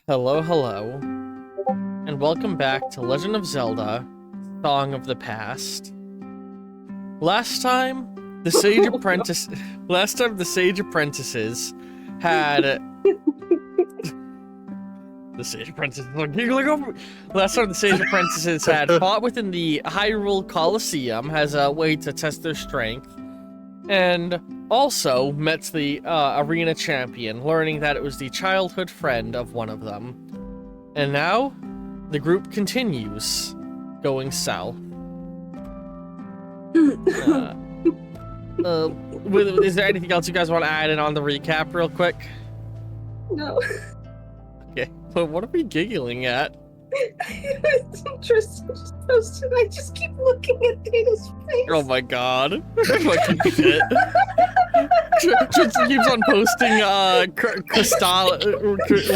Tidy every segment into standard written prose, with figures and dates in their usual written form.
Hello, hello, and welcome back to Legend of Zelda: Song of the Past. Last time, the Sage Apprentice. Last time, the Sage Apprentices had. The Sage Apprentices are giggling over. Last time, the Sage Apprentices had fought within the Hyrule Coliseum as a way to test their strength, and also met the arena champion, learning that it was the childhood friend of one of them. And now, the group continues going south. Is there anything else you guys want to add in on the recap real quick? No. Okay, but what are we giggling at? It's interesting. I just keep looking at Dana's face. Oh my god. Fucking shit. Tristan keeps on posting,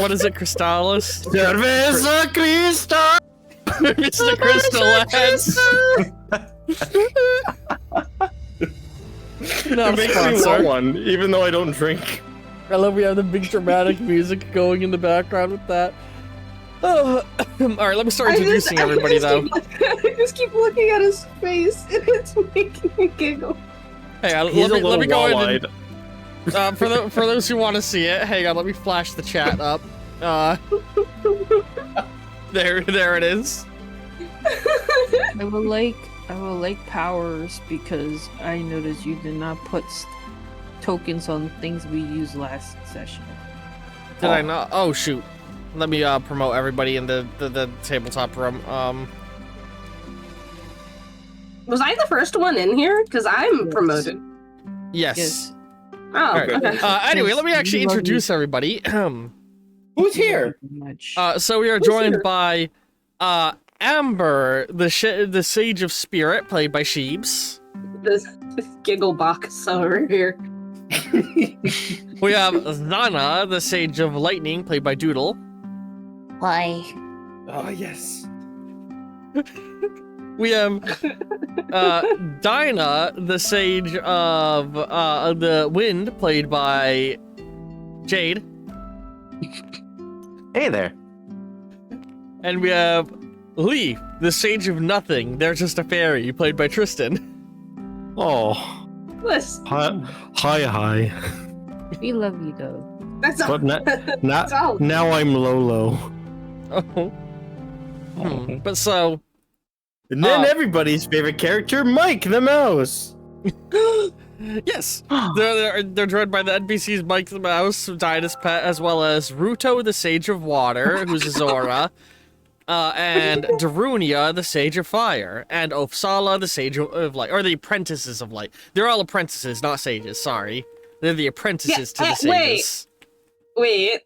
what is it, Crystalis? Cerveza Crystal! Mr. Crystal Heads! It makes me want one, even though I don't drink. I love we have the big dramatic music going in the background with that. Oh. Alright, let me start introducing everybody, though. I just keep looking at his face, and it's making me giggle. Hey, let me go ahead and, for those who want to see it, hang on, let me flash the chat up. There it is. I would like powers because I noticed you did not put tokens on things we used last session. Did I not? Oh shoot. Let me promote everybody in the tabletop room. Was I the first one in here? Because I'm promoted. Yes. Oh, right. okay. Anyway, let me actually introduce everybody. Who's here? So we are joined by Amber, the Sage of Spirit, played by Sheebs. This giggle box over here. We have Zana, the Sage of Lightning, played by Doodle. Why? Oh, yes. We have Dinah, the Sage of the Wind, played by Jade. Hey there. And we have Leaf, the Sage of Nothing. They're just a fairy, played by Tristan. Oh. Listen. Hi. We love you though. That's all. But That's all. now I'm Lolo. Oh. But so... And then everybody's favorite character, Mike the Mouse. Yes, they're joined by the NPCs Mike the Mouse, Dinah's pet, as well as Ruto, the Sage of Water, who's a Zora, and Darunia, the Sage of Fire, and Opsala, the Sage of Light, or the Apprentices of Light. They're all apprentices, not sages, sorry. They're the apprentices to the sages. Wait.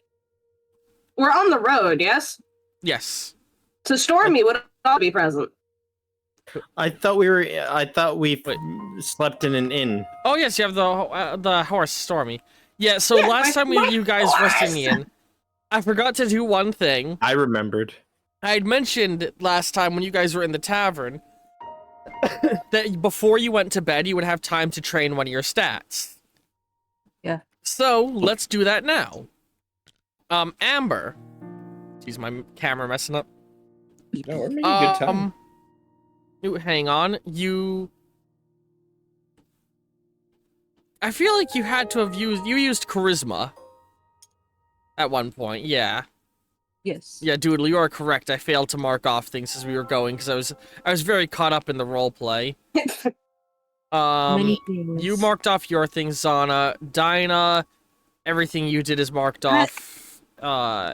We're on the road, yes? Yes. So Stormy would all be present. I thought we slept in an inn. Oh yes, you have the horse, Stormy. Yeah, so last time you guys rested me in, I forgot to do one thing. I remembered. I had mentioned last time when you guys were in the tavern that before you went to bed, you would have time to train one of your stats. Yeah. So let's do that now. Amber. Jeez, my camera messing up. No, we're making good time. Hang on. I feel like you had to have used charisma at one point, yeah. Yes. Yeah, Doodle, you are correct. I failed to mark off things as we were going because I was very caught up in the role play. Many things. You marked off your things, Zana. Dinah, everything you did is marked off,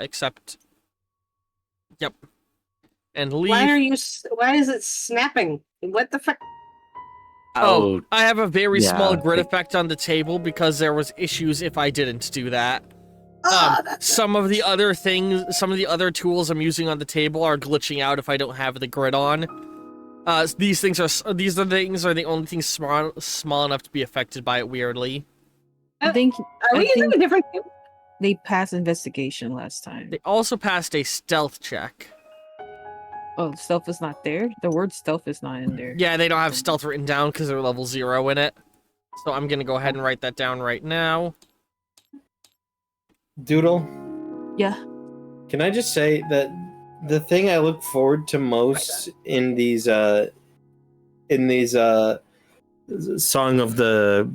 except... Yep. And Leaf... Why is it snapping? What the fuck? Oh, I have a very small grid effect on the table because there was issues if I didn't do that. Some of the other tools I'm using on the table are glitching out if I don't have the grid on. These things are the only things small enough to be affected by it weirdly. I think Are we using a different... they passed investigation last time. They also passed a stealth check. Oh, stealth is not there? The word stealth is not in there. Yeah, they don't have stealth written down because they're level 0 in it. So I'm gonna go ahead and write that down right now. Doodle? Yeah. Can I just say that the thing I look forward to most in these Song of the,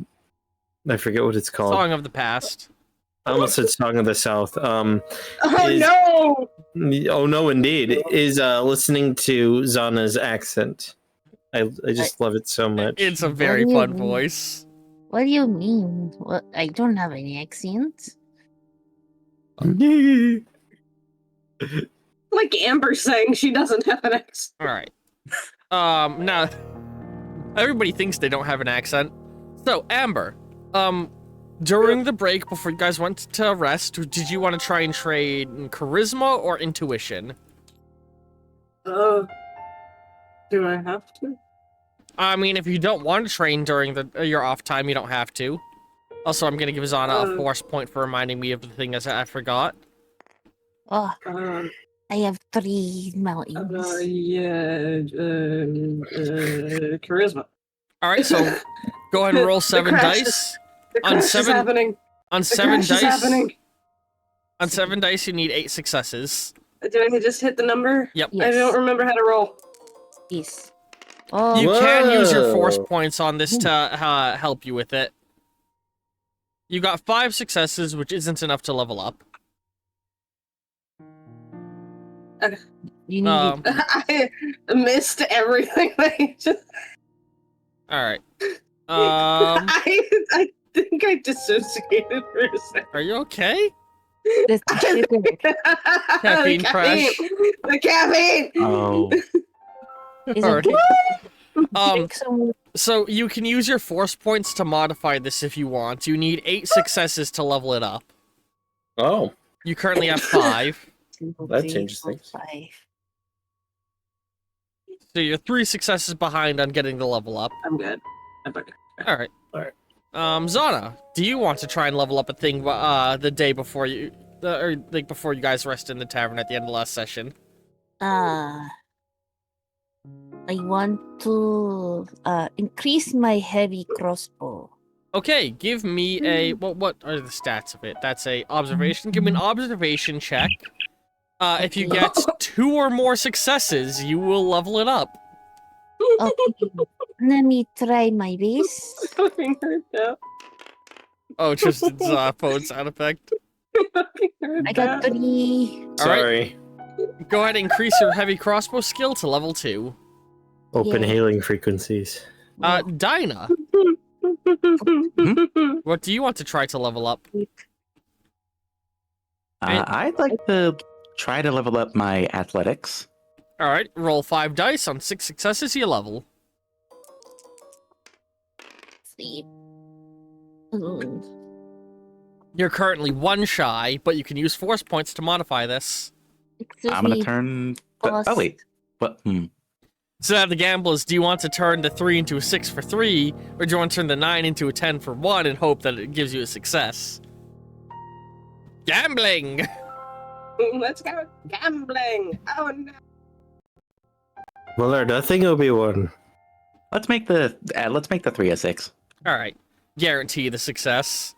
I forget what it's called. Song of the past. I almost said Song of the South. Oh Is- no! Oh no, indeed, is listening to Zana's accent. I just love it so much. It's a very do you fun mean? voice. What do you mean? What? I don't have any accent. Like Amber saying she doesn't have an accent. All right. Now everybody thinks they don't have an accent. So Amber, during the break before you guys went to rest, did you want to try and trade in charisma or intuition? Do I have to? I mean, if you don't want to train during your off time, you don't have to. Also, I'm gonna give Zana a force point for reminding me of the thing I forgot. Oh, Um, I have 3 mountains. Charisma. All right, so go ahead and roll The 7 crash dice. The On crash is 7 happening. On The 7 crash is dice. happening. On 7 dice, you need 8 successes. Do I just hit the number? Yep. I don't remember how to roll. Yes. Oh, You can use your force Whoa. points on this to help you with it. You got 5 successes, which isn't enough to level up. you need I missed everything. I just. All right. I think I dissociated for a second. Are you okay? this sugar. Caffeine the crash. The caffeine. Oh, Is Alright. it Um, some so you can use your force points to modify this if you want. You need 8 successes to level it up. Oh, You currently have 5. that changes things. 5. So you're 3 successes behind on getting the level up. I'm good. I'm okay. Alright. Alright. Zana, do you want to try and level up a thing the day before you or like before you guys rest in the tavern at the end of the last session? I want to increase my heavy crossbow. Okay, give me a what are the stats of it? That's a observation. Give me an observation check. If you get 2 or more successes, you will level it up. Okay, let me try my best. Fucking hurt now. Oh, just its phone sound effect. Fucking hurt I got now. 3. Sorry. Go ahead and increase your heavy crossbow skill to level 2. Open Yeah. hailing frequencies. Dinah, what do you want to try to level up? I'd like to try to level up my athletics. All right, roll 5 dice. On 6 successes, you level. Sleep. You're currently 1 shy, but you can use force points to modify this. Excuse I'm gonna me, turn. boss. Oh wait, what? So now the gamble is, do you want to turn the 3 into a 6 for 3, or do you want to turn the 9 into a 10 for 1 and hope that it gives you a success? Gambling! Let's go gambling. Oh no. Well, or nothing, Obi-Wan. Let's make the 3 a 6. All right, guarantee the success.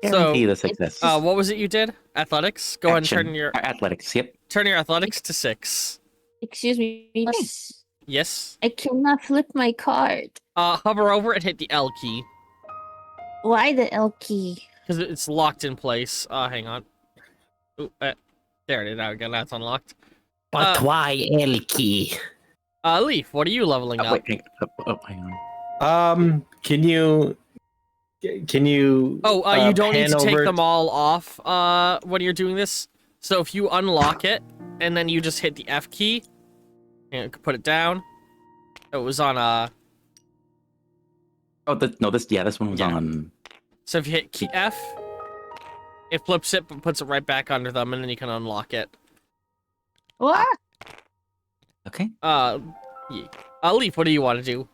Guarantee the success. What was it you did? Athletics? Go ahead and Action. turn your Athletics. Yep. athletics to 6. Excuse me, boss. Yes. I cannot flip my card. Hover over and hit the L key. Why the L key? Because it's locked in place. Hang on. Ooh, there it is. Now again, that's unlocked. But why Elky? Leaf, what are you leveling up? Wait, hang on. Can you? Oh, you don't need pan to take over them all off when you're doing this. So if you unlock it and then you just hit the F key and put it down. It was on Oh, this one was Yeah. on. So if you hit key F, it flips it but puts it right back under them, and then you can unlock it. What? Okay. Yeah. Leaf, what do you want to do?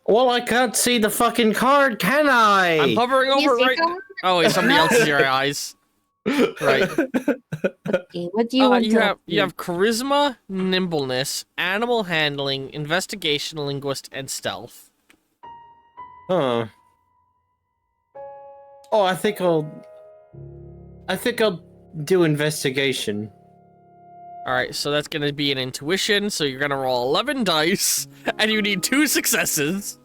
Well, I can't see the fucking card, can I? I'm hovering Can you over see right. that? Oh, wait, somebody else is your eyes. Right. Okay, what do you want to You have charisma, nimbleness, animal handling, investigation, linguist, and stealth. Huh. Oh, I think I'll do investigation. All right, so that's gonna be an intuition. So you're gonna roll 11 dice, and you need 2 successes.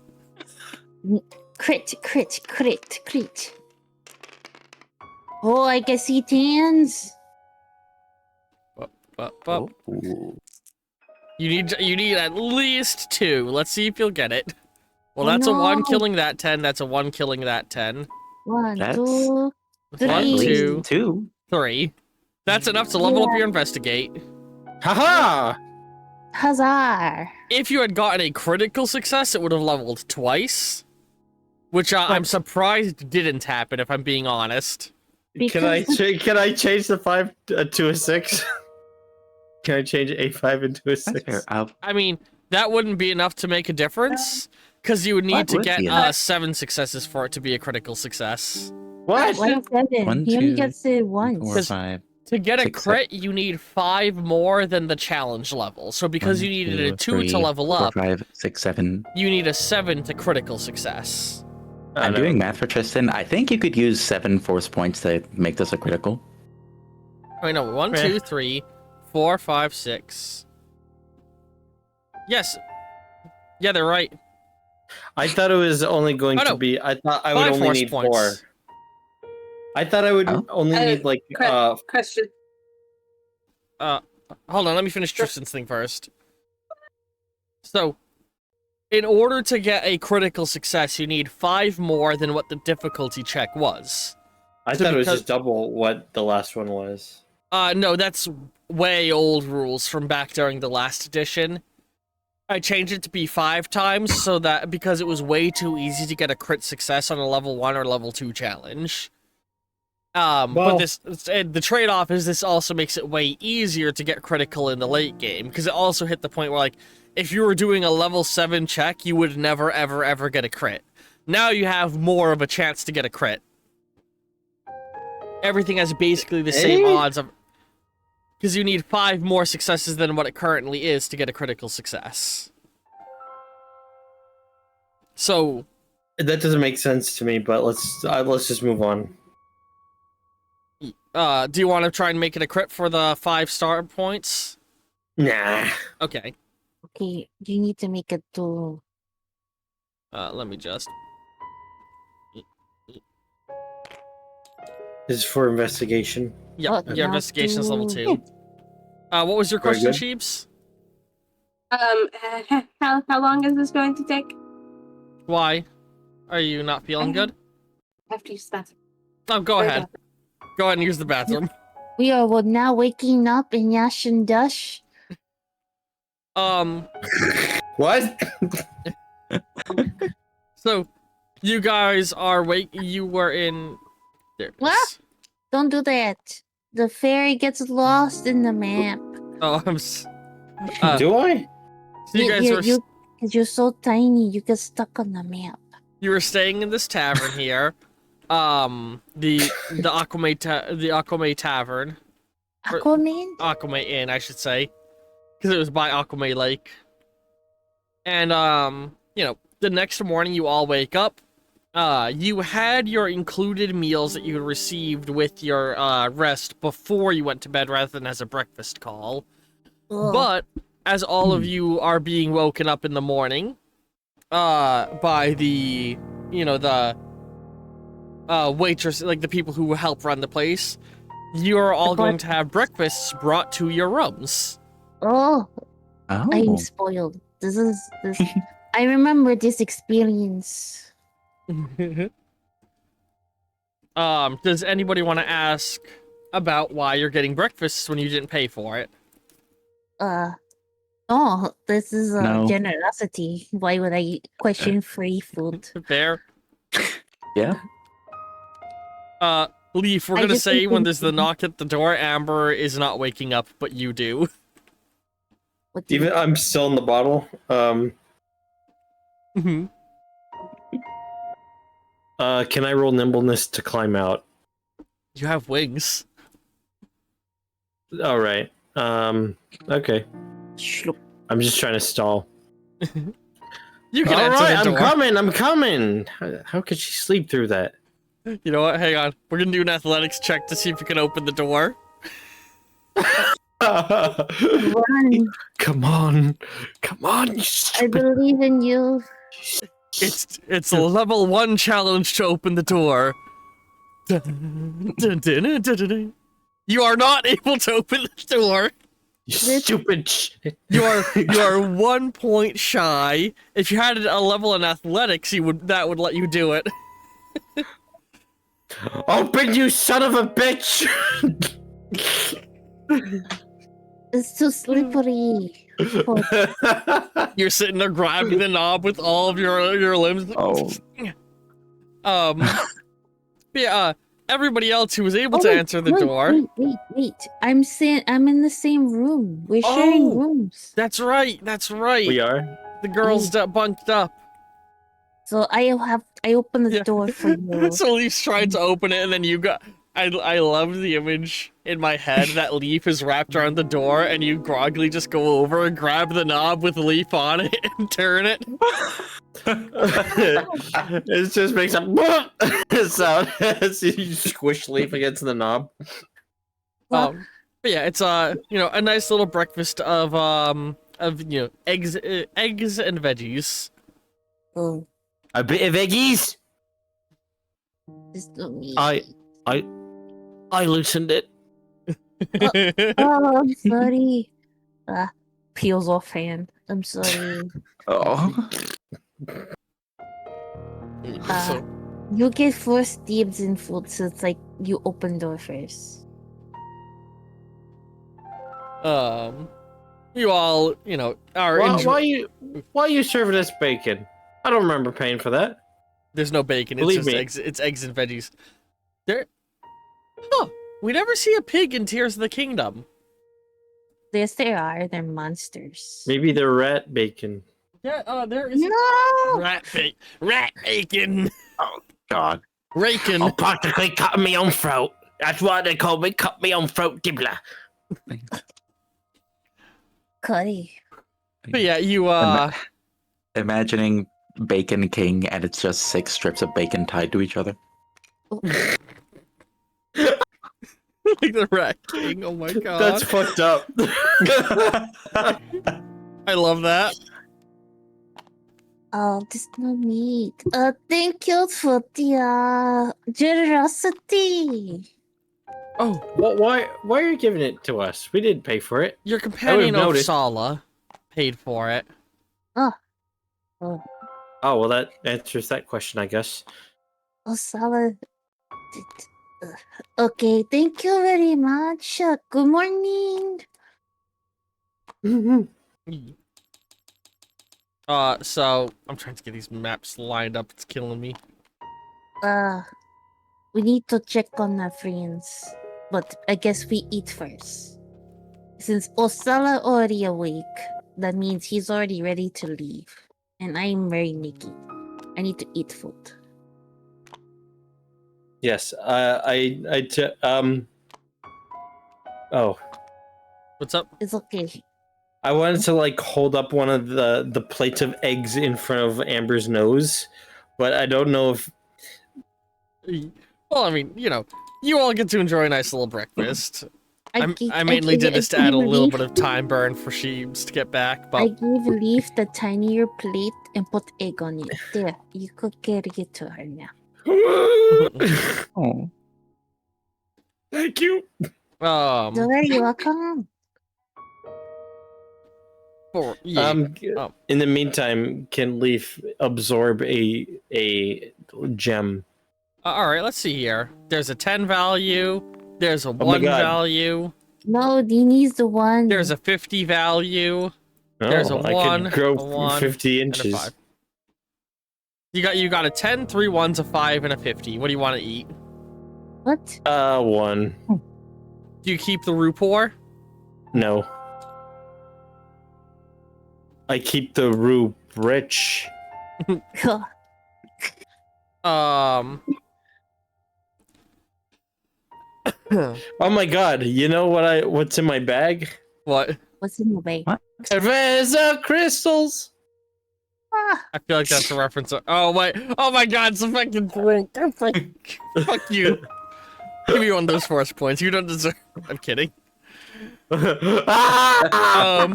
Crit, crit, crit, crit. Oh, I can see tens. Up. You need at least 2. Let's see if you'll get it. Well, Oh, that's a 1 no. killing that 10. That's a 1 killing that 10. 1, That's- 2, At 3. least 2. 3. That's enough to level up your investigate. Haha! Huzzah! If you had gotten a critical success, it would have leveled twice. Which I'm surprised didn't happen, if I'm being honest. Can I Because- can I change the 5 to a 6? Can I change A5 into a 6? That's fair. I mean, that wouldn't be enough to make a difference, because you would need What to would get be enough? 7 successes for it to be a critical success. What? Why 7? 1, He only 2, gets it once. 4, 'Cause- 5. To get a 6, crit, you need 5 more than the challenge level. So because 1, you needed 2, a 2 to 3, level 4, up, 5, 6, 7. you need a 7 to critical success. I'm doing math for Tristan. I think you could use 7 force points to make this a critical. Wait, no, 1, Eh. 2, 3, 4, 5, 6. Yes. Yeah, they're right. I thought it was only going Oh, to no. be. I thought I would 5 only force need points. 4. I thought I would Oh. only need like Question. Hold on, let me finish Tristan's thing first. So, in order to get a critical success, you need 5 more than what the difficulty check was. I So thought it was because- just double what the last one was. No, that's way old rules from back during the last edition. I changed it to be 5 times so that because it was way too easy to get a crit success on a level 1 or level 2 challenge. But Well- the trade-off is this also makes it way easier to get critical in the late game because it also hit the point where like if you were doing a level 7 check, you would never ever ever get a crit. Now you have more of a chance to get a crit. Everything has basically the same odds of because you need 5 more successes than what it currently is to get a critical success. So, That doesn't make sense to me, but let's just move on. do you want to try and make it a crit for the 5 star points? Nah. Okay. Okay, you need to make it to. Let me just. This is for investigation. Yeah, Oh, your now investigation is level to- 2. What was your Very question, good. Sheeps? How long is this going to take? Why? Are you not feeling good? I have to use the bathroom. Oh, go ahead. Go ahead and use the bathroom. We are now waking up in Yash and Dush. What? So, you guys are you were in. There it is. What? Don't do that. The fairy gets lost in the map. Oh, Do I? so you guys were. Because you're so tiny, you get stuck on the map. You were staying in this tavern here. The Aquame Tavern. Or- Aquaman? Aquame Inn, I should say. Because it was by Aquame Lake. And, you know, the next morning you all wake up. You had your included meals that you received with your, rest before you went to bed rather than as a breakfast call. Ugh. But, as all of you are being woken up in the morning, by the, you know, the, waitress, like the people who help run the place, you are all going to have breakfasts brought to your rooms. Oh, Oh. I'm spoiled. This. I remember this experience. Does anybody want to ask about why you're getting breakfasts when you didn't pay for it? Oh, this is No. generosity. Why would I question free food? Fair. Yeah. Leaf, we're I gonna just say think when we- there's the knock at the door, Amber is not waking up, but you do. What do you- Even I'm still in the bottle. Can I roll nimbleness to climb out? You have wings. All right. Okay. Shloop. I'm just trying to stall. You can All answer right, the door. I'm coming. How could she sleep through that? You know what? Hang on. We're gonna do an athletics check to see if you can open the door. Run. Come on, you I stupid. believe in you. It's a level 1 challenge to open the door. You are not able to open the door. You stupid shit. You are 1 point shy. If you had a level in athletics, that would let you do it. Open, you son of a bitch! It's too slippery. You're sitting there grabbing the knob with all of your limbs. Oh. Yeah. Everybody else who was able to answer the door. Wait. I'm in the same room. We're sharing rooms. That's right. We are. The girls that bunked up. So I open the door for you. So Leaf's trying to open it, and then you got. I love the image in my head that Leaf is wrapped around the door, and you groggily just go over and grab the knob with Leaf on it and turn it. It just makes a sound as you squish Leaf against the knob. But yeah, it's a nice little breakfast of eggs and veggies. Oh, A bit of eggies. it's not me. I loosened it. Oh, I'm sorry. Peels off hand. I'm sorry. Oh. So, You get first dibs in food, so it's like you open door first. you all are. Why are you serving us bacon? I don't remember paying for that. There's no bacon. It's Believe just me. eggs. It's eggs and veggies. We never see a pig in Tears of the Kingdom. Yes, there are. They're monsters. Maybe they're rat bacon. Yeah, there is No! rat bacon. God. Rakin. I'm practically cutting my own throat. That's what they call me, cut my own throat dibbler. Cuddy. But yeah, you Imagining Bacon King, and it's just 6 strips of bacon tied to each other. like the Rat King. Oh my god. That's fucked up. I love that. Oh, there's no meat. Thank you for the generosity. Oh, Why are you giving it to us? We didn't pay for it. your companion noticed. Osala paid for it. Oh, Oh, well, that answers that question, I guess. salad. Okay, thank you very much. Good morning. So I'm trying to get these maps lined up. It's killing me. We need to check on our friends, but I guess we eat first. Since Osala already awake, that means he's already ready to leave, and I'm very nicky. I need to eat food. Yes, oh, What's up? It's okay. I wanted to like hold up one of the plates of eggs in front of Amber's nose, but I don't know if. Well, I mean, you all get to enjoy a nice little breakfast. I mainly did this to I add a little gave bit of time burn for Sheebs to get back, I but gave Leaf the tinier plate and put egg on it. There, you could carry it to her now. Oh. Thank you. You're very welcome. In the meantime, can Leaf absorb a gem? All right, let's see here. There's a 10 value. There's a my 1 God. value. No, he needs the one. There's a 50 value. There's a I 1, could grow a 1, 50 and a inches. 5. You got a 10, 3 1s, a 5, and a 50. What do you want to eat? What? 1. Do you keep the Rupor? No. I keep the rue rich. Oh my god, you know what's in my bag? What? What's in the bag? What? Cerveza crystals! Ah, I feel like that's a reference. Oh my god, it's a fucking drink. Fuck you. Give me one of those force points. You don't deserve. I'm kidding. Ah!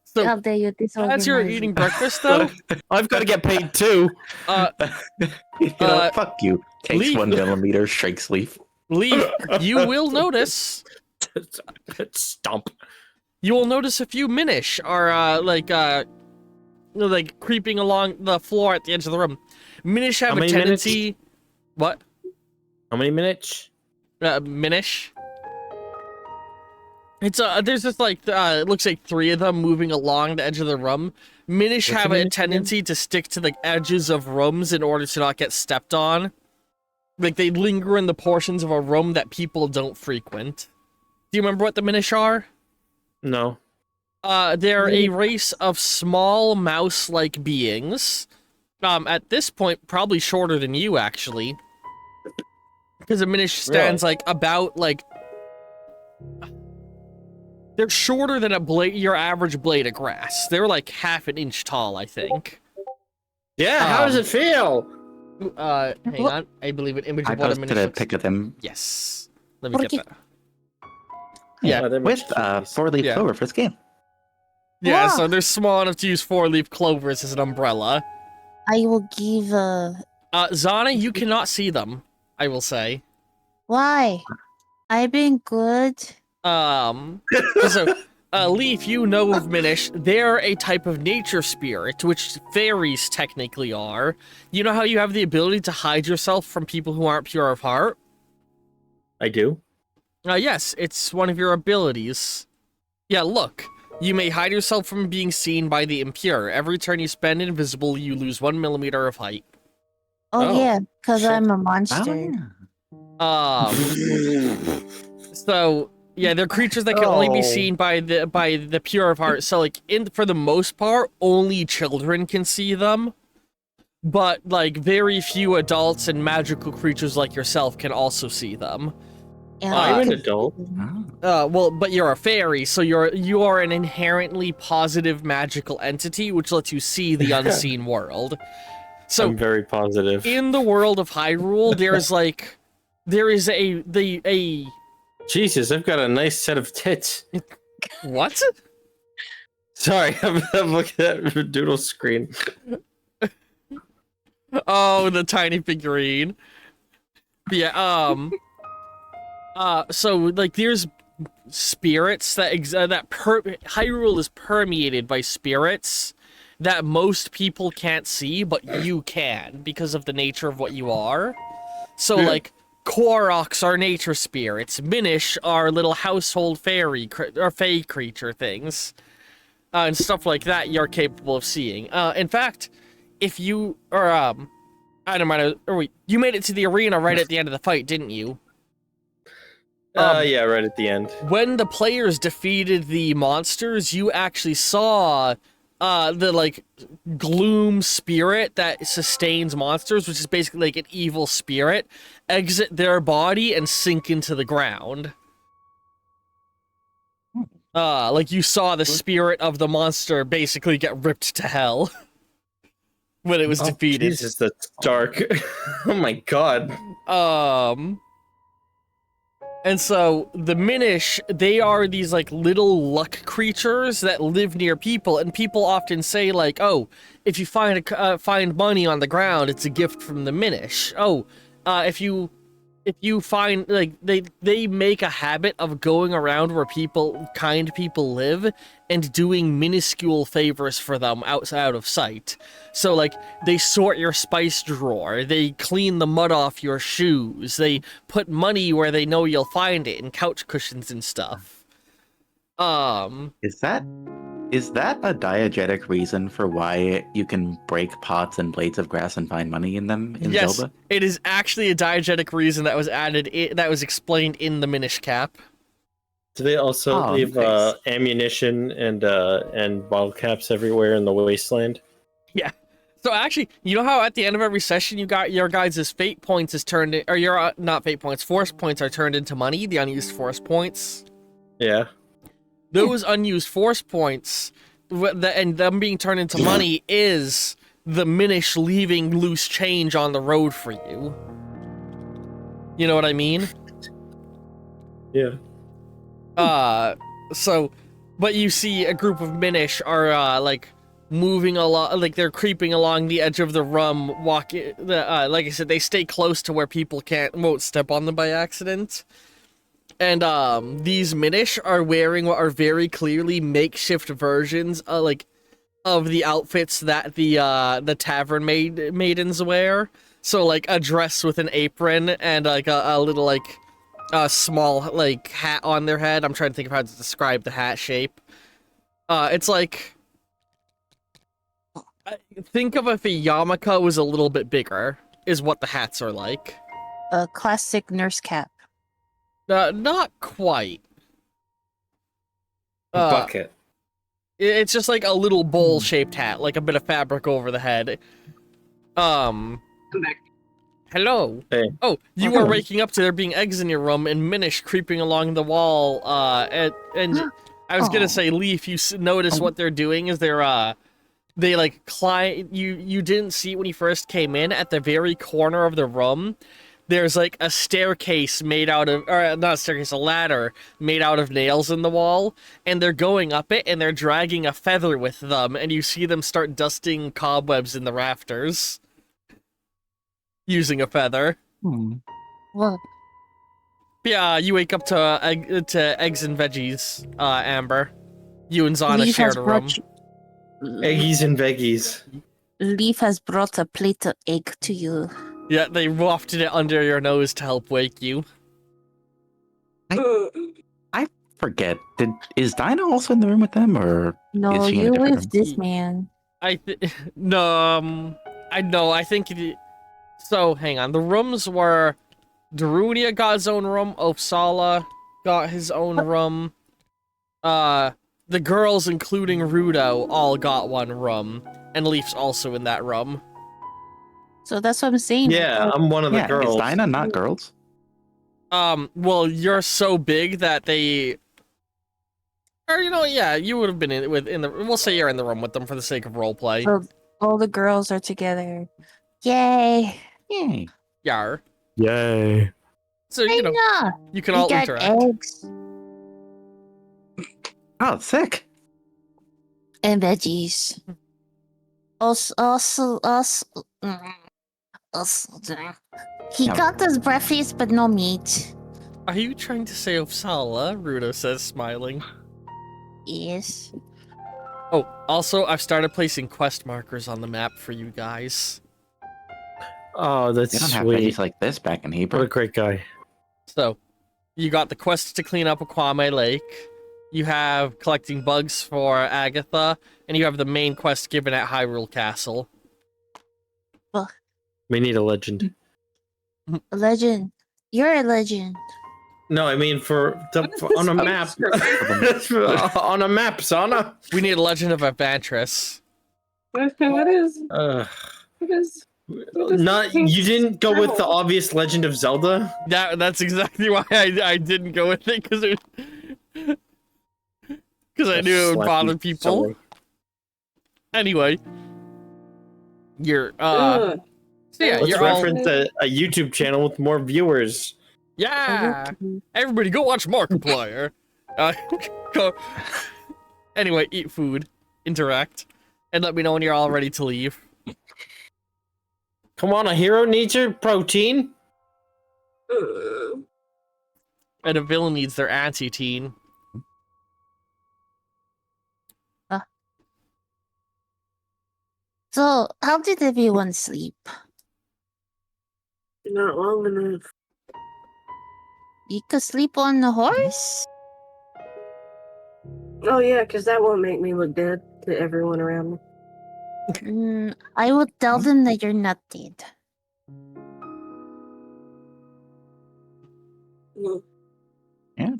So How dare you as you're disorganize eating it. breakfast, though, I've got to get paid too. You know, Uh, fuck you. Takes Leaf. 1 millimeter, shakes Leaf. Leaf, you will notice. Stomp. You will notice a few Minish are like creeping along the floor at the edge of the room. Minish have How a many tendency. What? How many minutes? Minish. It's there's just like it looks like 3 of them moving along the edge of the room. Minish What's have a a Minish tendency to stick to the edges of rooms in order to not get stepped on. Like they linger in the portions of a room that people don't frequent. Do you remember what the Minish are? No. They're a race of small mouse-like beings. At this point, probably shorter than you, actually. Because a Minish stands, like, about, like... They're shorter than your average blade of grass. They're, like, half an inch tall, I think. Yeah, how does it feel? Hang on. I believe an image I of what a posted Minish a looks... pic of them. Yes. Let me get that. Yeah, they're with much cuties. 4-leaf Yeah. clover for this game. Yeah, Wow. so they're small enough to use 4-leaf clovers as an umbrella. I will give Zana, you cannot see them, I will say. why? I've been good. So, Leaf, you know of Minish. They're a type of nature spirit, which fairies technically are. You know how you have the ability to hide yourself from people who aren't pure of heart? I do. Yes, it's one of your abilities. Yeah, look. You may hide yourself from being seen by the impure. Every turn you spend invisible, you lose 1 millimeter of height. Oh, Oh, yeah, because shit. I'm a Oh, monster. yeah. So yeah, they're creatures that can only be Oh. seen by the pure of heart. So like for the most part, only children can see them. But like very few adults and magical creatures like yourself can also see them. Yeah, I'm an because- adult. Oh. Well, but you're a fairy, so you are an inherently positive magical entity, which lets you see the unseen world. So I'm very positive. in the world of Hyrule, there is a Jesus, I've got a nice set of tits. what? Sorry, I'm looking at Doodle's screen. Oh, the tiny figurine. Yeah, so like there's spirits that Hyrule is permeated by spirits that most people can't see, but you can because of the nature of what you are. So like Koroks are nature spirits, Minish are little household fairy or fae creature things, and stuff like that. You're capable of seeing. In fact, if you I don't mind. Or wait, you made it to the arena right at the end of the fight, didn't you? Yeah, right at the end. When the players defeated the monsters, you actually saw the like gloom spirit that sustains monsters, which is basically like an evil spirit, exit their body and sink into the ground. Like you saw the spirit of the monster basically get ripped to hell when it was defeated. Jesus, that's dark. Oh my god. And so the Minish, they are these like little luck creatures that live near people, and people often say like, "Oh, if you find money on the ground, it's a gift from the Minish." Oh, if you find like they make a habit of going around where kind people live and doing minuscule favors for them outside of sight. So like they sort your spice drawer, they clean the mud off your shoes, they put money where they know you'll find it in couch cushions and stuff. Is that a diegetic reason for why you can break pots and blades of grass and find money in them in Yes, Zelda? it is actually a diegetic reason that was that was explained in the Minish cap. Do they also leave nice. ammunition and bottle caps everywhere in the wasteland? Yeah. So actually, you know how at the end of every session you got your guys' fate points is turned in, or your not fate points, force points are turned into money, the unused force points. Yeah. Those unused force points and them being turned into money is the Minish leaving loose change on the road for you. You know what I mean? Yeah. So, but you see a group of Minish are like moving along, like they're creeping along the edge of the rum, walking. Like I said, they stay close to where people won't step on them by accident. And these Minish are wearing what are very clearly makeshift versions, like of the outfits that the tavern maidens wear. So like a dress with an apron and like a little like a small like hat on their head. I'm trying to think of how to describe the hat shape. It's like, think of if a yarmulke was a little bit bigger, is what the hats are like. A classic nurse cap. Not quite. Bucket. It's just like a little bowl-shaped hat, like a bit of fabric over the head. Come back. Hello. Hey. Oh, you are waking up to there being eggs in your room and Minish creeping along the wall. And I was gonna say, Lee, if you notice what they're doing is they like climb. You didn't see it when you first came in. At the very corner of the room, there's like a staircase made out of, or not a staircase, a ladder made out of nails in the wall, and they're going up it and they're dragging a feather with them, and you see them start dusting cobwebs in the rafters using a feather. Well, Yeah, you wake up to eggs and veggies, Amber. You and Zana Leaf has shared a room. Eggies and veggies. Leaf has brought a plate of egg to you. Yeah, they wafted it under your nose to help wake you. Forget. Is Dinah also in the room with them, or No, is she in a you're different with room? this man. No, I know. I think so. Hang on. The rooms were Darunia got his own room. Opsala got his own room. The girls, including Rudo, all got one room, and Leaf's also in that room. So that's what I'm saying. Yeah, I'm one of the Yeah, girls. is Dinah not girls? Well, you're so big that they, or yeah, you would have been in the. We'll say you're in the room with them for the sake of roleplay. So all the girls are together. Yay! Yay. Yar. Yay. So I know. you can We all got interact. eggs Oh, sick. and veggies. Also. He Yeah. got us breakfast, but no meat. Are you trying to say Opsala? Rudo says, smiling. Yes. Oh, also, I've started placing quest markers on the map for you guys. Oh, that's They don't have sweet. veggies like this back in What a Hebrew. great guy. So, you got the quest to clean up Aquame Lake. You have collecting bugs for Agatha, and you have the main quest given at Hyrule Castle. We need a legend. A legend. You're a legend. No, I mean on a map. On a map, Zana. We need a Legend of Adventress. What is? Uh, What is? not you didn't go with the obvious Legend of Zelda. That's exactly why I didn't go with it, because I knew it would bother people. Silly. Anyway, you're Ugh. so yeah, Let's you're all reference a YouTube channel with more viewers. yeah. Everybody, go watch Markiplier. Go. Anyway, eat food, interact, and let me know when you're all ready to leave. Come on, a hero needs your protein. Ugh. And a villain needs their anti-teen. So, how did everyone sleep? Not long enough. You could sleep on the horse? Oh yeah, because that won't make me look dead to everyone around me. I would tell them that you're not dead. Mm.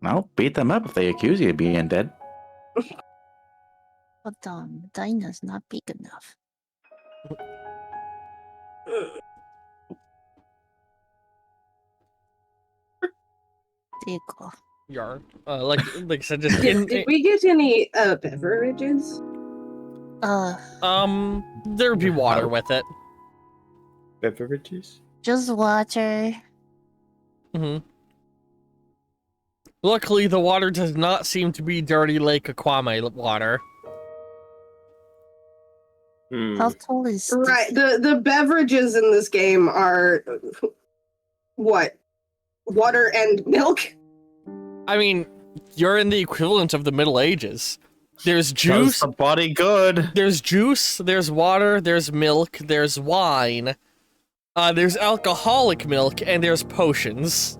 Well, beat them up if they accuse you of being dead. But Dinah's not big enough. There you go. Yar. Like I said, just Did we get any beverages? there would be water with it. Beverages. Just water. Mm-hmm. Luckily, the water does not seem to be dirty Lake Aquame water. How tall is this? Right. The beverages in this game are what? Water and milk? I mean, you're in the equivalent of the Middle Ages. There's Does juice, the body good? there's juice, there's water, there's milk, there's wine, there's alcoholic milk, and there's potions.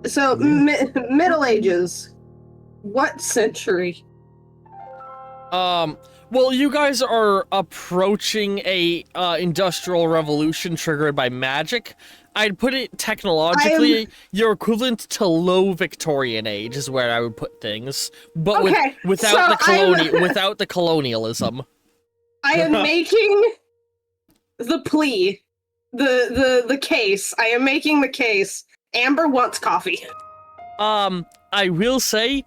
So, Middle Ages. What century? Well, you guys are approaching a industrial revolution triggered by magic. I'd put it technologically, you're equivalent to low Victorian age is where I would put things, but Okay, without so without the colonialism. I am making the plea, the case. I am making the case. Amber wants coffee. I will say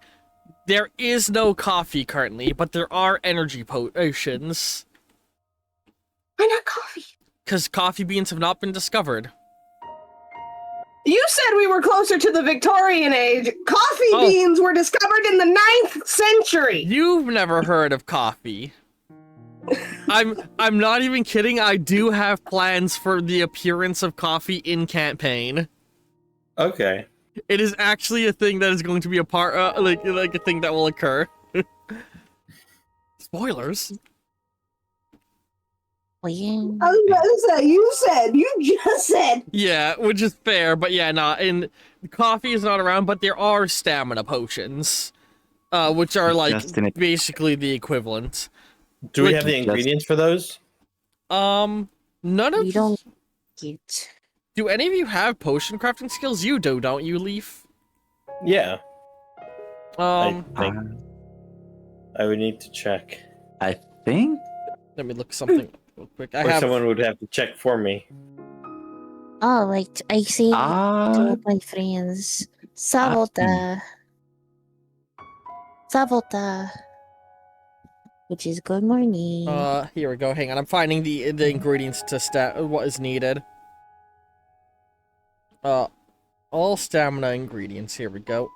there is no coffee currently, but there are energy potions Why not coffee? because coffee beans have not been discovered. You said we were closer to the Victorian age. Coffee Oh. beans were discovered in the 9th century. You've never heard of coffee. I'm not even kidding. I do have plans for the appearance of coffee in campaign. Okay. It is actually a thing that is going to be a part, like a thing that will occur. Spoilers. Playing. I was about to say, you just said. Yeah, which is fair, but yeah, and coffee is not around, but there are stamina potions, which are like Just in it. basically the equivalent. Do we Like, have the ingredients for those? None of. We don't get. Do any of you have potion crafting skills? You do, don't you, Leaf? Yeah. Um, I think I would need to check. I think let me look something real quick. I Or have. someone would have to check for me. Oh, like I say to uh, my friends, Sabota. Sabota. Which is good morning. Here we go. Hang on, I'm finding the ingredients to what is needed. All stamina ingredients. Here we go.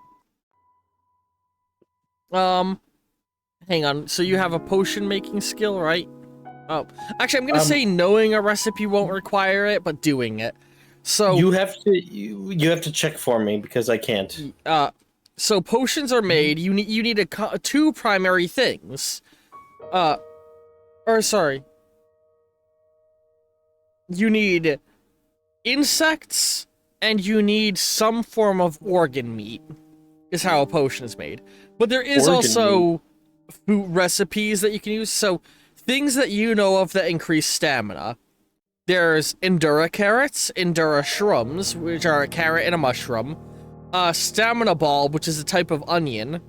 Hang on. So you have a potion making skill, right? Oh, actually, I'm gonna say knowing a recipe won't require it, but doing it. So You have to check for me because I can't. So potions are made. You need two primary things. You need insects and you need some form of organ meat. Is how a potion is made. But there is Organ also food recipes that you can use. So things that you know of that increase stamina. There's Endura carrots, Endura shrooms, which are a carrot and a mushroom. Stamina ball, which is a type of onion.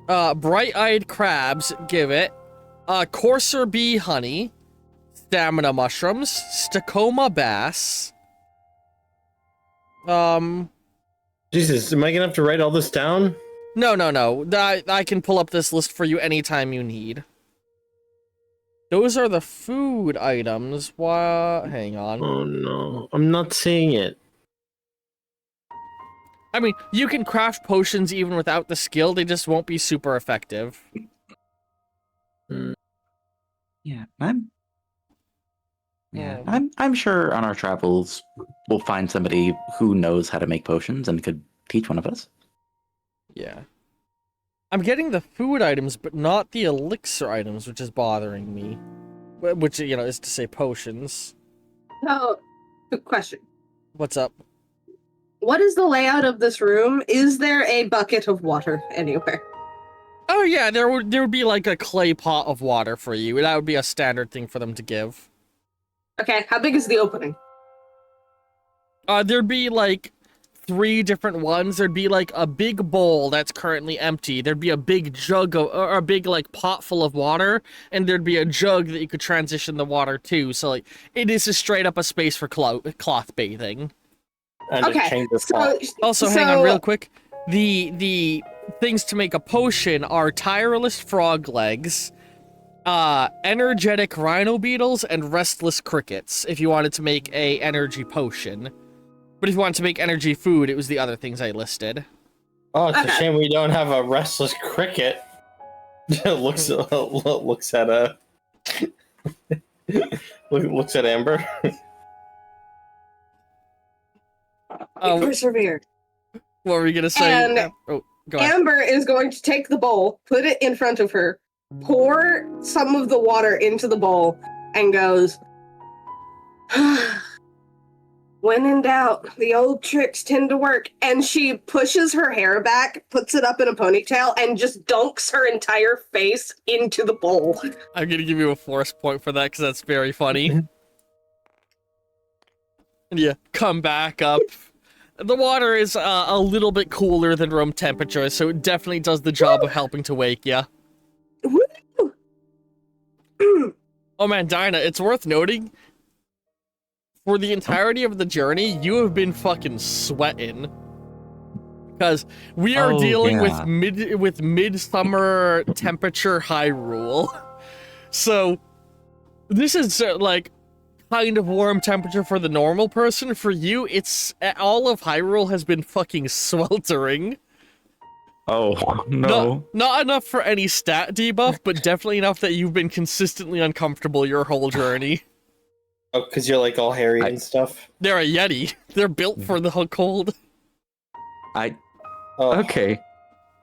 Bright-eyed crabs, give it. Courser bee honey. Stamina mushrooms. Stacoma bass. Jesus, am I gonna have to write all this down? No. I can pull up this list for you anytime you need. Those are the food items. Hang on. Oh no, I'm not seeing it. I mean, you can craft potions even without the skill, they just won't be super effective. yeah, I'm sure on our travels we'll find somebody who knows how to make potions and could teach one of us. Yeah. I'm getting the food items, but not the elixir items, which is bothering me. Which, is to say potions. Oh, good question. What's up? What is the layout of this room? Is there a bucket of water anywhere? Oh yeah, there would be like a clay pot of water for you. That would be a standard thing for them to give. Okay, how big is the opening? There'd be like 3 different ones. There'd be like a big bowl that's currently empty. There'd be a big jug or a big like pot full of water, and there'd be a jug that you could transition the water to. So like it is just straight up a space for cloth bathing. And a Okay, chamber so pot. Also, hang on real quick. The things to make a potion are tireless frog legs, energetic rhino beetles, and restless crickets, if you wanted to make a energy potion. But if you wanted to make energy food, it was the other things I listed. Oh, it's a Okay. shame we don't have a restless cricket. looks looks at looks at Amber. Oh, Persevere. what were we gonna say? And Oh, go ahead. Amber is going to take the bowl, put it in front of her, pour some of the water into the bowl, and goes, when in doubt, the old tricks tend to work. And she pushes her hair back, puts it up in a ponytail, and just dunks her entire face into the bowl. I'm gonna give you a force point for that because that's very funny. And yeah, come back up. The water is a little bit cooler than room temperature, so it definitely does the job of helping to wake ya. Woo! Oh man, Dinah, it's worth noting, for the entirety of the journey, you have been fucking sweating. Because we are Oh, dealing yeah. with midsummer temperature Hyrule. So, this is like kind of warm temperature for the normal person. For you, it's all of Hyrule has been fucking sweltering. Oh no. Not enough for any stat debuff, but definitely enough that you've been consistently uncomfortable your whole journey. Oh, because you're like all hairy and stuff. They're a Yeti. They're built for the cold. I Oh. okay.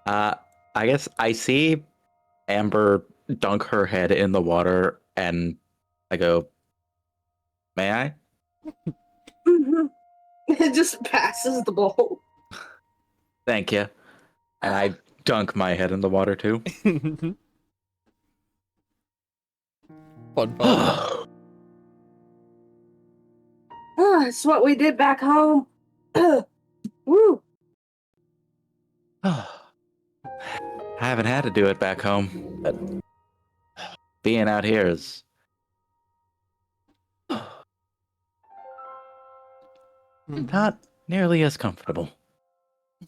I guess I see Amber dunk her head in the water, and I go, "May I?" It just passes the bowl. Thank you. And I dunk my head in the water too. Fun. It's what we did back home. Woo! I haven't had to do it back home, but being out here is not nearly as comfortable.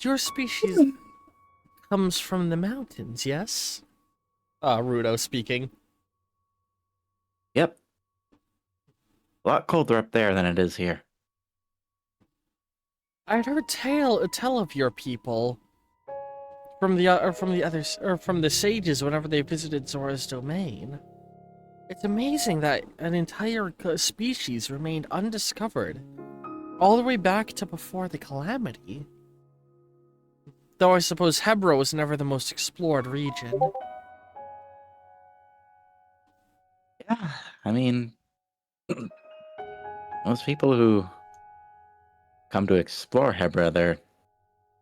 Your species comes from the mountains, yes? Rudo speaking. Yep. A lot colder up there than it is here. I'd heard tell of your people from the sages whenever they visited Zora's domain. It's amazing that an entire species remained undiscovered, all the way back to before the calamity. Though I suppose Hebra was never the most explored region. Yeah, I mean, most people who come to explore Hebra, they're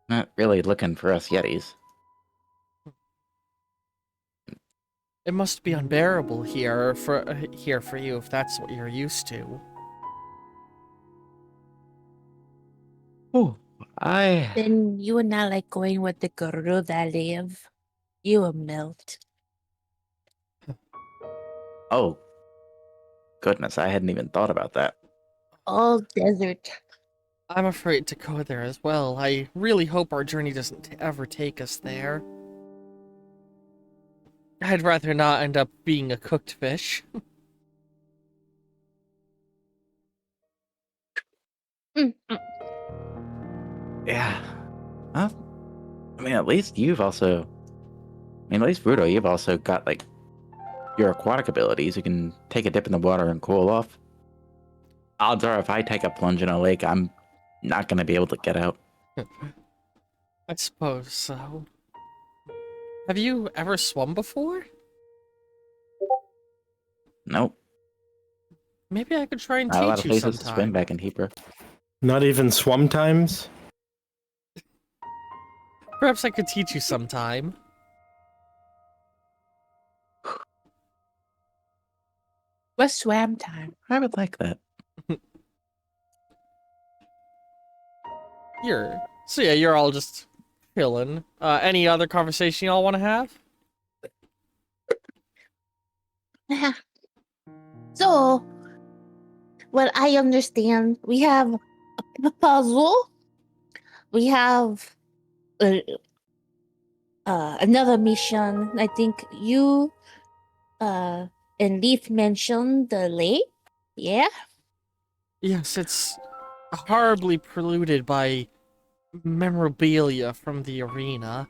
not really looking for us Yetis. It must be unbearable here for you if that's what you're used to. Oh, I Then you are not like going with the guru that live. You will melt. oh goodness, I hadn't even thought about that. All desert. I'm afraid to go there as well. I really hope our journey doesn't ever take us there. I'd rather not end up being a cooked fish. Yeah. Well, I mean, at least you've also. I mean, at least Rudo, you've also got like your aquatic abilities. You can take a dip in the water and cool off. Odds are, if I take a plunge in a lake, I'm not going to be able to get out. I suppose so. Have you ever swum before? Nope. Maybe I could try and Not a lot teach of you places to swim sometime. back in Hebra. Not even swim times. Perhaps I could teach you sometime. What's swam time? I would like that. So yeah, you're all just chilling. Any other conversation y'all want to have? So, well, I understand we have a puzzle. We have another mission. I think you and Leaf mentioned the lake. Yeah. Yes, it's horribly polluted by memorabilia from the arena,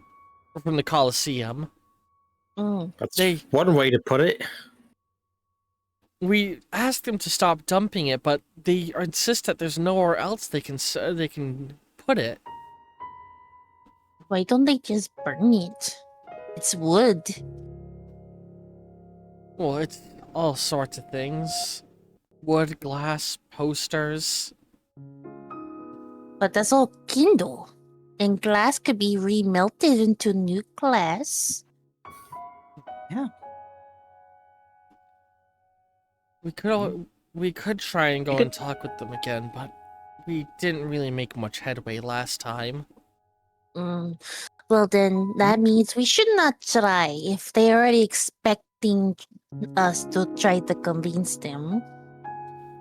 or from the Coliseum. Mm. That's They- one way to put it. We asked them to stop dumping it, but they insist that there's nowhere else they can put it. Why don't they just burn it? It's wood. Well, it's all sorts of things. Wood, glass, posters. But that's all Kindle. And glass could be remelted into new glass. We could try and go You and talk with them again, but we didn't really make much headway last time. Well, then that means we should not try if they're already expecting us to try to convince them.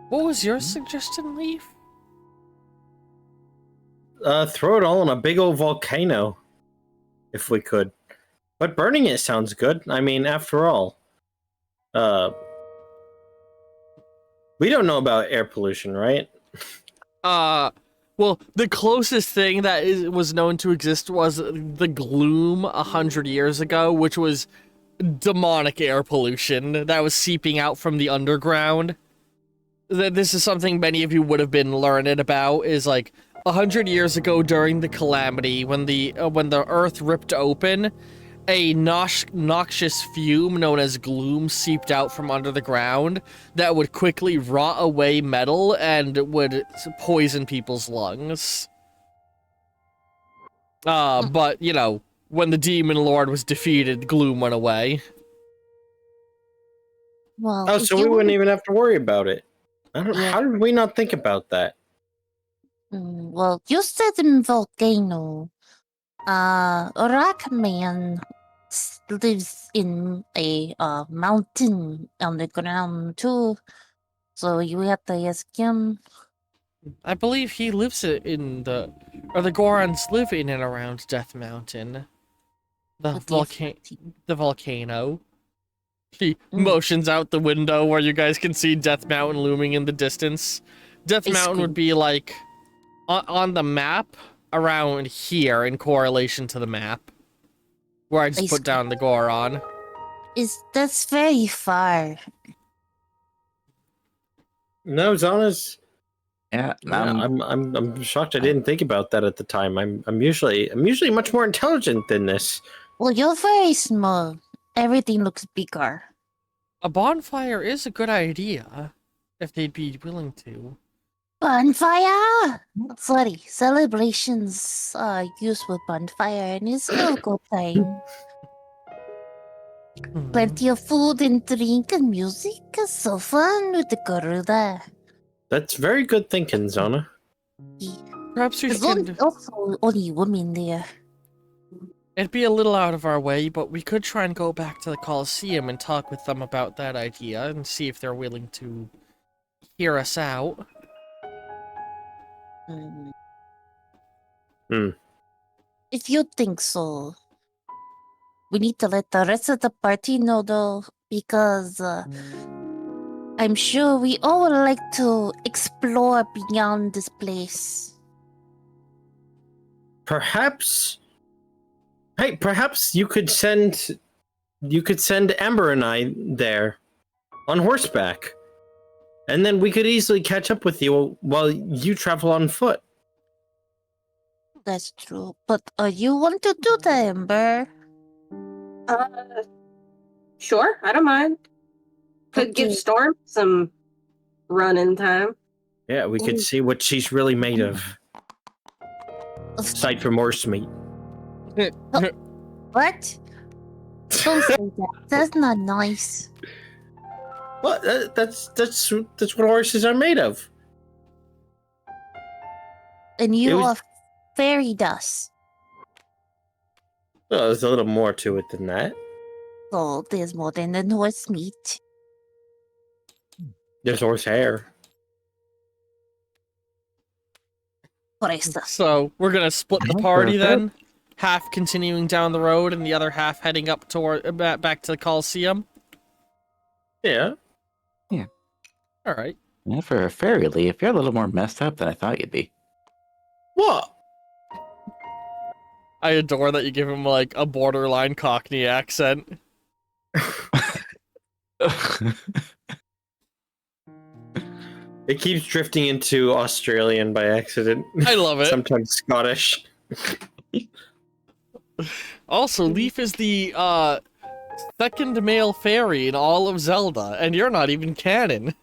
What was your suggestion, Leaf? Throw it all in a big old volcano, if we could. But burning it sounds good. I mean, after all, we don't know about air pollution, right? Well, the closest thing that was known to exist was the gloom 100 years ago, which was demonic air pollution that was seeping out from the underground. This is something many of you would have been learned about, is like 100 years ago during the calamity, when the earth ripped open, a noxious fume known as gloom seeped out from under the ground that would quickly rot away metal and would poison people's lungs. But, you know, when the demon lord was defeated, gloom went away. Well, Oh, if so you we wouldn't want- even have to worry about it. Yeah. How did we not think about that? Well, you said in volcano. Rockman lives in a mountain on the ground too. So you have to ask him. I believe he lives the Gorons live in and around Death Mountain. What do you think? The volcano. He Mm. motions out the window where you guys can see Death Mountain looming in the distance. Death I Mountain would be like on the map around here in correlation to the map. Where I just put down the Goron. That's very far. No, Zana's. Yeah, I'm shocked I didn't think about that at the time. I'm usually much more intelligent than this. Well, you're very small. Everything looks bigger. A bonfire is a good idea, if they'd be willing to. Bonfire! Sorry, celebrations are used with bonfire and it's still a good time. Plenty of food and drink and music. It's so fun with the Garuda. That's very good thinking, Zana. Perhaps we There's can... also only women there. It'd be a little out of our way, but we could try and go back to the Coliseum and talk with them about that idea and see if they're willing to hear us out. If you think so, we need to let the rest of the party know though, because I'm sure we all would like to explore beyond this place. Perhaps. Hey, perhaps you could send Amber and I there on horseback. And then we could easily catch up with you while you travel on foot. That's true. But you want to do that, Amber? Sure, I don't mind. Could give Okay. Storm some running time. Yeah, we could Ooh. see what she's really made of. Aside from horse meat. What? Don't say that. That's not nice. Well, that's what horses are made of. And you was- are fairy dust. Well, there's a little more to it than that. So there's more than the horse meat. There's horse hair. Presta. So, we're gonna split the party then? Half continuing down the road and the other half heading up toward back to the Coliseum? Yeah. Alright. Yeah, for a fairy leaf, you're a little more messed up than I thought you'd be. What? I adore that you give him like a borderline Cockney accent. It keeps drifting into Australian by accident. I love it. Sometimes Scottish. Also, Leaf is the second male fairy in all of Zelda, and you're not even canon.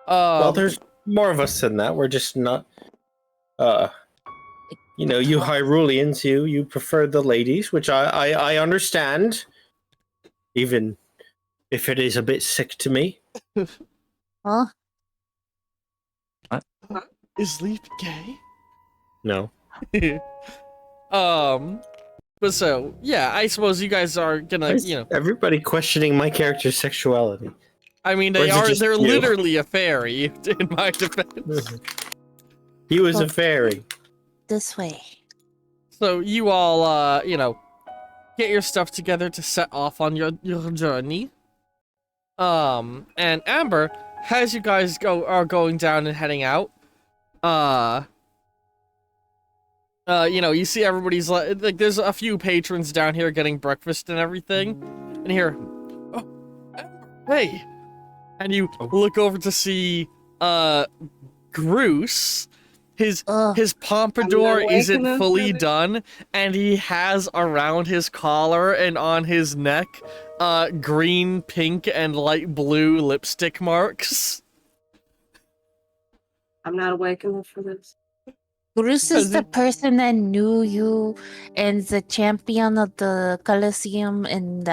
Well, there's more of us than that. We're just not. You Hyruleans, you prefer the ladies, which I understand, even if it is a bit sick to me. Huh? Is Leaf gay? No. But so, yeah, I suppose you guys are gonna, Everybody questioning my character's sexuality. I mean, Or is it just they're you? literally a fairy, in my defense. He was a fairy. This way. So you all, get your stuff together to set off on your journey. And Amber, as you guys are going down and heading out, you see everybody's like there's a few patrons down here getting breakfast and everything, and here, oh, hey, and you look over to see Groose. His pompadour isn't fully done, and he has around his collar and on his neck green, pink, and light blue lipstick marks. I'm not awake enough for this. Bruce is the person that knew you and the champion of the Colosseum, and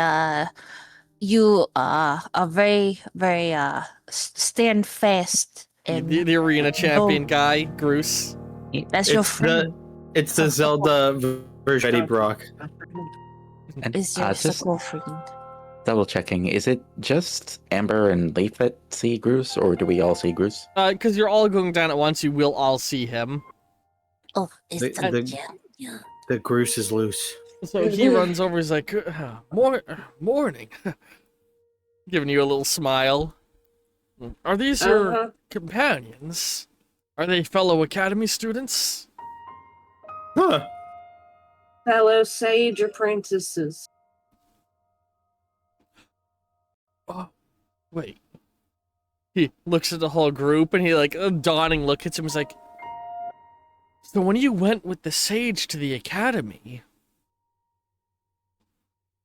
you are very, very stand fast. And The arena champion guy, Groose. That's your friend. It's the Zelda version of Eddie Brock. And, Is your just circle friend. double checking, is it just Amber and Leaf that see Groose, or do we all see Groose? Because you're all going down at once, you will all see him. Oh, it's the champion. The Groose is loose. So he runs over, he's like, morning. Giving you a little smile. Are these your companions? Are they fellow academy students? Huh. Fellow sage apprentices. Oh, wait. He looks at the whole group and he like a dawning look hits him. He's like, so when you went with the sage to the academy,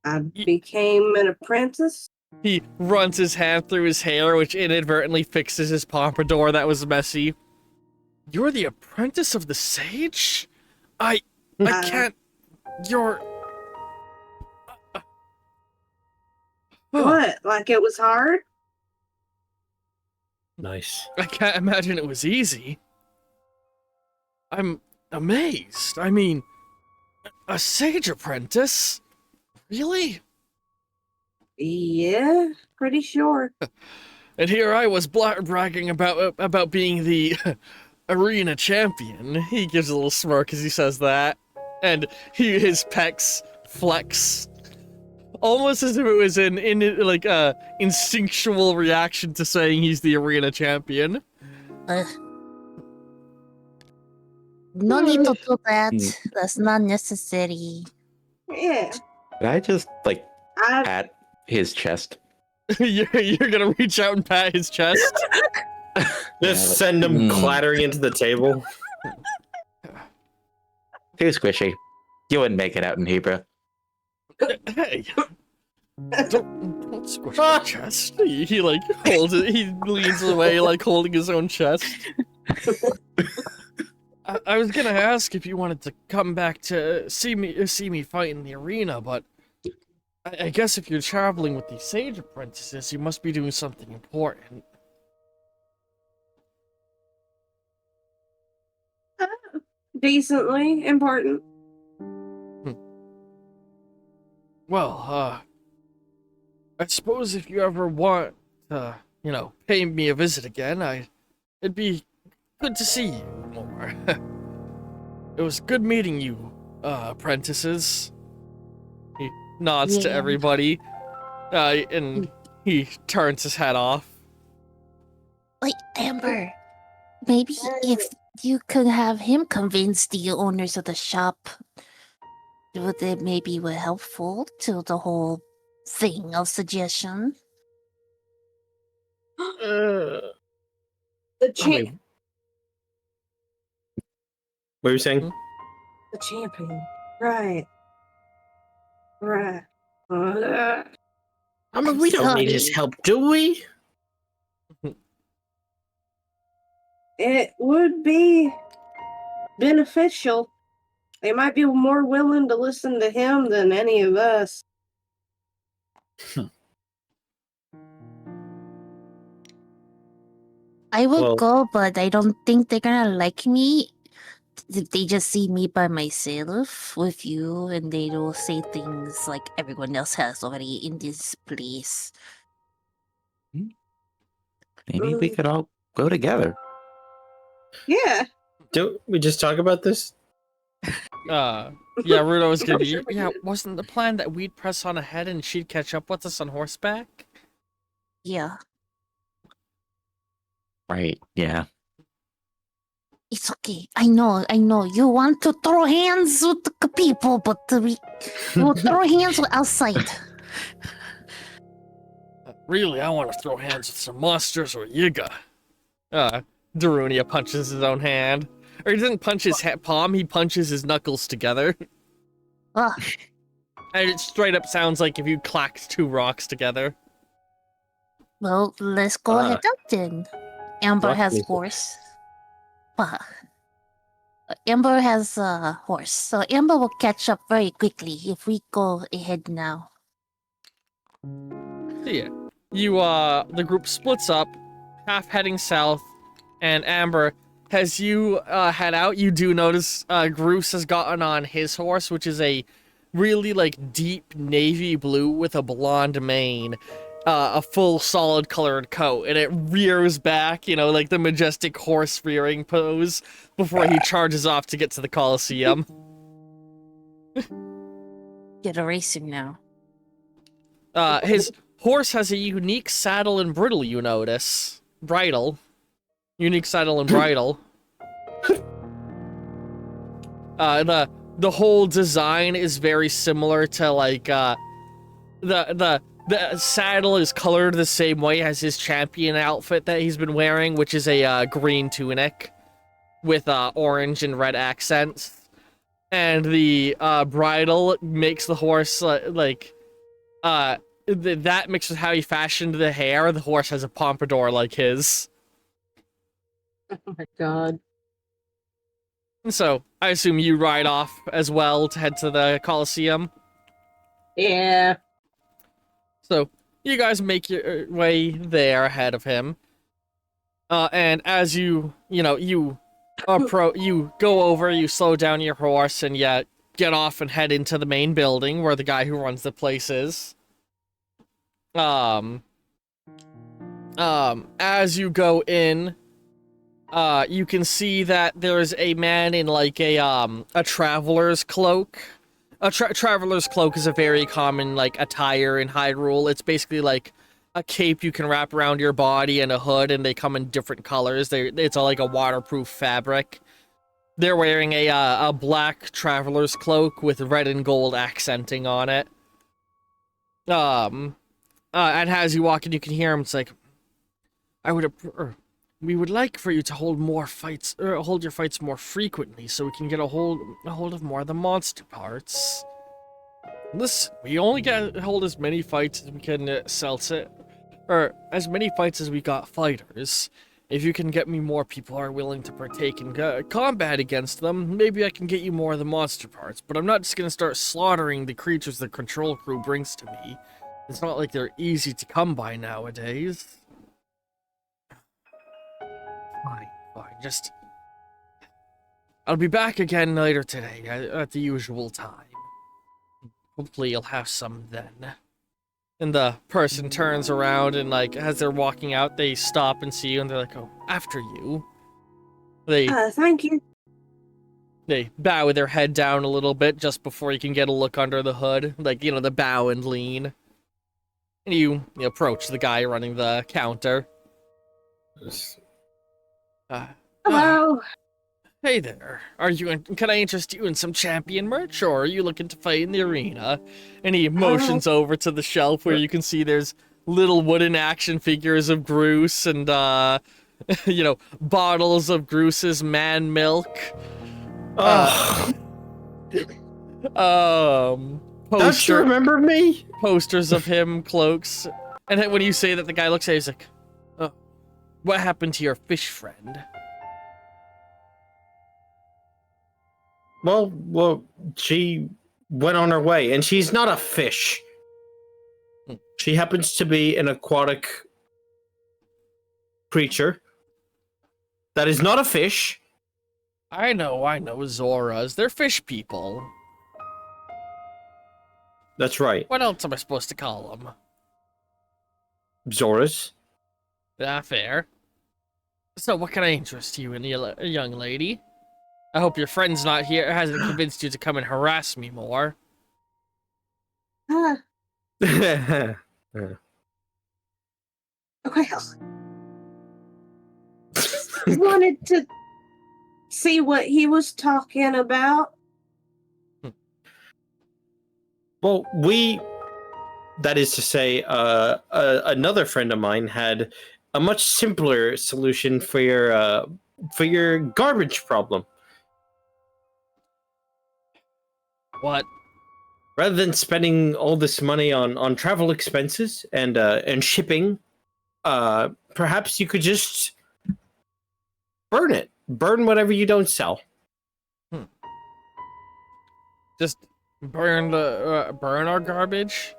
I became an apprentice. he runs his hand through his hair, which inadvertently fixes his pompadour that was messy. You're the apprentice of the sage? I can't. You're. What? Like it was hard? Nice. I can't imagine it was easy. I'm amazed. I mean, a sage apprentice? Really? Yeah, pretty sure. And here I was bragging about being the arena champion. He gives a little smirk as he says that, and his pecs flex, almost as if it was an instinctual reaction to saying he's the arena champion. No need to do that. That's not necessary. Yeah. Did I just pat his chest? you're gonna reach out and pat his chest? Just send him clattering into the table. Too squishy. You wouldn't make it out in Hebrew. Hey, don't squish my chest. He holds it. He leans away holding his own chest. I was gonna ask if you wanted to come back to see me fight in the arena, but I guess if you're traveling with these sage apprentices, you must be doing something important. Decently important. Well, I suppose if you ever want to, pay me a visit again, it'd be good to see you more. It was good meeting you, apprentices. He nods to everybody, and he turns his hat off. Like, Amber, maybe if You could have him convince the owners of the shop. Would it maybe were helpful to the whole thing of suggestion? The Wait, champ, what were you saying? the champion. Right. Right. I mean, we don't need his Sorry. help, do we? It would be beneficial. They might be more willing to listen to him than any of us. I would Well- go, but I don't think they're gonna like me if they just see me by myself with you, and they will say things like everyone else has already in this place. Maybe we could all go together. Yeah. Don't we just talk about this? Yeah, Rudo was gonna be. Yeah, wasn't the plan that we'd press on ahead and she'd catch up with us on horseback? Yeah, Right, yeah. it's okay. I know. You want to throw hands with the people, but we will throw hands outside. Really, I want to throw hands with some monsters or Yiga. Darunia punches his own hand. Or he doesn't punch his palm, he punches his knuckles together. Ugh. And it straight up sounds like if you clacked two rocks together. Well, let's go ahead up then. Amber Rock has music. horse. Amber has a horse, so Amber will catch up very quickly if we go ahead now. So yeah, the group splits up, half heading south, and Amber, as you head out, you do notice Groose has gotten on his horse, which is a really like deep navy blue with a blonde mane, a full solid colored coat, and it rears back, like the majestic horse rearing pose before he charges off to get to the Colosseum. Get a racing now. His horse has a unique saddle and bridle, you notice. Bridle. Unique saddle and bridle. The whole design is very similar to like the saddle is colored the same way as his champion outfit that he's been wearing, which is a green tunic with orange and red accents. And the bridle makes the horse that mixed with how he fashioned the hair. The horse has a pompadour like his. Oh my god. And so, I assume you ride off as well to head to the Colosseum. Yeah. So, you guys make your way there ahead of him. And as you go over, you slow down your horse, and you get off and head into the main building where the guy who runs the place is. As you go in, you can see that there's a man in like a traveler's cloak. A traveler's cloak is a very common like attire in Hyrule. It's basically like a cape you can wrap around your body and a hood, and they come in different colors. It's all like a waterproof fabric. They're wearing a black traveler's cloak with red and gold accenting on it. And as you walk in, you can hear him. It's like, we would like for you to hold more fights, hold your fights more frequently, so we can get a hold of more of the monster parts. Listen, we only get hold as many fights as we can or as many fights as we got fighters. If you can get me more people who are willing to partake in combat against them, maybe I can get you more of the monster parts. But I'm not just gonna start slaughtering the creatures the control crew brings to me. It's not like they're easy to come by nowadays. Fine. Just... I'll be back again later today, at the usual time. Hopefully you'll have some then. And the person turns around and, like, as they're walking out, they stop and see you, and they're like, oh, after you. Thank you. They bow with their head down a little bit just before you can get a look under the hood. Like, the bow and lean. And you approach the guy running the counter. Hello. Hey there. Can I interest you in some champion merch, or are you looking to fight in the arena? And he motions over to the shelf where you can see there's little wooden action figures of Groose and, bottles of Groose's man milk. Oh, don't you remember me? Posters of him, cloaks. And then when you say that, the guy looks at you, he's like, oh, what happened to your fish friend? Well, she went on her way, and she's not a fish. She happens to be an aquatic creature that is not a fish. I know, Zoras. They're fish people. That's right. What else am I supposed to call them? Zoras. Ah, fair. So, what can I interest you in, young lady? I hope your friend's not here, hasn't convinced you to come and harass me more. Okay. Wanted to see what he was talking about. Well, that is to say, another friend of mine had a much simpler solution for your garbage problem. What? Rather than spending all this money on travel expenses and shipping, perhaps you could just burn it. Burn whatever you don't sell. Just burn our garbage?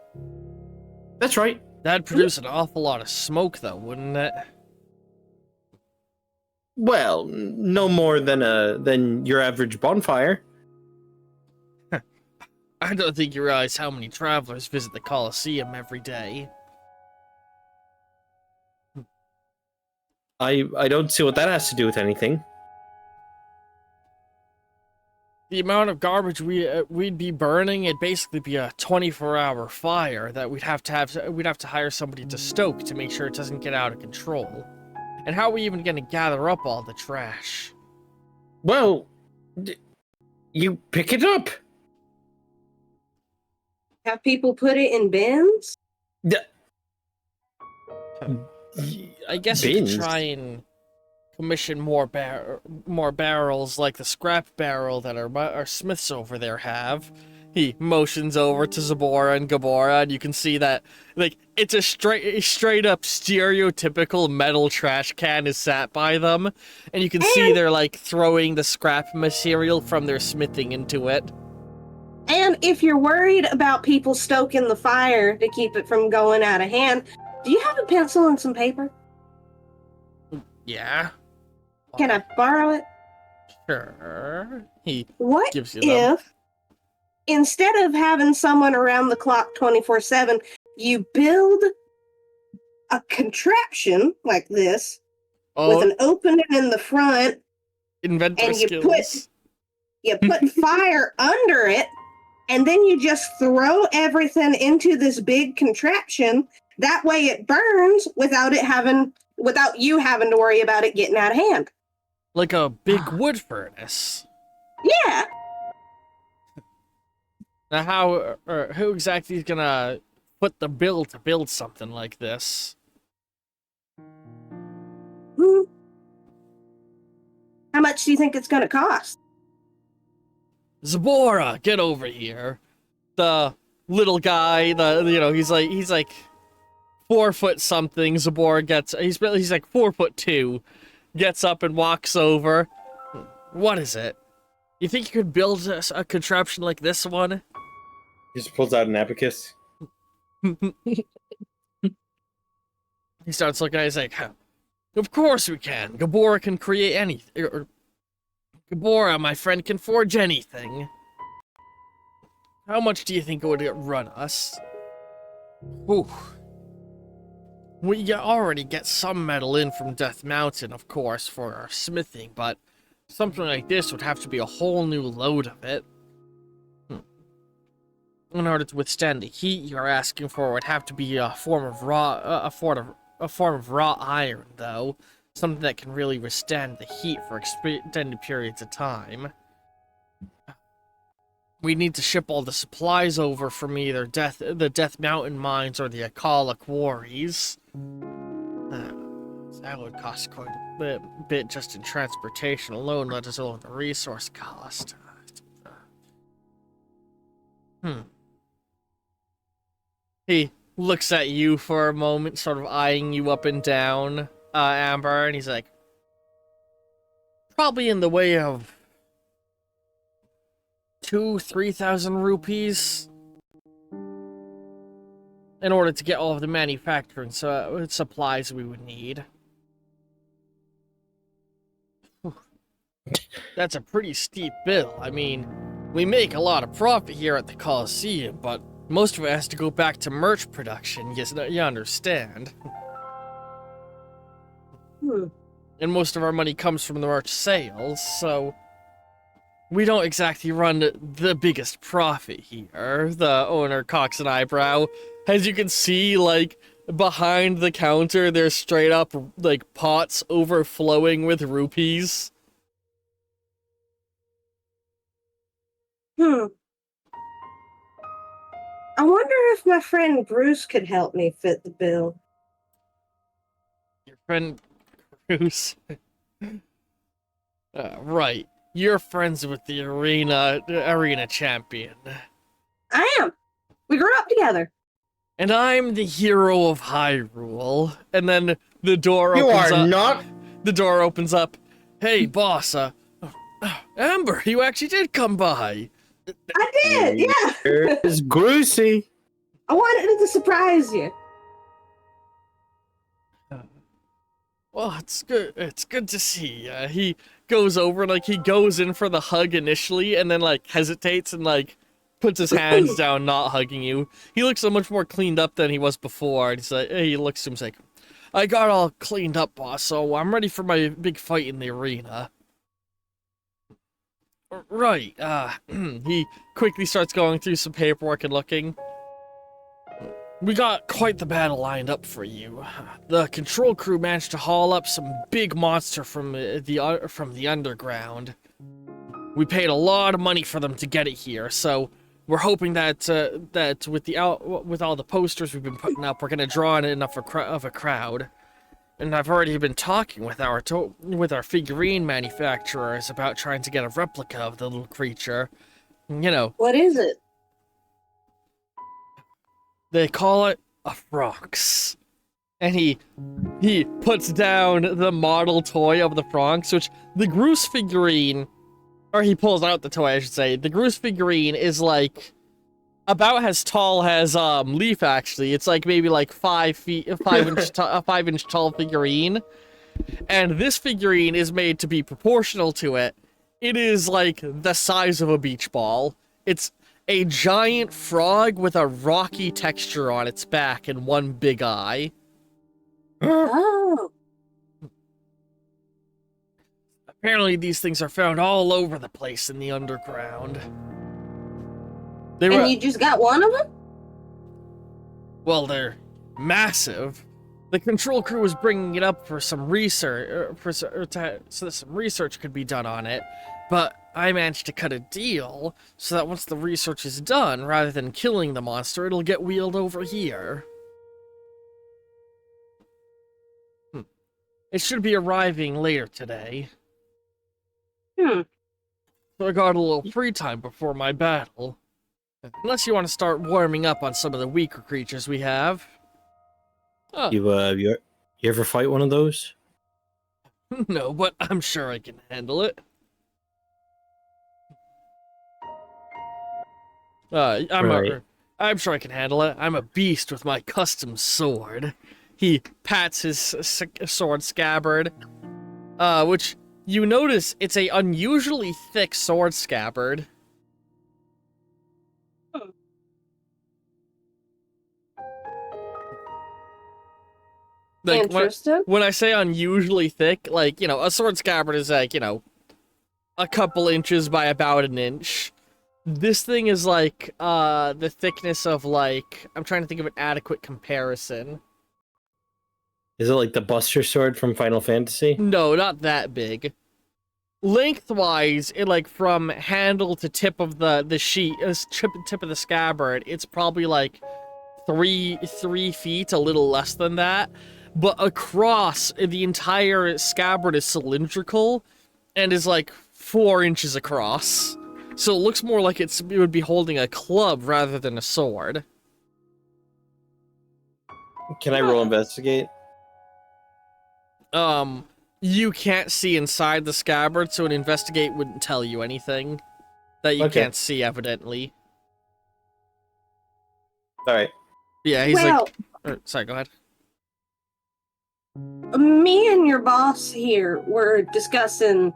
That's right. That'd produce an awful lot of smoke, though, wouldn't it? Well, no more than your average bonfire. I don't think you realize how many travelers visit the Colosseum every day. I don't see what that has to do with anything. The amount of garbage we'd be burning, it'd basically be a 24-hour fire that we'd have to hire somebody to stoke to make sure it doesn't get out of control. And how are we even gonna gather up all the trash? Well, you pick it up. Have people put it in bins? I guess you could try and commission more barrels like the scrap barrel that our smiths over there have. He motions over to Zabora and Gabora, and you can see that, like, it's a straight up stereotypical metal trash can is sat by them, and you can see they're, like, throwing the scrap material from their smithing into it. And if you're worried about people stoking the fire to keep it from going out of hand, do you have a pencil and some paper? Yeah. Can I borrow it? Sure. He What gives you them. if, instead of having someone around the clock 24/7, you build a contraption like this with an opening in the front, inventor and skills. you put fire under it, and then you just throw everything into this big contraption. That way it burns without you having to worry about it getting out of hand. Like a big wood furnace. Yeah. Now who exactly is gonna foot the bill to build something like this? How much do you think it's gonna cost? Zabora, get over here. The little guy, he's like 4 foot something. Zabora gets, he's like 4'2", gets up and walks over. What is it? You think you could build a contraption like this one? He just pulls out an abacus. He starts looking at it, he's like, of course we can. Gabora can create anything. Gabora, my friend, can forge anything. How much do you think it would run us? Ooh. We already get some metal in from Death Mountain, of course, for our smithing, but something like this would have to be a whole new load of it. In order to withstand the heat you're asking for, it would have to be a form of raw iron, though. something that can really withstand the heat for extended periods of time. We need to ship all the supplies over from either the Death Mountain mines or the Akala quarries. That would cost quite a bit just in transportation alone, let alone the resource cost. He looks at you for a moment, sort of eyeing you up and down, Amber, and he's like, probably in the way of 2,000-3,000 rupees in order to get all of the manufacturing supplies we would need. That's a pretty steep bill. I mean, we make a lot of profit here at the Coliseum, but most of it has to go back to merch production, you understand. And most of our money comes from the merch sales, so we don't exactly run the biggest profit here. The owner cocks an eyebrow. As you can see, like, behind the counter, there's straight up, like, pots overflowing with rupees. I wonder if my friend Bruce could help me fit the bill. Your friend Bruce? Right. You're friends with the arena champion. I am. We grew up together. And I'm the hero of Hyrule. And then the door You opens up. are not. The door opens up. Hey, boss, Amber, you actually did come by. I did, yeah. It's Groosey. I wanted to surprise you. Well, it's good. It's good to see. He goes over and, like, he goes in for the hug initially and then, like, hesitates and, like, puts his hands down, not hugging you. He looks so much more cleaned up than he was before. And he's like, he looks to him, he's like, I got all cleaned up, boss, so I'm ready for my big fight in the arena. Right, he quickly starts going through some paperwork and looking. We got quite the battle lined up for you. The control crew managed to haul up some big monster from the underground. We paid a lot of money for them to get it here, so we're hoping that with all the posters we've been putting up, we're gonna draw in enough of a crowd. And I've already been talking with our figurine manufacturers about trying to get a replica of the little creature. You know. What is it? They call it a Franx. And he puts down the model toy of the Franx, which the Groose figurine, or he pulls out the toy, I should say. The Groose figurine is like about as tall as Leaf. Actually, it's like maybe like 5 inch tall figurine, and this figurine is made to be proportional to it. It is like the size of a beach ball. It's a giant frog with a rocky texture on its back and one big eye. Oh. Apparently, these things are found all over the place in the underground. You just got one of them? Well, they're massive. The control crew was bringing it up for some research, so that some research could be done on it. But I managed to cut a deal so that once the research is done, rather than killing the monster, it'll get wheeled over here. It should be arriving later today. So I got a little free time before my battle. Unless you want to start warming up on some of the weaker creatures we have. Oh. You ever fight one of those? No, but I'm sure I can handle it. I'm sure I can handle it. I'm a beast with my custom sword. He pats his sword scabbard, which you notice it's a unusually thick sword scabbard. Like, Interesting. When I say unusually thick, like, you know, a sword scabbard is like, you know, a couple inches by about an inch. This thing is like, the thickness of, like, I'm trying to think of an adequate comparison. Is it like the Buster Sword from Final Fantasy? No, not that big. Lengthwise, like from handle to tip of the sheet, tip of the scabbard, it's probably like 3 feet, a little less than that. But across, the entire scabbard is cylindrical and is like 4 inches across. So it looks more like it would be holding a club rather than a sword. Can I roll investigate? You can't see inside the scabbard, so an investigate wouldn't tell you anything that you Okay. can't see, evidently. All right. Yeah, he's Well, sorry, go ahead. me and your boss here were discussing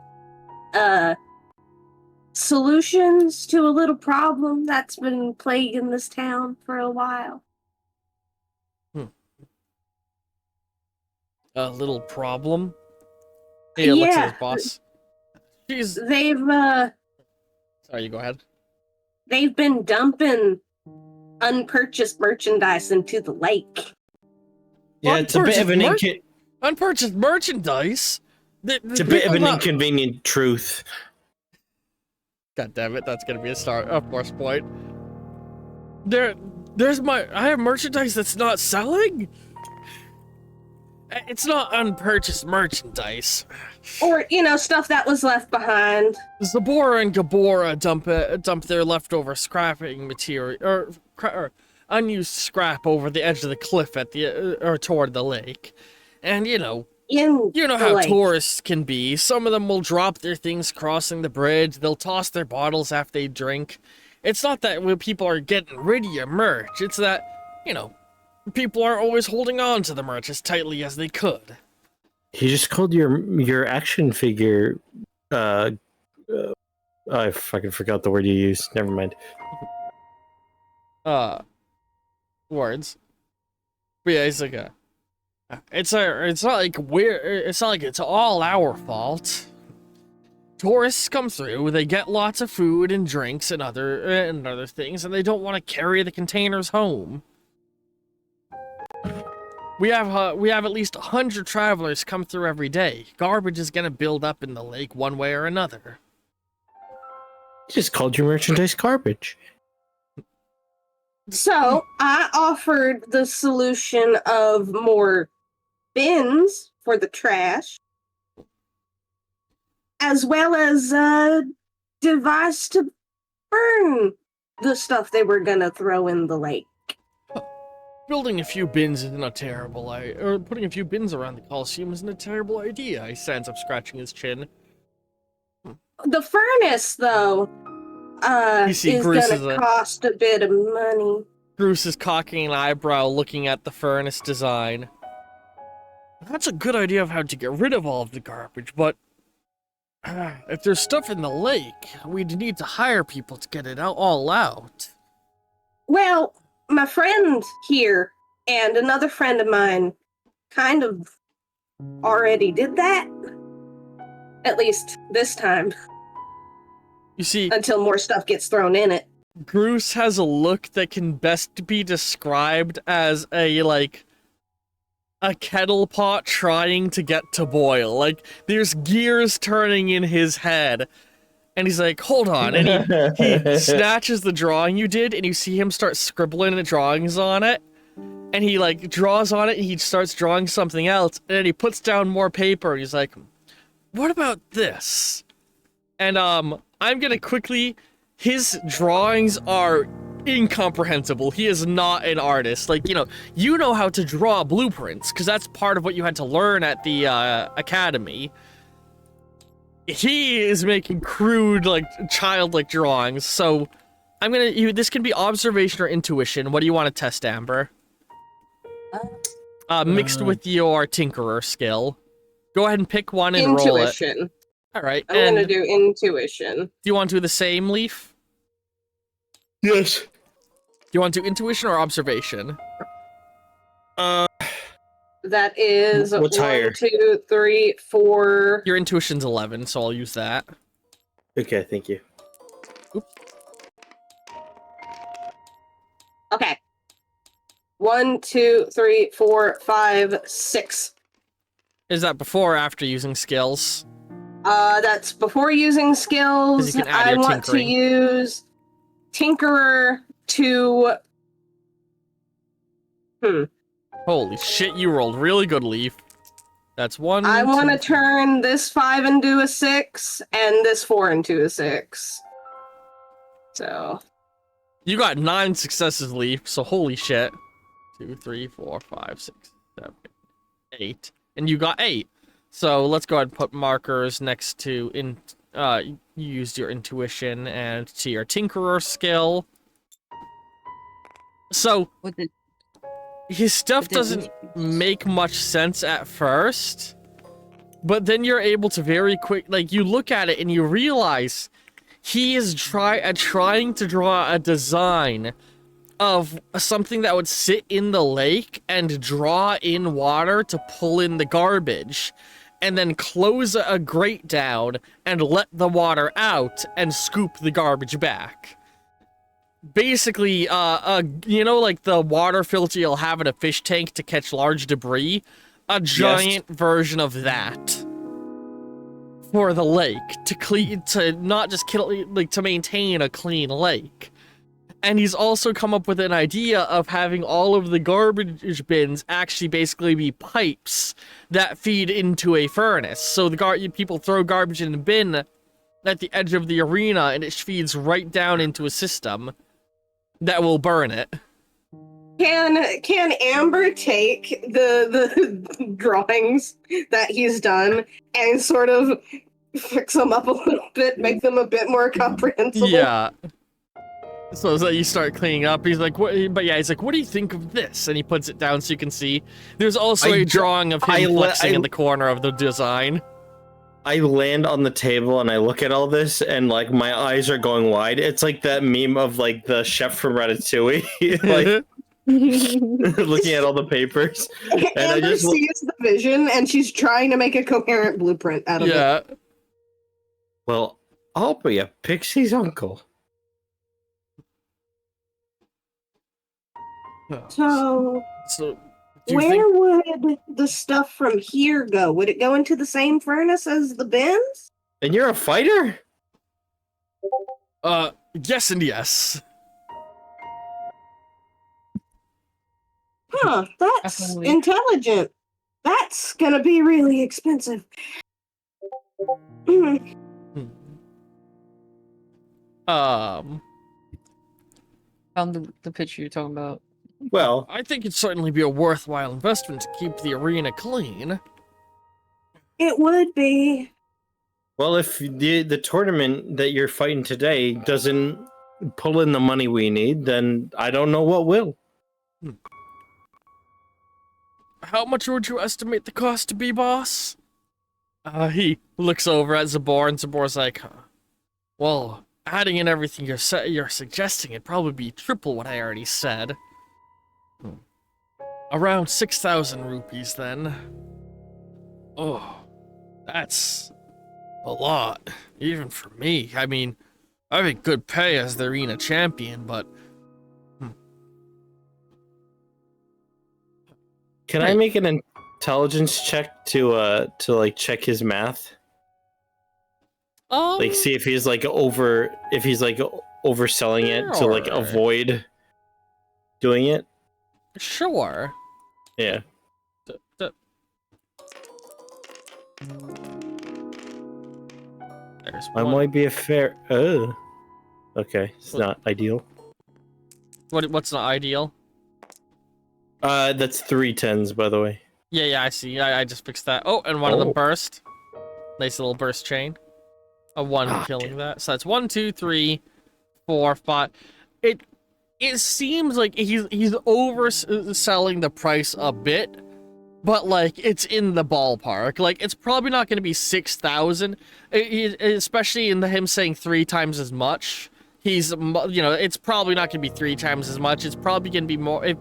solutions to a little problem that's been plaguing this town for a while. A little problem? Hey, Alexa's boss. She's... They've Sorry, you go ahead. they've been dumping unpurchased merchandise into the lake. Yeah, it's a bit of an Unpurchased merchandise? it's a bit of an inconvenient truth. God damn it, that's gonna be a force point. I have merchandise that's not selling? It's not unpurchased merchandise. Or, stuff that was left behind. Zabora and Gabora dump their leftover scrapping material, or unused scrap over the edge of the cliff at or toward the lake. And, you know how lake. tourists can be. Some of them will drop their things crossing the bridge. They'll toss their bottles after they drink. It's not that when people are getting rid of your merch. It's that, people aren't always holding on to the merch as tightly as they could. You just called your action figure. I fucking forgot the word you used. Never mind. Words. But yeah, it's not like it's all our fault. Tourists come through, they get lots of food and drinks and other things, and they don't want to carry the containers home. We have at least 100 travelers come through every day. Garbage is gonna build up in the lake one way or another. You just called your merchandise garbage. So I offered the solution of more bins for the trash, as well as a device to burn the stuff they were gonna throw in the lake. Building a few bins isn't a terrible or putting a few bins around the Coliseum isn't a terrible idea. He stands up, scratching his chin. The furnace, though, You see is Bruce gonna cost a bit of money. Bruce is cocking an eyebrow, looking at the furnace design. That's a good idea of how to get rid of all of the garbage, but if there's stuff in the lake, we'd need to hire people to get it all out. Well, my friend here and another friend of mine kind of already did that. At least this time. You see, Until more stuff gets thrown in it. Bruce has a look that can best be described as a kettle pot trying to get to boil. Like, there's gears turning in his head. And he's like, hold on. And he snatches the drawing you did, and you see him start scribbling the drawings on it. And he, draws on it, and he starts drawing something else. And then he puts down more paper, and he's like, what about this? And, I'm gonna quickly... His drawings are incomprehensible. He is not an artist. You know how to draw blueprints, because that's part of what you had to learn at the, academy. He is making crude, childlike drawings, so this can be observation or intuition. What do you want to test, Amber? Mixed with your tinkerer skill. Go ahead and pick one and roll it. Intuition. Alright, I'm gonna do intuition. Do you want to do the same, Leaf? Yes. Do you want to do intuition or observation? That is What's 1, higher? 2, 3, 4. Your intuition's 11, so I'll use that. Okay, thank you. Okay. 1, 2, 3, 4, 5, 6. Is that before or after using skills? That's before using skills. 'Cause you can add I your want to tinkering. use Tinkerer to. Holy shit, you rolled really good, Leaf. That's 1. I want to 2, turn this 5 into a 6 and this 4 into a 6. So. You got 9 successes, Leaf, so holy shit. 2, 3, 4, 5, 6, 7, 8. And you got 8. So let's go ahead and put markers next to you used your intuition and to your tinkerer skill. So With it, his stuff But it doesn't make much sense at first, but then you're able to very quick, like, you look at it and you realize he is trying to draw a design of something that would sit in the lake and draw in water to pull in the garbage, and then close a grate down and let the water out and scoop the garbage back. Basically, you know, like the water filter you'll have in a fish tank to catch large debris? A giant version of that. For the lake, to not just to maintain a clean lake. And he's also come up with an idea of having all of the garbage bins actually basically be pipes that feed into a furnace. So the people throw garbage in a bin at the edge of the arena, and it feeds right down into a system that will burn it. Can Amber take the drawings that he's done and sort of fix them up a little bit, make them a bit more comprehensible? Yeah. So as you start cleaning up, he's like, "What?" But yeah, he's like, "What do you think of this?" And he puts it down so you can see. There's also a drawing of him flexing in the corner of the design. I land on the table and I look at all this and like my eyes are going wide. It's like that meme of like the chef from Ratatouille, like looking at all the papers. And Amber I just sees the vision and she's trying to make a coherent blueprint out of it. Yeah. well, I'll be a pixie's uncle. So, So, do you where think? would the stuff from here go? Would it go into the same furnace as the bins? And you're a fighter? Yes and yes. Huh, that's Definitely. intelligent. That's gonna be really expensive. Hmm. Um, found the picture you're talking about. Well, I think it'd certainly be a worthwhile investment to keep the arena clean. It would be. well, if the tournament that you're fighting today doesn't pull in the money we need, then I don't know what will. How much would you estimate the cost to be, boss? He looks over at Zabor, and Zabor's like, well, adding in everything you're suggesting, it'd probably be triple what I already said. Around 6,000 rupees, then. Oh, that's a lot, even for me. I mean, I have a good pay as the arena champion, but Can I make an intelligence check to like check his math? Like see if he's like overselling it to like Sure. avoid doing it? Sure. Yeah. There's I one. might be a fair okay, it's not ideal. What's not ideal? That's 3 10s, by the way. Yeah, I see. I just fixed that. Oh, and one of them Oh. burst. Nice little burst chain. A 1 Ah, killing that. So that's 1, 2, 3, 4, 5. It seems like he's overselling the price a bit, but like it's in the ballpark. Like it's probably not going to be 6,000, especially in him saying 3 times as much. It's probably not going to be 3 times as much. It's probably going to be more. If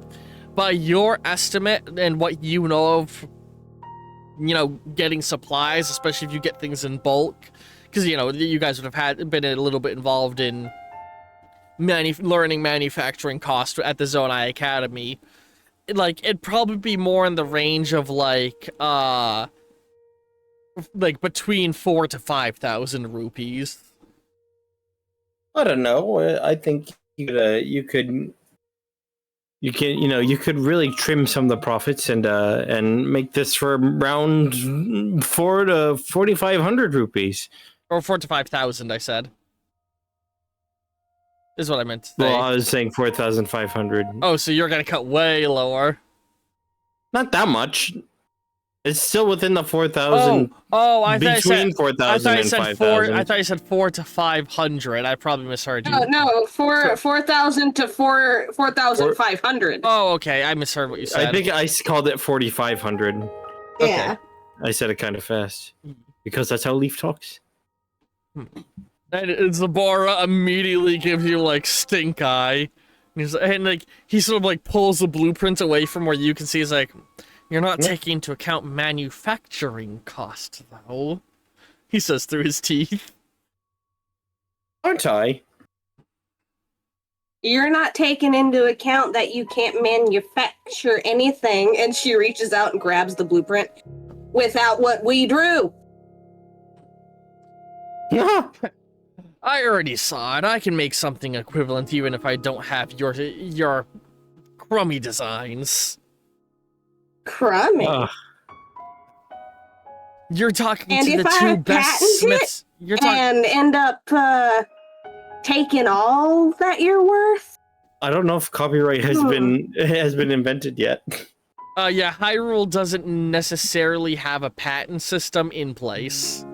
by your estimate and what you know of, getting supplies, especially if you get things in bulk, because you guys would have been a little bit involved in learning manufacturing costs at the Zonai Academy. it'd probably be more in the range of like between 4 to 5,000 rupees. I don't know. I think you could really trim some of the profits and make this for around 4 to 4,500 rupees. Or 4 to 5,000, I said. Is what I meant to say. Well, I was saying 4,500. Oh, so you're gonna cut way lower. Not that much. It's still within the 4,000. I thought between 4,000 and 5,000. I thought you said 4 to 500. I probably misheard you. No, 4,000 to 4,500. Oh, okay. I misheard what you said. I think I called it 4,500. Yeah. I said it kind of fast because that's how Leaf talks. And Zabora immediately gives you like stink eye. And he sort of like pulls the blueprint away from where you can see. He's like, "You're not taking into account manufacturing cost, though," he says through his teeth. Aren't I? You're not taking into account that you can't manufacture anything, and she reaches out and grabs the blueprint without what we drew. I already saw it. I can make something equivalent even if I don't have your crummy designs. Crummy. You're talking And to if the I two patent best it smiths. You're talking. and end up taking all that you're worth? I don't know if copyright has been invented yet. Yeah, Hyrule doesn't necessarily have a patent system in place.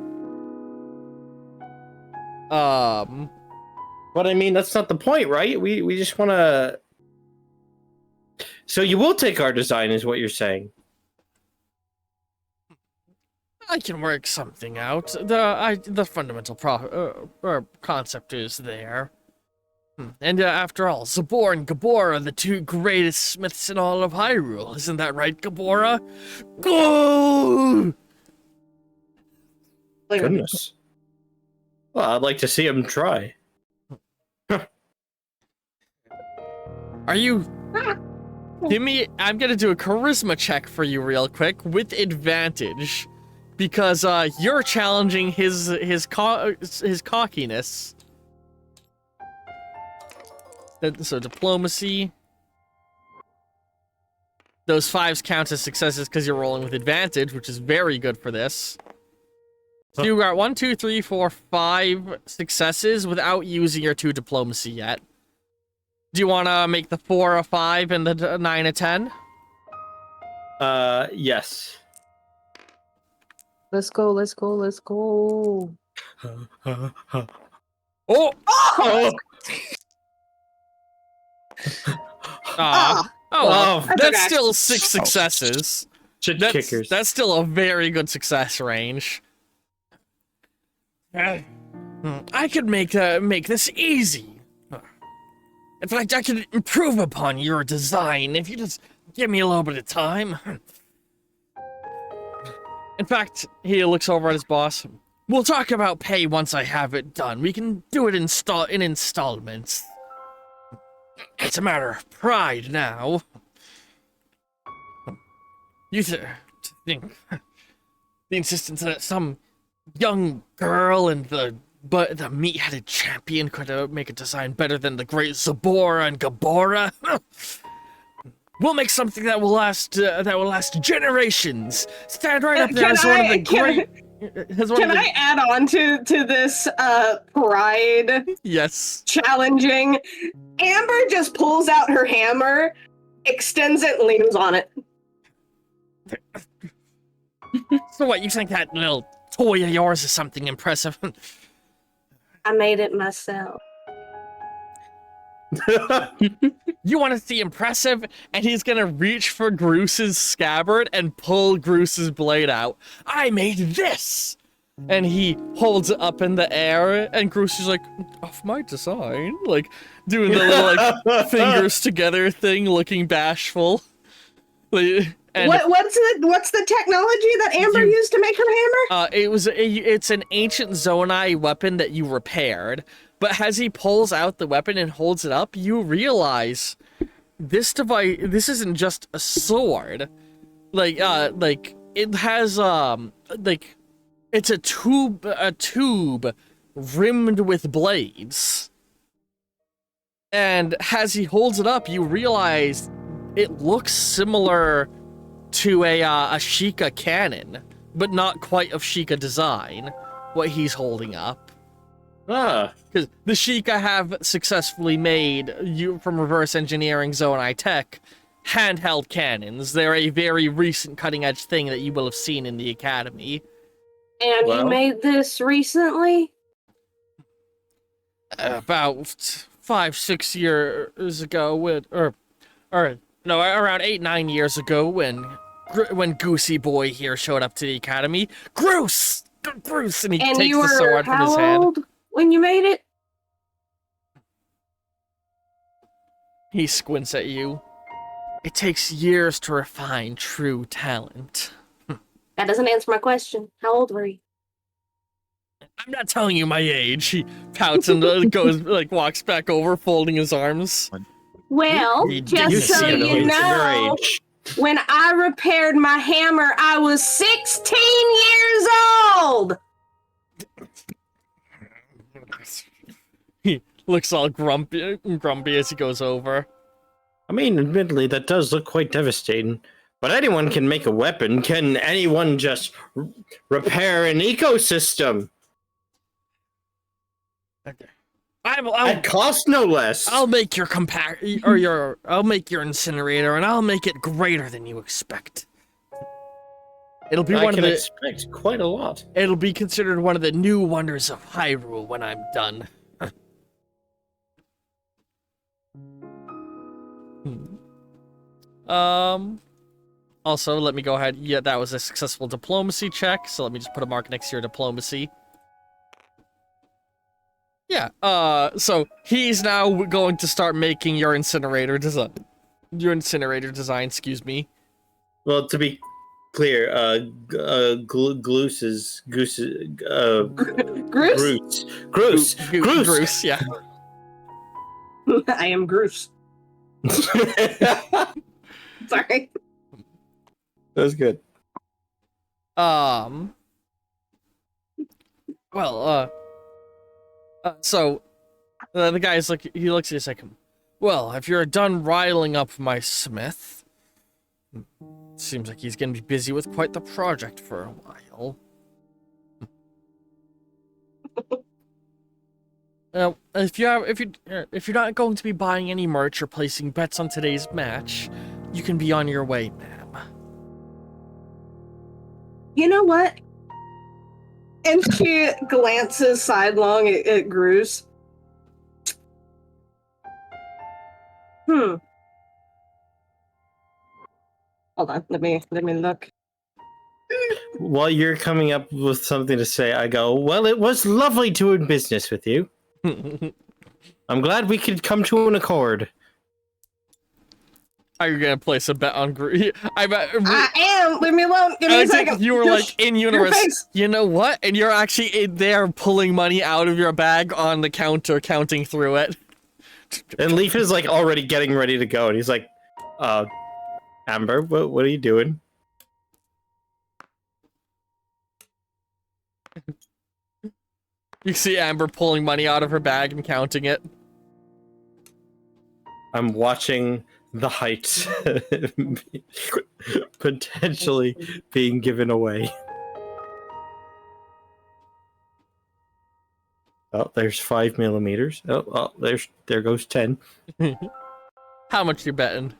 But I mean, that's not the point, right? We just want to. So you will take our design, is what you're saying? I can work something out. The fundamental concept is there. And after all, Zabor and Gabor are the two greatest smiths in all of Hyrule. Isn't that right, Gabora? Go! Goodness. Well, I'd like to see him try. Are you... I'm gonna do a charisma check for you real quick with advantage. Because you're challenging his cockiness. So diplomacy. Those 5s count as successes because you're rolling with advantage, which is very good for this. So you got 1, 2, 3, 4, 5 successes without using your 2 diplomacy yet. Do you want to make the 4 a 5 and the 9 a 10? Yes. Let's go, let's go, let's go. Oh! Oh, that's okay. still 6 successes. Shit kickers. That's still a very good success range. I could make this easy. In fact, I could improve upon your design if you just give me a little bit of time. In fact, he looks over at his boss. We'll talk about pay once I have it done. We can do it in installments. It's a matter of pride now. You to think the insistence that some young girl and the meat-headed champion could make a design better than the great Zabora and Gabora. We'll make something that will last generations. Stand right up there as one of the great. Can I add on to this pride Yes. challenging? Amber just pulls out her hammer, extends it, and leans on it. So what, you think that little toy of yours is something impressive? I made it myself. You want to see impressive? And he's gonna reach for Groose's scabbard and pull Groose's blade out. I made this! And he holds it up in the air, and Groose is like, off my design? Like, doing the little, like, fingers together thing, looking bashful. Like, and What's the technology that Amber used to make her hammer? it's an ancient Zonai weapon that you repaired. But as he pulls out the weapon and holds it up, you realize this device, this isn't just a sword. Like it has it's a tube rimmed with blades. And as he holds it up, you realize it looks similar to a Sheikah cannon, but not quite of Sheikah design, what he's holding up. Ah, Because the Sheikah have successfully made, from reverse engineering Zonai tech, handheld cannons. They're a very recent cutting-edge thing that you will have seen in the academy. And Well- you made this recently? About 5-6 years ago, around 8-9 years ago, when Goosey Boy here showed up to the academy. Groose, and he And takes you the were sword from his how hand. old when you made it? He squints at you. It takes years to refine true talent. That doesn't answer my question. How old were you? I'm not telling you my age. He pouts and walks back over, folding his arms. Well, You just so seem to you your know, age. when I repaired my hammer, I was 16 years old! He looks all grumpy as he goes over. I mean, admittedly, that does look quite devastating. But anyone can make a weapon. Can anyone just repair an ecosystem? At cost no less. I'll make your I'll make your incinerator, and I'll make it greater than you expect. It'll be I one of can the. expect quite a lot. It'll be considered one of the new wonders of Hyrule when I'm done. Also, let me go ahead. Yeah, that was a successful diplomacy check, so let me just put a mark next to your diplomacy. Yeah, so he's now going to start making your incinerator design. Excuse me. Well, to be clear, Goose is Groose? Groose, yeah. I am Groose. Sorry. That's good. So the guy's like, he looks at you like, well, if you're done riling up my smith, seems like he's gonna be busy with quite the project for a while. If you're not going to be buying any merch or placing bets on today's match, you can be on your way, ma'am. You know what? And she glances sidelong at Groose. Hold on, let me look. While you're coming up with something to say, I go, well, it was lovely doing business with you. I'm glad we could come to an accord. Are you gonna place a bet on Groose? I am! Leave me alone! Give me a second! You were Just like, in your universe, face. you know what? And you're actually in there pulling money out of your bag on the counter, counting through it. And Leaf is like already getting ready to go, and he's like, Amber, what are you doing? You see Amber pulling money out of her bag and counting it. I'm watching the heights potentially being given away. Oh, there's 5 millimeters. Oh, there goes 10. How much you betting?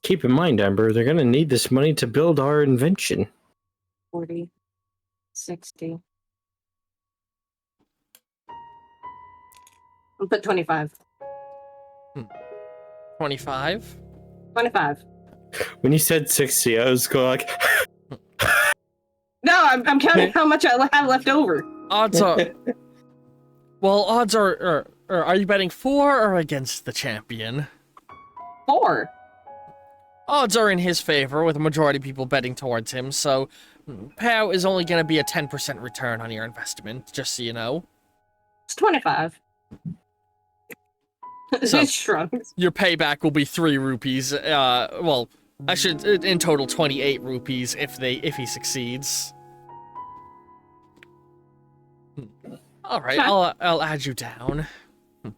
Keep in mind, Amber, they're gonna need this money to build our invention. 40, 60. I'll put 25. 25? 25. When you said 60, I was going like, No, I'm counting how much I have left over. Odds are... Well, odds are you betting for or against the champion? 4. Odds are in his favor, with a majority of people betting towards him, so Payout is only going to be a 10% return on your investment, just so you know. It's 25. So- It shrugs. Your payback will be 3 rupees. Well, I should in total 28 rupees if he succeeds. All right, Fine. I'll add you down. And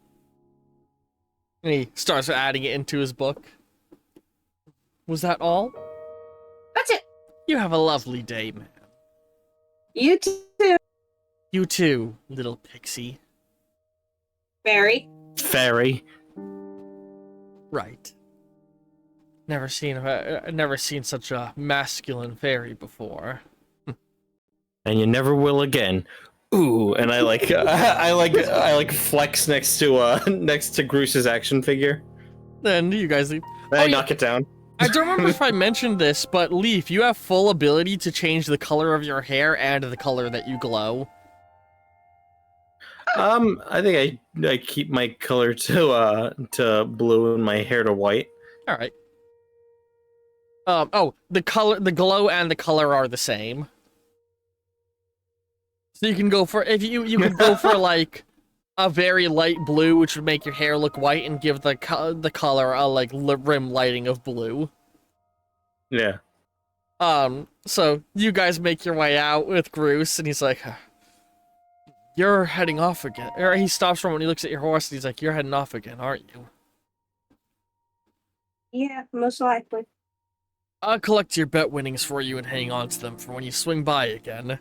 he starts adding it into his book. Was that all? That's it. You have a lovely day, man. You too, You too, little pixie. Barry. Fairy. Right. Never seen such a masculine fairy before. And you never will again. Ooh, and I like flex next to Groose's action figure. Then you guys leave. And I yeah. knock it down. I don't remember if I mentioned this, but Leaf, you have full ability to change the color of your hair and the color that you glow. I think I keep my color to blue and my hair to white. All right. Oh, the glow and the color are the same. So you can go for you could go for like a very light blue, which would make your hair look white and give the color a like rim lighting of blue. Yeah. So you guys make your way out with Groose, and he's like, "You're heading off again." Or he stops for when he looks at your horse, and he's like, "You're heading off again, aren't you?" Yeah, most likely. I'll collect your bet winnings for you and hang on to them for when you swing by again.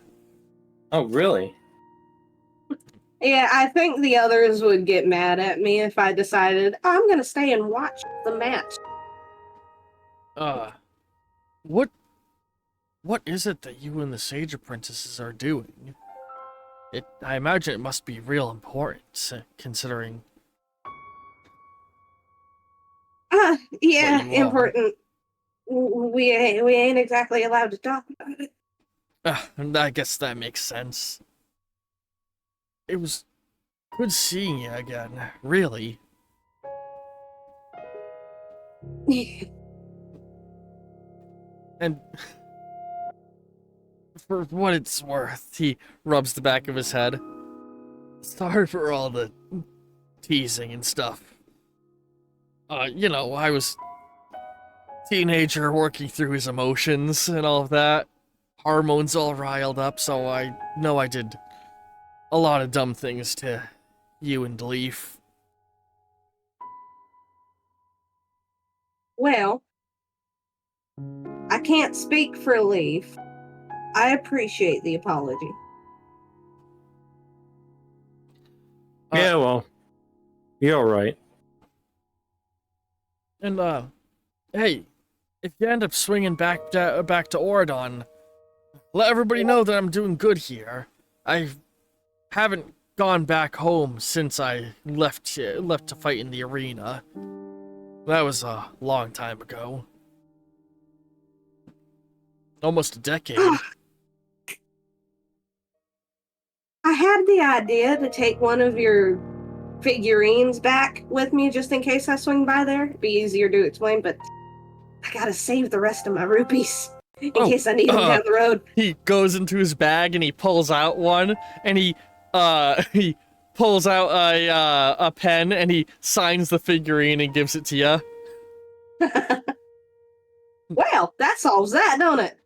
Oh, really? Yeah, I think the others would get mad at me if I decided I'm gonna stay and watch the match. What is it that you and the Sage Apprentices are doing? I imagine it must be real important, considering... Yeah, What you are. important. We ain't exactly allowed to talk about it. I guess that makes sense. It was good seeing you again, really. And for what it's worth, he rubs the back of his head. Sorry for all the teasing and stuff. I was a teenager working through his emotions and all of that. Hormones all riled up, so I know I did a lot of dumb things to you and Leaf. Well, I can't speak for Leaf. I appreciate the apology. Yeah, well, you're all right. And, hey, if you end up swinging back to Oradon, let everybody know that I'm doing good here. I haven't gone back home since I left to fight in the arena. That was a long time ago. Almost a decade. I had the idea to take one of your figurines back with me just in case I swing by there. It'd be easier to explain, but I gotta save the rest of my rupees in case I need them down the road. He goes into his bag and he pulls out one, and he pulls out a pen and he signs the figurine and gives it to you. Well, that solves that, don't it?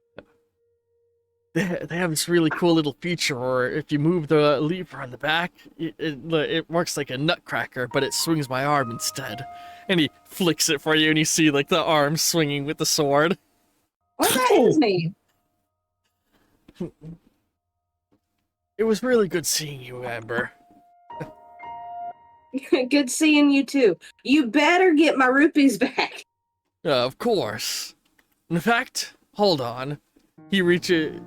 They have this really cool little feature where if you move the lever on the back, it works like a nutcracker, but it swings my arm instead. And he flicks it for you, and you see like the arm swinging with the sword. What's that his name? It was really good seeing you, Amber. Good seeing you too. You better get my rupees back. Of course. In fact, hold on. He reaches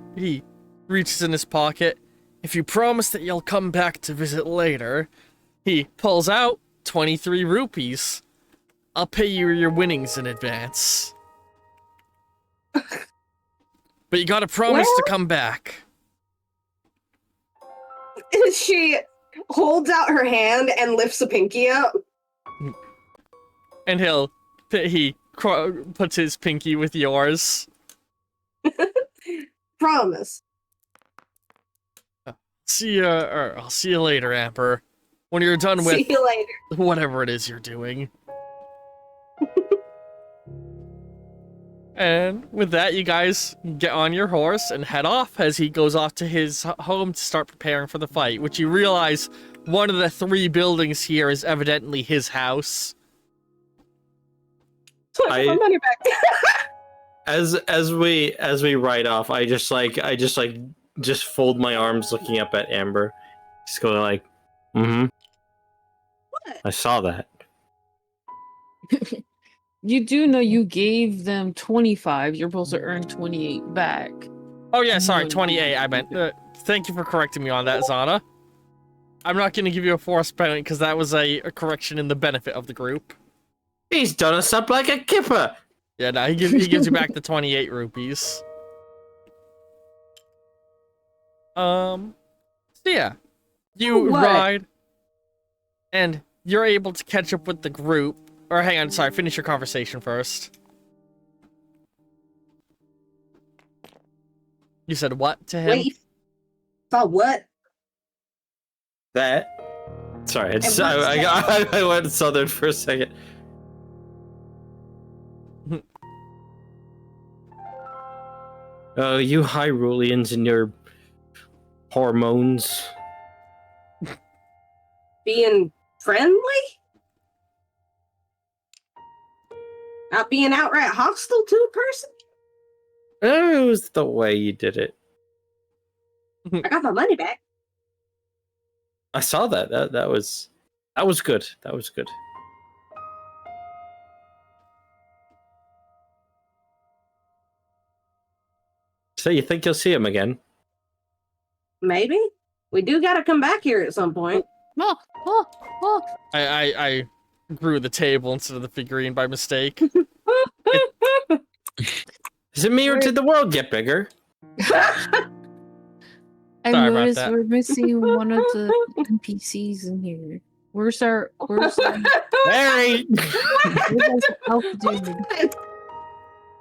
in his pocket. If you promise that you'll come back to visit later, he pulls out 23 rupees. I'll pay you your winnings in advance. But you gotta promise to come back. She holds out her hand and lifts a pinky up. And he puts his pinky with yours. promise. See ya, or I'll see you later, Amber. When you're done with See you later. whatever it is you're doing. And with that, you guys get on your horse and head off as he goes off to his home to start preparing for the fight, which you realize one of the 3 buildings here is evidently his house. So I get my money back. As we ride off, I just fold my arms looking up at Amber. Just go like, mm-hmm. What? I saw that. You do know you gave them 25. You're supposed to earn 28 back. Oh yeah, sorry, 28 I meant. Thank you for correcting me on that, Zana. I'm not going to give you a force penalty because that was a correction in the benefit of the group. He's done us up like a kipper. Yeah, no, he gives you back the 28 rupees. So yeah, you What? ride, and you're able to catch up with the group. Or hang on, sorry, finish your conversation first. You said what to him? Wait. Saw what? That. Sorry, And what's I went southern for a second. You Hyruleans and your hormones. Being friendly? Not being outright hostile to a person? It was the way you did it. I got my money back. I saw that. That was good. That was good. So you think you'll see him again? Maybe. We do gotta come back here at some point. Oh, oh, oh. I grew the table instead of the figurine by mistake. Is it me or did the world get bigger? I Sorry about noticed that. we're missing one of the NPCs in here. Where's our Harry! where's our elf dude?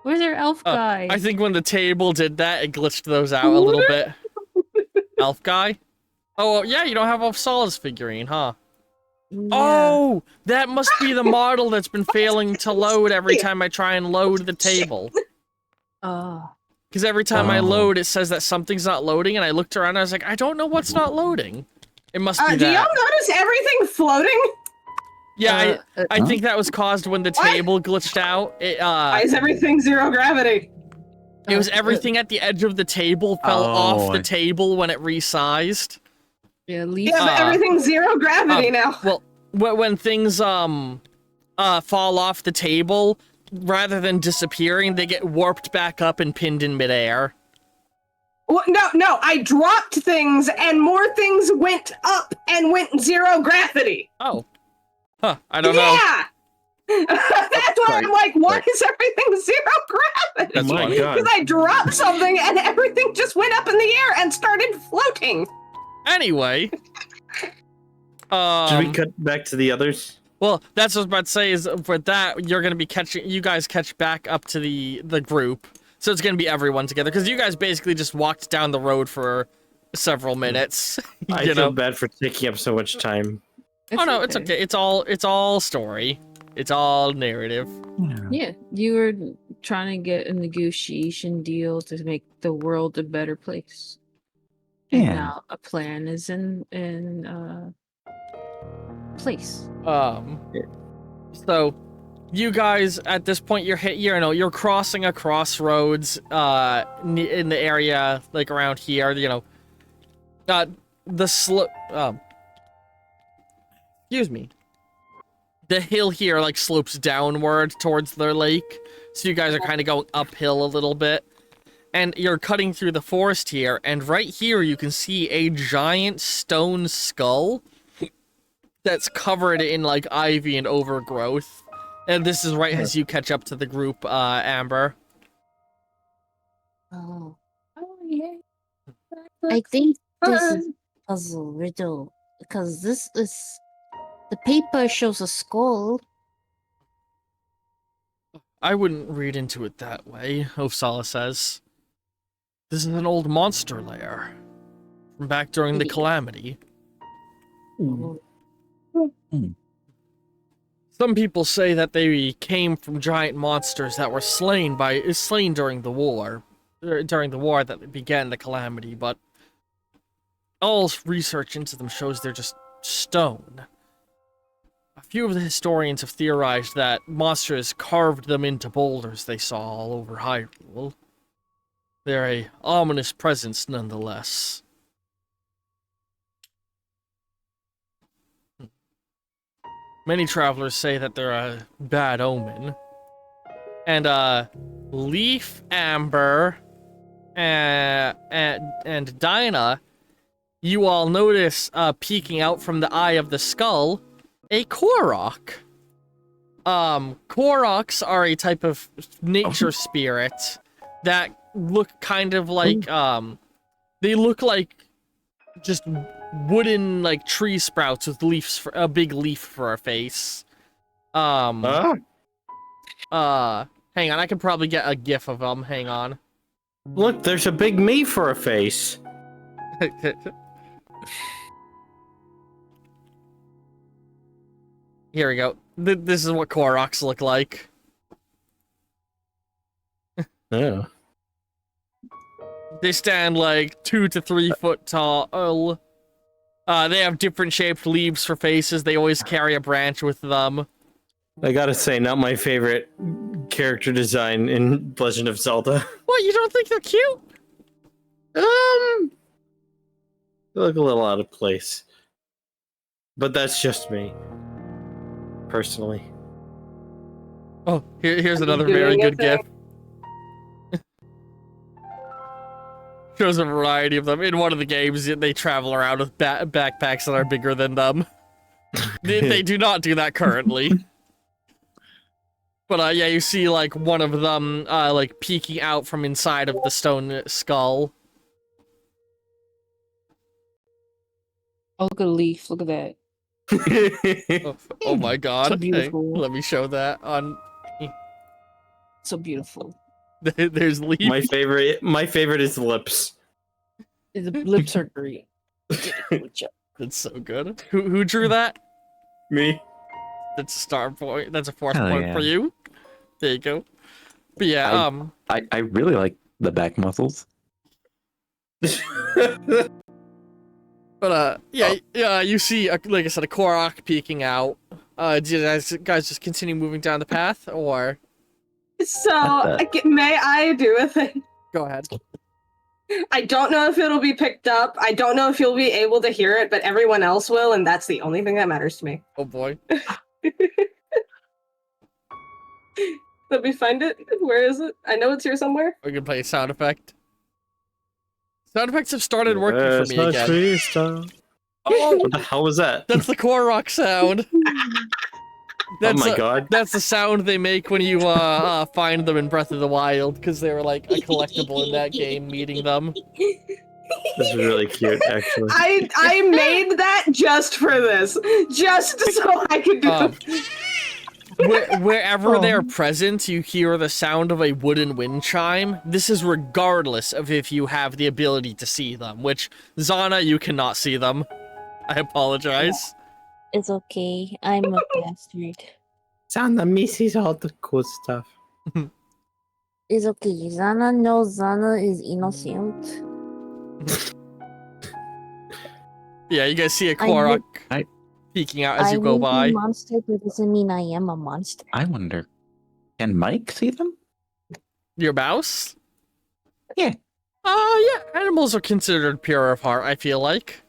Where's our elf guy? I think when the table did that, it glitched those out a little bit. Elf guy? Oh, well, yeah, you don't have Sola's figurine, huh? Yeah. Oh, that must be the model that's been failing to load every time I try and load the table. Because every time I load, it says that something's not loading, and I looked around and I was like, I don't know what's not loading. It must be Do y'all that. notice everything floating? Yeah, I think that was caused when the table glitched out. Why is everything zero gravity? It was everything at the edge of the table fell off the table when it resized. Yeah, at least Yeah, but everything's zero gravity now. Well, when things fall off the table, rather than disappearing, they get warped back up and pinned in midair. Well, no, I dropped things and more things went up and went zero gravity. Oh. Huh, I don't know. Yeah! That's why I'm like, why is everything zero gravity? That's My funny. God. Because I dropped something and everything just went up in the air and started floating. Anyway. Should we cut back to the others? Well, that's what I was about to say is for that, you're going to be you guys catch back up to the group. So it's going to be everyone together. Because you guys basically just walked down the road for several minutes. I you feel know? bad for taking up so much time. Oh no, it's okay. It's all story. It's all narrative. Yeah, you were trying to get a negotiation deal to make the world a better place. And Yeah. now a plan is in place. So you guys at this point you're crossing a crossroads in the area like around here, excuse me. The hill here like slopes downward towards the lake. So you guys are kind of going uphill a little bit. And you're cutting through the forest here, and right here you can see a giant stone skull that's covered in like ivy and overgrowth. And this is right as you catch up to the group, Amber. Oh, yeah. I think this is puzzle riddle because this is the paper shows a skull. I wouldn't read into it that way, Osala says. This is an old monster lair from back during the calamity. Some people say that they came from giant monsters that were slain during the war that began the calamity, but all research into them shows they're just stone. A few of the historians have theorized that monsters carved them into boulders they saw all over Hyrule. They're a ominous presence nonetheless. Many travelers say that they're a bad omen. And, Leaf, Amber, and Dinah, you all notice, peeking out from the eye of the skull, a Korok. Koroks are a type of nature spirit that look kind of like, they look like just wooden, like, tree sprouts with leaves, a big leaf for a face. Hang on, I can probably get a gif of them, hang on. Look, there's a big me for a face. Here we go. This is what Koroks look like. Yeah. They stand like 2 to 3 foot tall. They have different shaped leaves for faces. They always carry a branch with them. I gotta say, not my favorite character design in Legend of Zelda. What, you don't think they're cute? They look a little out of place. But that's just me. Personally. Oh, here's another doing very a good gif. thing. Shows a variety of them. In one of the games, they travel around with backpacks that are bigger than them. They do not do that currently. But, yeah, you see, like, one of them, like, peeking out from inside of the stone skull. Oh, look at a leaf. Look at that. Oh my god. So beautiful. Hey, let me show that on... So beautiful. There's leaf. My favorite is lips. The lips are great. That's so good. Who drew that? Me. That's a star point. That's a 4th Hell point yeah. for you. There you go. But yeah, I really like the back muscles. But yeah, you see, like I said, a Korok peeking out. Do you guys just continue moving down the path, or So, may I do a thing? go ahead? I don't know if it'll be picked up. I don't know if you'll be able to hear it, but everyone else will, and that's the only thing that matters to me. Oh boy. Let me find it. Where is it? I know it's here somewhere. We can play a sound effect. Sound effects have started working for me again. Oh, what the hell was that? That's the Korok sound. Oh my god. That's the sound they make when you find them in Breath of the Wild, because they were like a collectible in that game, meeting them. This is really cute, actually. I made that just for this, just so I could do. Wherever they're present, you hear the sound of a wooden wind chime. This is regardless of if you have the ability to see them, which, Zana, you cannot see them. I apologize. It's okay. I'm a bastard. Zana misses all the cool stuff. It's okay. Zana knows Zana is innocent. Yeah, you guys see a Korok peeking out as you go by. I'm a monster, but doesn't mean I am a monster. I wonder, can Mike see them? Your mouse? Yeah. Yeah, animals are considered pure of heart, I feel like.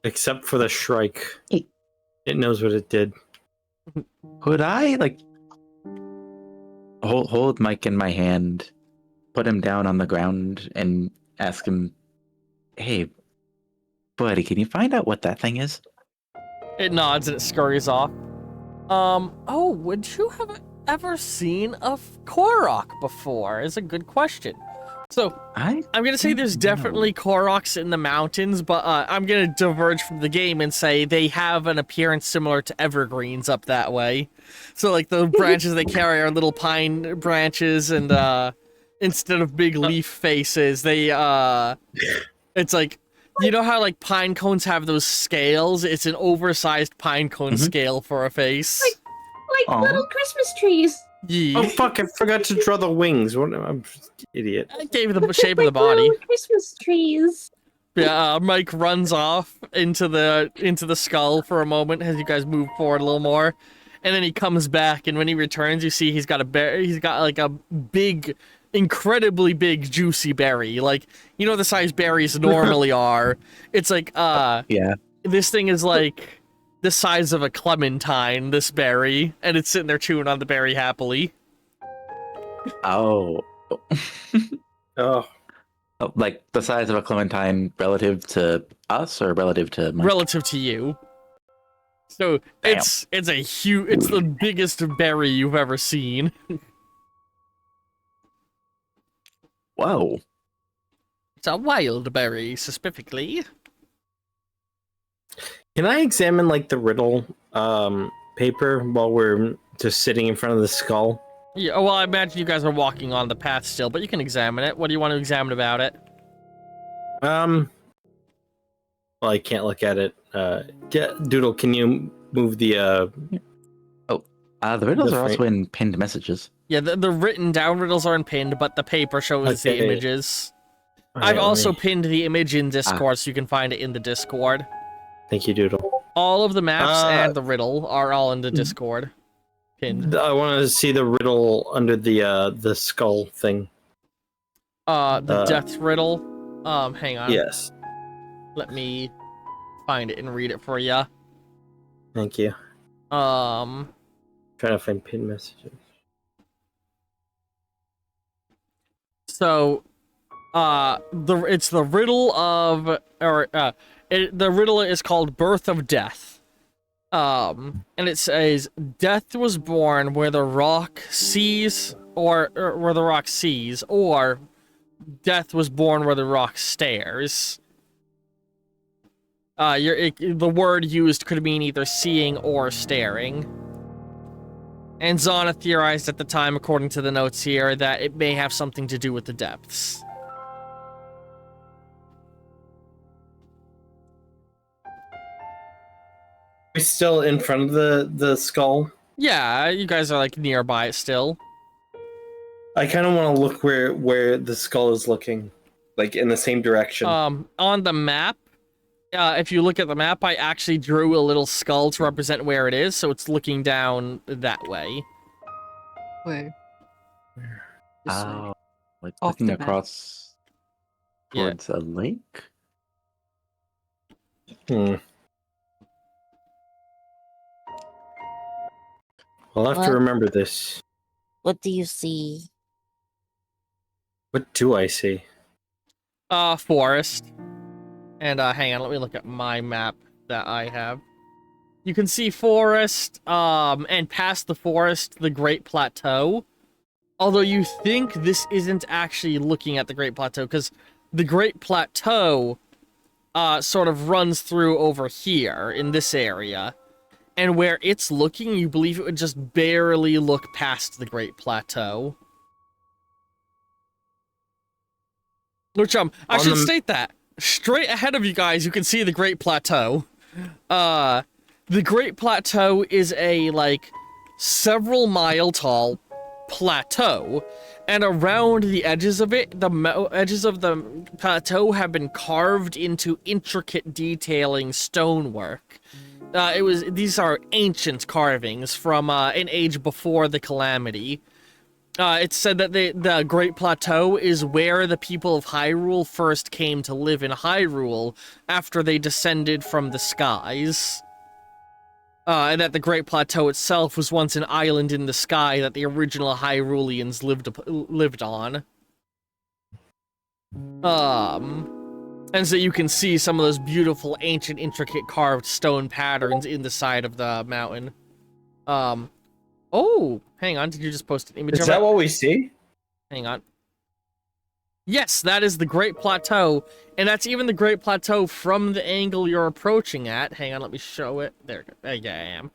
Except for the Shrike. Hey. It knows what it did. Could I, like, hold Mike in my hand, put him down on the ground, and ask him, hey, buddy, can you find out what that thing is? It nods and it scurries off. Oh, would you have ever seen a Korok before? Is a good question. So, I'm gonna say there's definitely Koroks in the mountains, but I'm gonna diverge from the game and say they have an appearance similar to evergreens up that way. So, like, the branches they carry are little pine branches, and instead of big leaf faces, they it's like, you know how like pine cones have those scales? It's an oversized pine cone scale for a face. Like Aw. little Christmas trees. Yeah. Oh fuck! I forgot to draw the wings. What? I'm just an idiot. I gave the shape of the Like body. little Christmas trees. Yeah, Mike runs off into the skull for a moment as you guys move forward a little more, and then he comes back. And when he returns, you see he's got like a big, incredibly big, juicy berry. Like, you know the size berries normally are. It's like Yeah. this thing is like the size of a clementine. This berry, and it's sitting there chewing on the berry happily. Oh. Oh, Like the size of a clementine relative to us or relative to Mike? Relative to you. So Damn. it's the biggest berry you've ever seen. Whoa. It's a wild berry, specifically. can I examine like the riddle paper while we're just sitting in front of the skull? Yeah, well, I imagine you guys are walking on the path still, but you can examine it. What do you want to examine about it? Well, I can't look at it. Doodle, can you move the The riddles The are also frame. in pinned messages. Yeah, the written down riddles aren't pinned, but the paper shows the Okay. images. Alright, I've let also me- pinned the image in Discord, so you can find it in the Discord. Thank you, Doodle. All of the maps Uh, and the riddle are all in the Discord. Pinned. I want to see the riddle under the skull thing. The death riddle. Hang on. Yes, Let me find it and read it for you. thank you. Trying to find pin messages. So, it's the riddle of, the riddle is called Birth of Death. And it says, death was born where the rock sees, or where the rock sees, or death was born where the rock stares. The word used could mean either seeing or staring. And Zana theorized at the time, according to the notes here, that it may have something to do with the depths. We still in front of the skull. Yeah, you guys are like nearby it still. I kind of want to look where the skull is looking, like in the same direction. On the map, if you look at the map, I actually drew a little skull to represent where it is, so it's looking down that way. Where? This way. Oh, like Off looking the map. across Yeah. towards a lake? I'll have What? to remember this. What do you see? What do I see? Forest. And hang on, let me look at my map that I have. You can see forest, and past the forest, the Great Plateau. Although you think this isn't actually looking at the Great Plateau, because the Great Plateau sort of runs through over here in this area. And where it's looking, you believe it would just barely look past the Great Plateau. Which, I On should the- state that. Straight ahead of you guys, you can see the Great Plateau. The Great Plateau is a, like, several mile tall plateau. And around the edges of it, the edges of the plateau have been carved into intricate detailing stonework. These are ancient carvings from an age before the Calamity. It's said that the Great Plateau is where the people of Hyrule first came to live in Hyrule after they descended from the skies. And that the Great Plateau itself was once an island in the sky that the original Hyruleans lived on. And so you can see some of those beautiful, ancient, intricate carved stone patterns in the side of the mountain. Oh, hang on. Did you just post an image Is of that it? what we see? Hang on. Yes, that is the Great Plateau, and that's even the Great Plateau from the angle you're approaching at. Hang on, let me show it. There I am.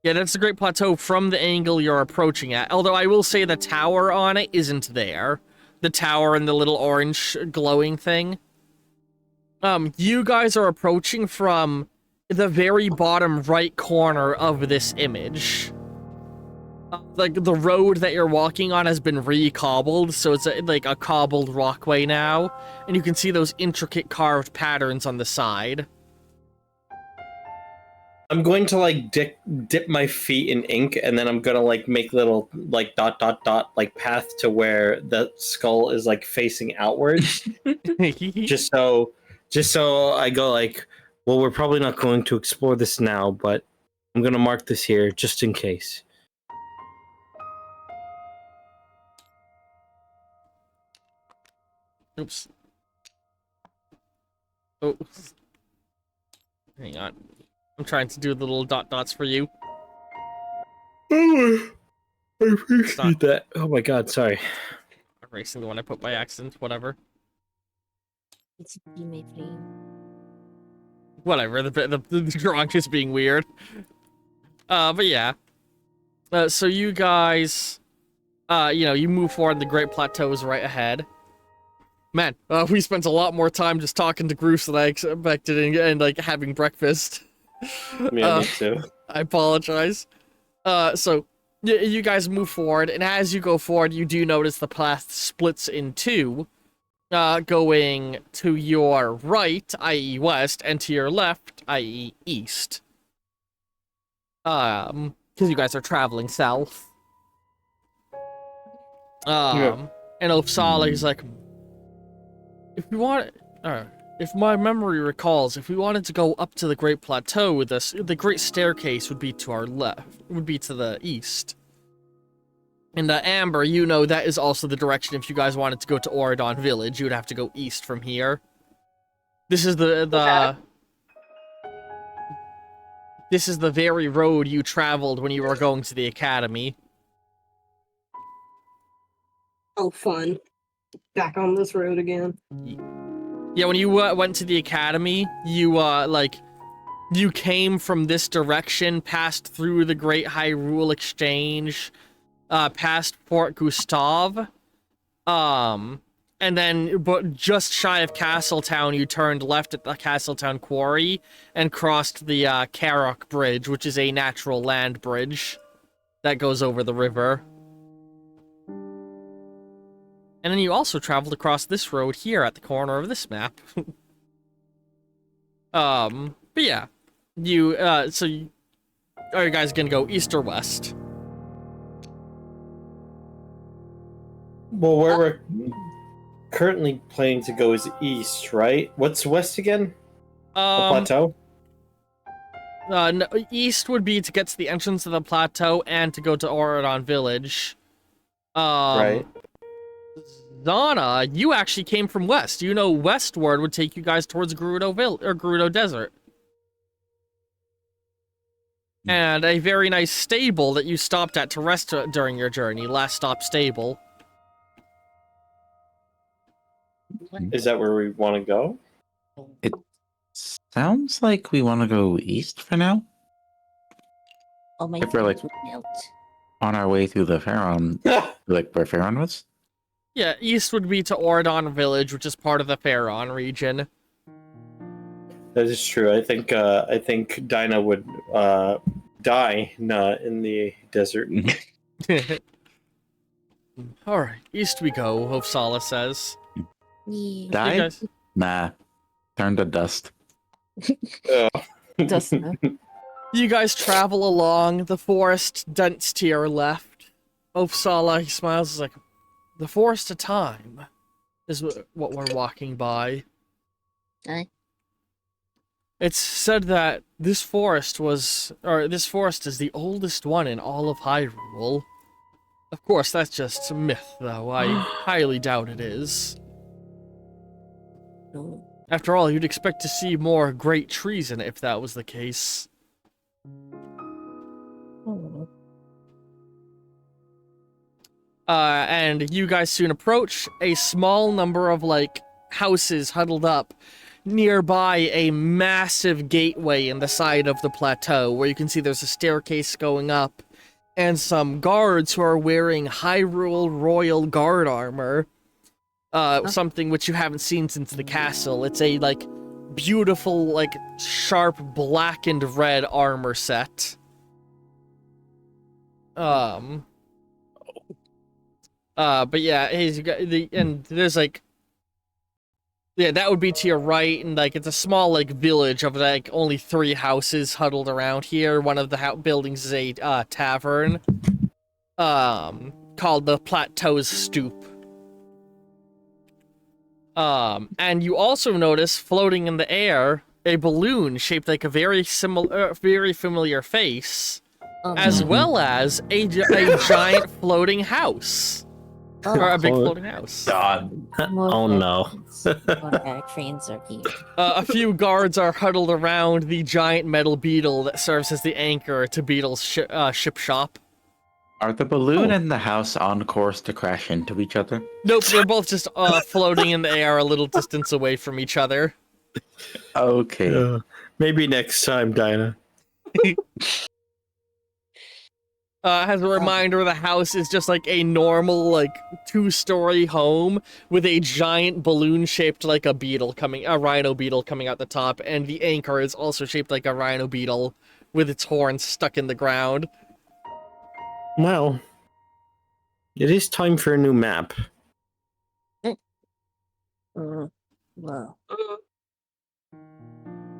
Yeah, that's the Great Plateau from the angle you're approaching at. Although I will say the tower on it isn't there. the tower and the little orange glowing thing. You guys are approaching from the very bottom right corner of this image. Like, the road that you're walking on has been re-cobbled, so it's like a cobbled walkway now, and you can see those intricate carved patterns on the side. I'm going to like dip my feet in ink, and then I'm gonna like make little like dot like path to where the skull is like facing outwards, just so I go like, well, we're probably not going to explore this now, but I'm gonna mark this here just in case. Oops. Oh. Hang on. I'm trying to do the little dots for you. Oh, I appreciate that. Oh my god, sorry. Erasing the one I put by accident, whatever. It's be my friend. Whatever, the drawing is being weird. But yeah. So you guys, you move forward, the Great Plateau is right ahead. Man, we spent a lot more time just talking to Groose than I expected and like, having breakfast. Yeah, me too. I apologize. So, you guys move forward, and as you go forward, you do notice the path splits in two, going to your right, i.e. west, and to your left, i.e. east. Because you guys are traveling south. And Uppsala is like, if my memory recalls, if we wanted to go up to the Great Plateau, the Great Staircase would be to our left, would be to the east. And Amber, you know that is also the direction if you guys wanted to go to Oridon Village, you would have to go east from here. This is This is the very road you traveled when you were going to the academy. Oh, fun. Back on this road again. Yeah, when you went to the academy, you, you came from this direction, passed through the Great Hyrule Exchange, past Fort Gustav, and then, but just shy of Castletown, you turned left at the Castletown Quarry, and crossed the, Karok Bridge, which is a natural land bridge that goes over the river. And then you also traveled across this road here at the corner of this map. But yeah. Are you guys gonna go east or west? Well, where we're currently planning to go is east, right? What's west again? The plateau? No, east would be to get to the entrance of the plateau and to go to Oridon Village. Right. Zana, you actually came from west. You know westward would take you guys towards Gerudo Desert. And a very nice stable that you stopped at to rest during your journey. Last stop stable. Is that where we want to go? It sounds like we want to go east for now. Oh my If we're, like, would melt. On our way through the Pharaon, like where Pharaon was. Yeah, east would be to Oridon Village, which is part of the Pharaon region. That is true. I think Dinah would die not in the desert. Alright, east we go, Uppsala says. Yeah. Die? You guys- Nah. Turn to dust. Does now. You guys travel along the forest, dense to your left. Uppsala, he smiles, is like, the forest of time is what we're walking by. Aye. It's said that this forest is the oldest one in all of Hyrule. Of course, that's just a myth, though. I highly doubt it is. No. After all, you'd expect to see more great trees in it if that was the case. Oh. And you guys soon approach a small number of, houses huddled up nearby a massive gateway in the side of the plateau, where you can see there's a staircase going up, and some guards who are wearing Hyrule Royal Guard armor, something which you haven't seen since the castle. It's a like beautiful, like sharp black and red armor set. But yeah, you got and there's like, yeah, that would be to your right, and like it's a small like village of like only 3 houses huddled around here. One of the buildings is a tavern, called the Plateau's Stoop. And you also notice floating in the air a balloon shaped like a very familiar face, as well as a giant floating house. Or a big floating house. God. Oh no. Our trains are here. A few guards are huddled around the giant metal beetle that serves as the anchor to Beetle's ship shop. Are the balloon and the house on course to crash into each other? Nope, they're both just floating in the air a little distance away from each other. Okay. Maybe next time, Dinah. As a reminder, the house is just like a normal, like 2-story home with a giant balloon shaped like a rhino beetle coming out the top, and the anchor is also shaped like a rhino beetle with its horns stuck in the ground. Well, it is time for a new map. Well,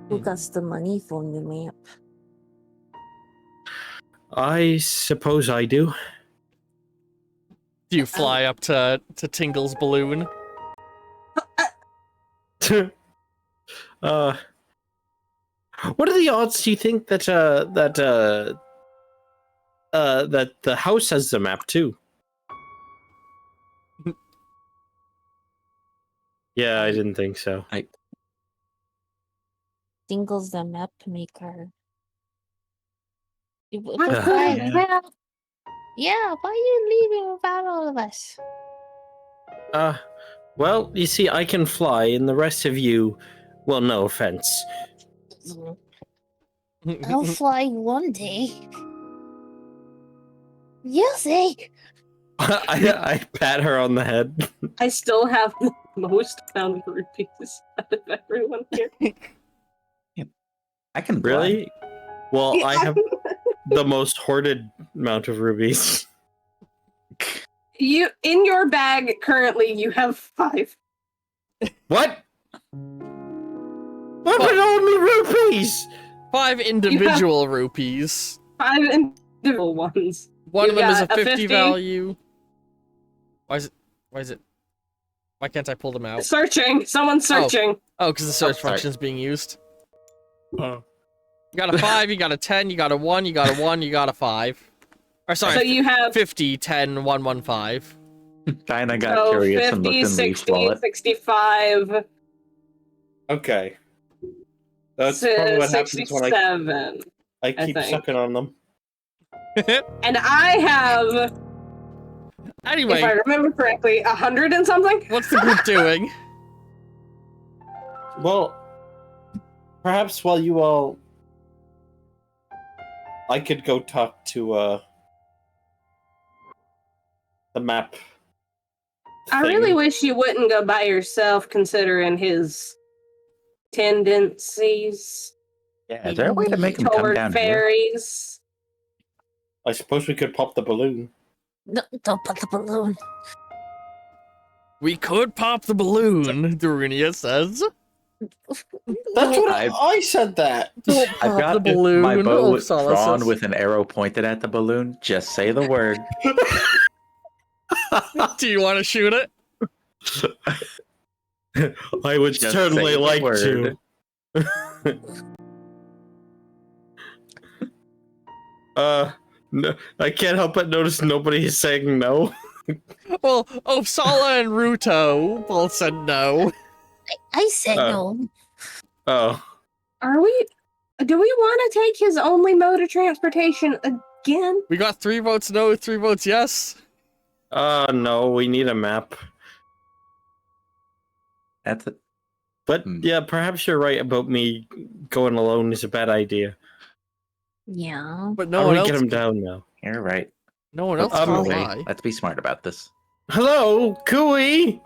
who got the money for the map? I suppose I do. Do you fly up to Tingle's balloon? What are the odds? Do you think that that the house has the map too? Yeah, I didn't think so. Tingle's the map maker. Yeah. Yeah, why are you leaving without all of us? Well, you see, I can fly, and the rest of you, well, no offense. I'll fly one day. You'll see. I pat her on the head. I still have the most amount of rupees out of everyone here. I can Really? Well, Yeah. I have the most hoarded amount of rubies. You in your bag currently you have 5. What? What about all my rupees? 5 individual rupees. 5 individual ones. One You of them is a got a 50 50. value. Why can't I pull them out? Searching. Someone's searching. Oh, because the search sorry. function is being used. Oh. You got a 5, you got a 10, you got a 1, you got a 1, you got a 5. Or sorry, So you have 50, 10, 1, 1, 5. Dinah got so curious and 50, looked in Leaf's 60, wallet. 65, Okay. That's probably what happens when 67. I keep think. sucking on them. And I have, Anyway, if I remember correctly, 100 and something. what's the group doing? Well, perhaps while you all... I could go talk to, the map. I thing. really wish you wouldn't go by yourself, considering his tendencies Yeah, is there a way to make him come toward down here? fairies. I suppose we could pop the balloon. No, don't put the balloon. We could pop the balloon, Durunia says. That's what I said that. Don't I've pop got the balloon. my bow Uppsala drawn says. with an arrow pointed at the balloon. Just say the word. Do you want to shoot it? I would Just certainly say the like word. to. No, I can't help but notice nobody is saying no. Well, Uppsala and Ruto both said no. I said no. Oh. Do we want to take his only mode of transportation again? We got 3 votes no, 3 votes yes. No, we need a map. That's it. But yeah, perhaps you're right about me going alone is a bad idea. Yeah. But How no do one we else. get him down now? You're right. No one else Um, can Okay, fly. let's be smart about this. Hello, Cooey!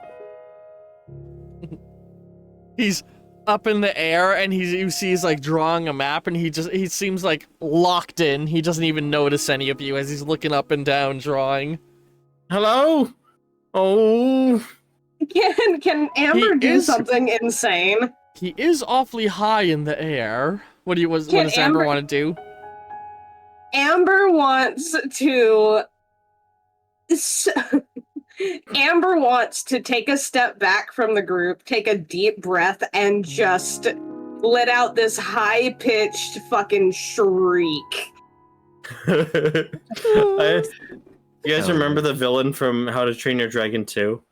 He's up in the air, and you see he's like drawing a map, and he seems like locked in. He doesn't even notice any of you as he's looking up and down drawing. Hello? Oh. Can Amber He do is- something insane? He is awfully high in the air. What does Amber Amber- want to do? Amber wants to. Amber wants to take a step back from the group, take a deep breath, and just let out this high-pitched fucking shriek. You guys remember the villain from How to Train Your Dragon 2?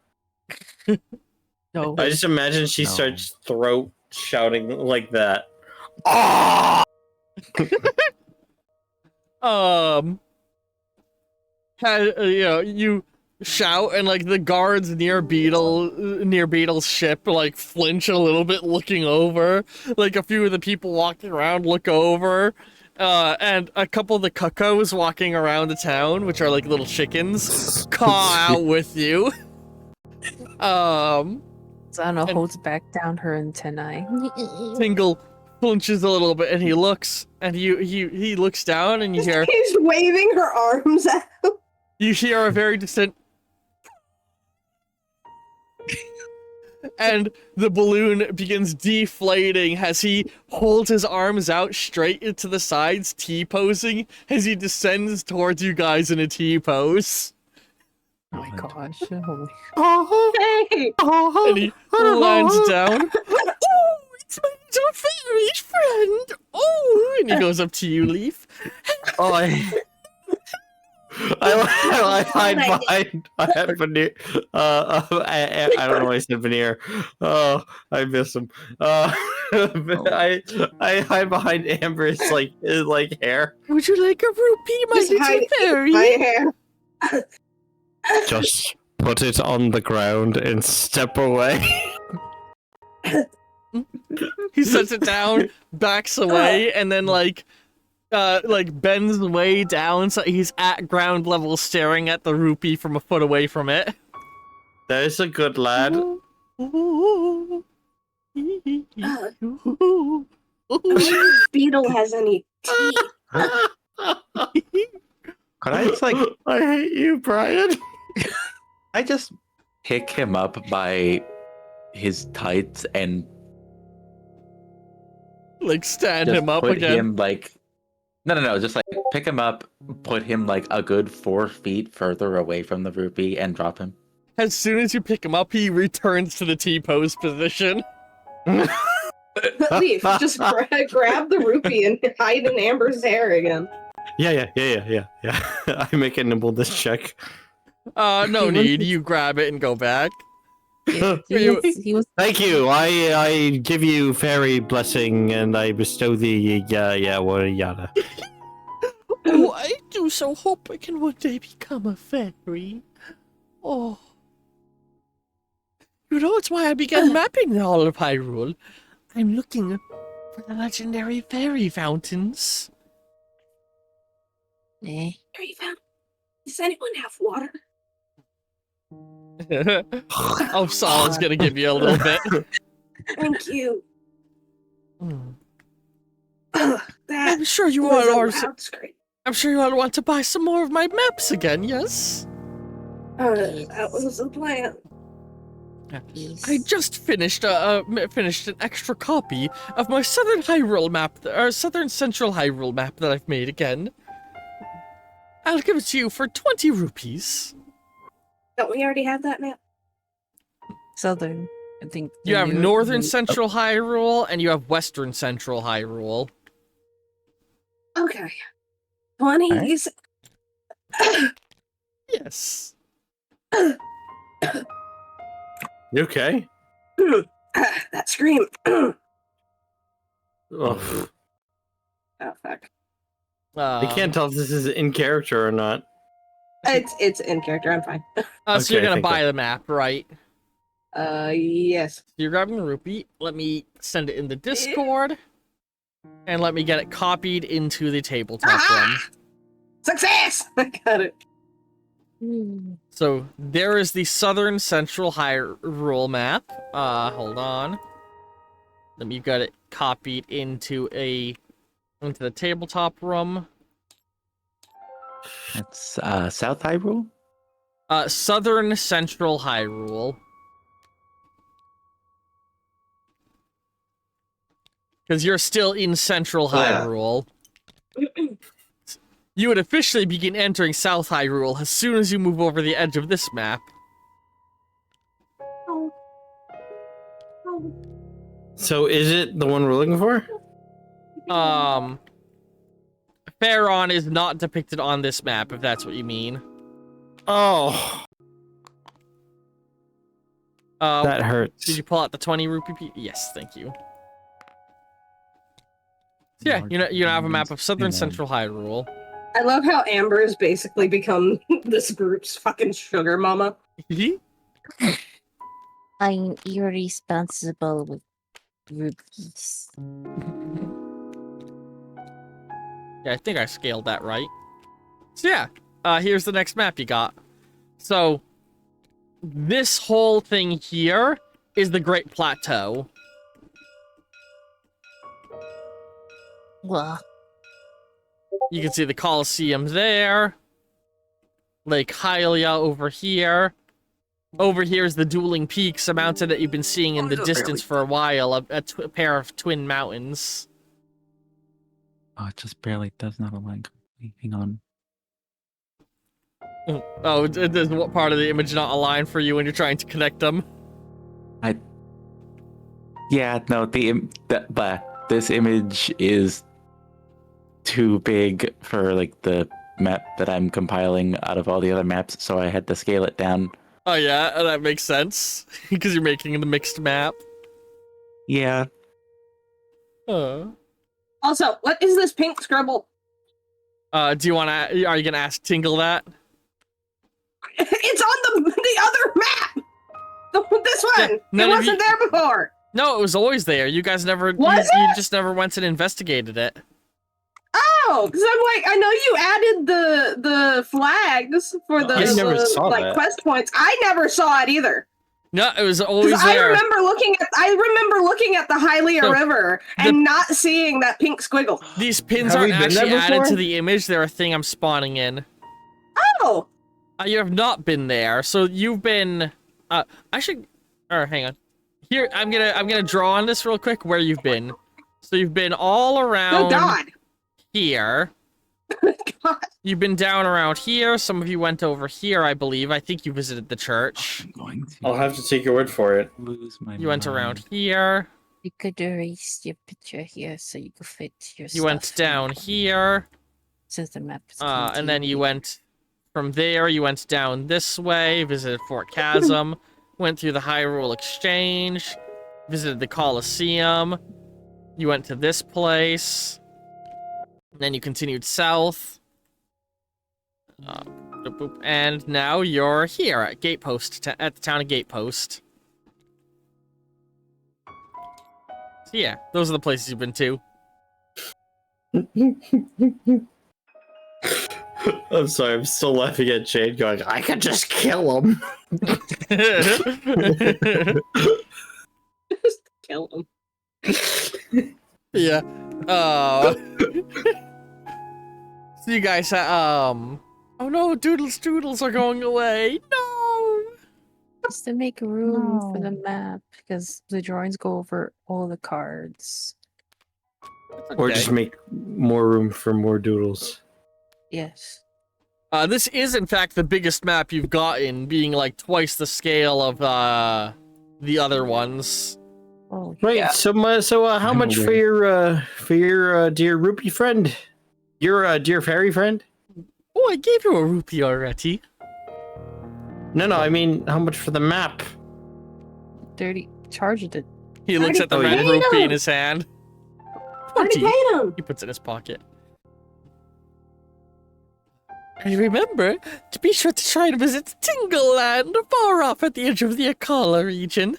No. I just imagine she No. starts throat shouting like that. Ah! You shout, and like the guards near Beetle's ship like flinch a little bit, looking over. Like a few of the people walking around look over, and a couple of the cuckoos walking around the town, which are like little chickens, caw out with you. Zana and- holds back down her antennae. Tingle flinches a little bit, and he looks, and he looks down, and you hear She's waving her arms out. a very distant, and the balloon begins deflating as he holds his arms out straight into the sides, T-posing, as he descends towards you guys in a T-pose. Oh my gosh. Holy. Hey! And he lands down. Oh, it's my little fairy friend. Oh, and he goes up to you, Leaf. Oh, I hide behind. I have veneer. I don't know why I said veneer. Oh, I miss him. I hide behind Amber's like hair. Would you like a rupee, my Just little hide fairy? my hair. Just put it on the ground and step away. He sets it down, backs away, and then like bends way down so he's at ground level, staring at the rupee from a foot away from it. That is a good lad. Beetle has any teeth. Could I just like I hate you, Brian. I just pick him up by his tights and Like stand just him up put again. him like no, just like pick him up, put him like a good 4 feet further away from the rupee and drop him. As soon as you pick him up, he returns to the T-pose position. Leaf, just grab the rupee and hide in Amber's hair again. Yeah. I make a nimbleness check. No need. You grab it and go back. He was Thank you. I give you fairy blessing and I bestow the yada. Oh, I do so hope I can one day become a fairy. Oh. You know, it's why I began mapping all of Hyrule. I'm looking for the legendary fairy fountains. eh. Fairy fountain. Does anyone have water? Oh, Sol's gonna give you a little bit. Thank you. Hmm. That I'm sure you was all a are. loud scream. I'm sure you all want to buy some more of my maps again, yes? That was the plan. I just finished finished an extra copy of my Southern Hyrule map, or Southern Central Hyrule map that I've made again. I'll give it to you for 20 rupees. Don't we already have that map? Southern. I think You have Northern Central. Central Hyrule, and you have Western Central Hyrule. Okay. 20s. Yes. You okay? That scream. Oh, Oh, fuck. I can't tell if this is in character or not. It's in character. I'm fine. So Okay, you're gonna thank buy you. the map, right? Yes. You're grabbing the rupee. Let me send it in the Discord, and let me get it copied into the tabletop room. Success! I got it. Hmm. So there is the southern central Hyrule map. Hold on. Let me get it copied into the tabletop room. That's South Hyrule. Southern central Hyrule. Because you're still in central Hyrule. You would officially begin entering South Hyrule as soon as you move over the edge of this map. So is it the one we're looking for? Pharaon is not depicted on this map, if that's what you mean. Oh, that hurts. Did you pull out the 20 rupee piece? Yes, thank you. So yeah, you have a map of southern central Hyrule. I love how Amber has basically become this group's fucking sugar mama. I'm irresponsible with rupees. Yeah, I think I scaled that right. So yeah, here's the next map you got. So, this whole thing here is the Great Plateau. Well, You can see the Colosseum there. Lake Hylia over here. Over here is the Dueling Peaks, a mountain that you've been seeing in the distance for a while, a pair of twin mountains. Oh, it just barely does not align. Hang on. Oh, does what part of the image not align for you when you're trying to connect them? Yeah, no, but this image is too big for like the map that I'm compiling out of all the other maps, so I had to scale it down. Oh yeah, that makes sense. Because you're making the mixed map. Yeah. Also, what is this pink scribble? Are you gonna ask Tingle that? It's on the other map! This one! Yeah, it wasn't there before! No, it was always there. You guys never, you just never went and investigated it. Oh, because I'm like, I know you added the flags for the, I never saw that. quest points. I never saw it either. No, it was always Because there. I remember looking at the Hylia River and not seeing that pink squiggle. These pins Have we aren't been there actually added before? to the image. They're a thing I'm spawning in. Oh! You have not been there, so you've been. I should. Or hang on. Here, I'm gonna draw on this real quick where you've been. So you've been all around. Oh God! Here. God. You've been down around here. Some of you went over here, I believe. I think you visited the church. I'm going to I'll have to take your word for it. lose my You went mind. around here. you could erase your picture here so you could fit your You went stuff down here. since the map is And then you continuing. went from there. You went down this way, visited Fort Chasm, went through the Hyrule Exchange, visited the Colosseum. You went to this place. Then you continued south. And now you're here at Gatepost, at the town of Gatepost. So yeah, those are the places you've been to. I'm sorry, I'm still laughing at Jade going, I could just kill him. Just kill him. Yeah. So you guys, oh no, Doodles are going away. No. Just to make room for the No. map, because the drawings go over all the cards. Or Okay. just make more room for more doodles. Yes. This is in fact the biggest map you've gotten, being like twice the scale of the other ones. Oh, Right, Yeah. so how I'm much for your dear rupee friend? Your dear fairy friend? Oh, I gave you a rupee already. No, I mean, how much for the map? 30. Charged it. He looks at the Already red paid rupee in him. his hand. Already 20. paid him. He puts it in his pocket. And remember to be sure to try and visit Tingle Land, far off at the edge of the Akala region.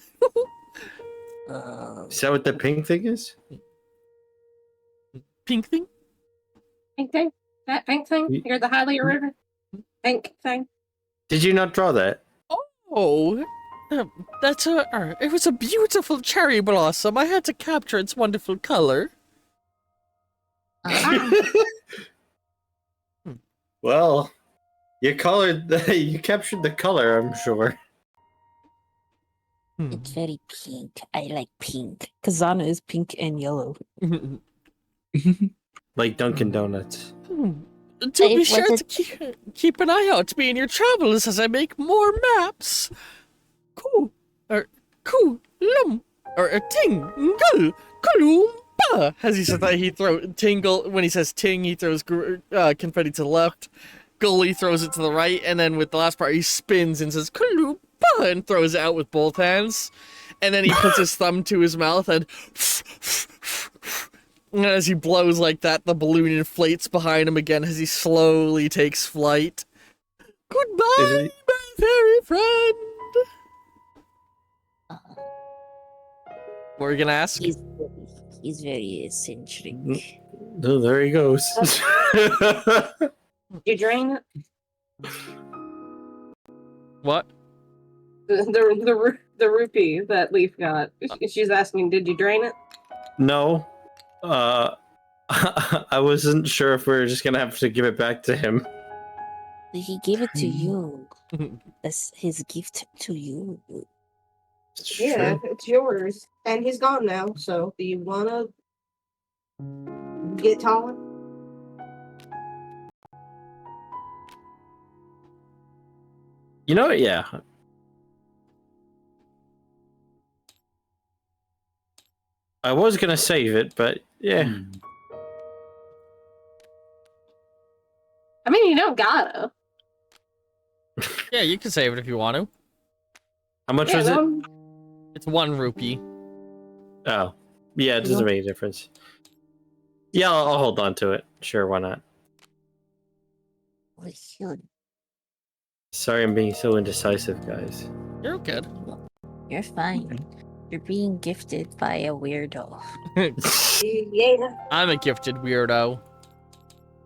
Is that what the pink thing is? Pink thing? Pink thing? That pink thing? Ye- You're the Hylia River? Pink thing? Did you not draw that? Oh, that's it was a beautiful cherry blossom. I had to capture its wonderful color. Well, you captured the color, I'm sure. It's very pink. I like pink. Kazana is pink and yellow. Like Dunkin' Donuts. Do be sure to keep an eye out to me in your travels as I make more maps. Cool. Cool. Ting. Gul. Kulumba. As he says that, he throws tingle. When he says ting, he throws confetti to the left. Gully throws it to the right. And then with the last part, he spins and says Kulumba and throws it out with both hands. And then he puts his thumb to his mouth and as he blows like that, the balloon inflates behind him again as he slowly takes flight. Goodbye, my fairy friend! What were you gonna ask? He's very eccentric. Oh, there he goes. You drain it? What? The rupee that Leaf got. She's asking, did you drain it? No. I wasn't sure if we were just gonna have to give it back to him. He gave it to you. That's his gift to you. Yeah, it's yours. And he's gone now, so do you wanna get taller? You know what? Yeah. I was gonna save it, but yeah. I mean, you don't gotta. Yeah, you can save it if you want to. How much was it? It's 1 rupee. Oh. Yeah, it doesn't make a difference. Yeah, I'll hold on to it. Sure, why not? We should. Sorry I'm being so indecisive, guys. You're good. You're fine. You're being gifted by a weirdo. Yeah. I'm a gifted weirdo.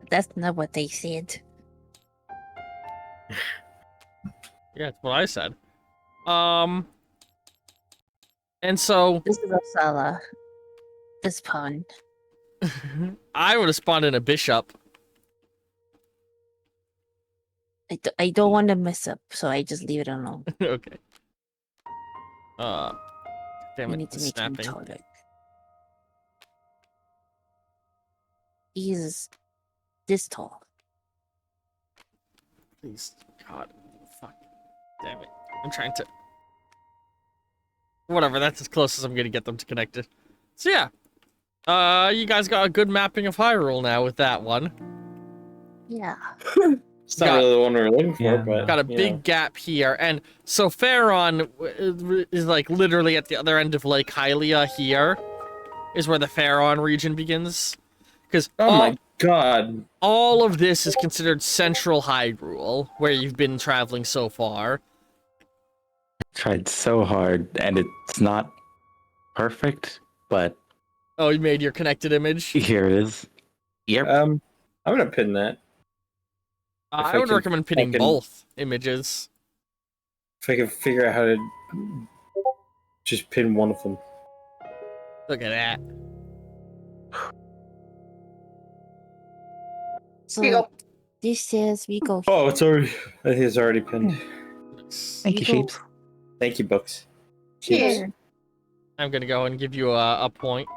That's not what they said. Yeah, that's what I said. And so This is Osala. This pawn. I would have spawned in a bishop. I don't want to mess up, so I just leave it alone. Okay. Damn I it, need to it's make him snapping. taller. He's this tall. Please, God, fuck, damn it. I'm trying to. Whatever, that's as close as I'm gonna get them to connect it. So yeah, you guys got a good mapping of Hyrule now with that one. Yeah. It's not really the one we were looking for, Yeah. but Got a big gap here, and so Pharaon is like literally at the other end of Lake Hylia. Here is where the Pharaon region begins, because my god. all of this is considered Central Hyrule, where you've been traveling so far. Tried so hard, and it's not perfect, but Oh, you made your connected image. here it is. Yep. I'm gonna pin that. I I would can recommend pinning fucking- both images. If I can figure out how to just pin one of them. Look at that. Here you So go. this says we go. Oh, I think it's already pinned. Thank you, Sheeps. Thank you, Books. Cheers. I'm gonna go and give you a point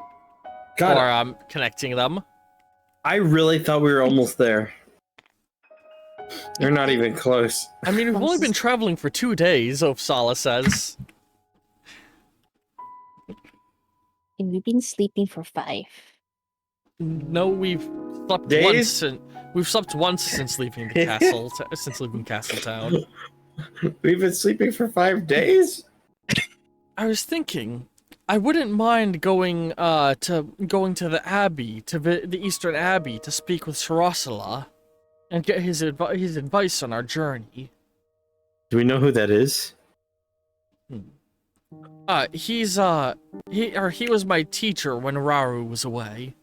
God, for connecting them. I really thought we were almost there. They're not even close. I mean, we've only been traveling for 2 days, Opsala says. And we've been sleeping for 5. No, we've slept Days? once, and we've slept once since leaving the castle. Since leaving Castletown. We've been sleeping for 5 days? I was thinking, I wouldn't mind going to the Abbey, to the Eastern Abbey, to speak with Shirosala, and get his advice on our journey. Do we know who that is? He was my teacher when Raru was away.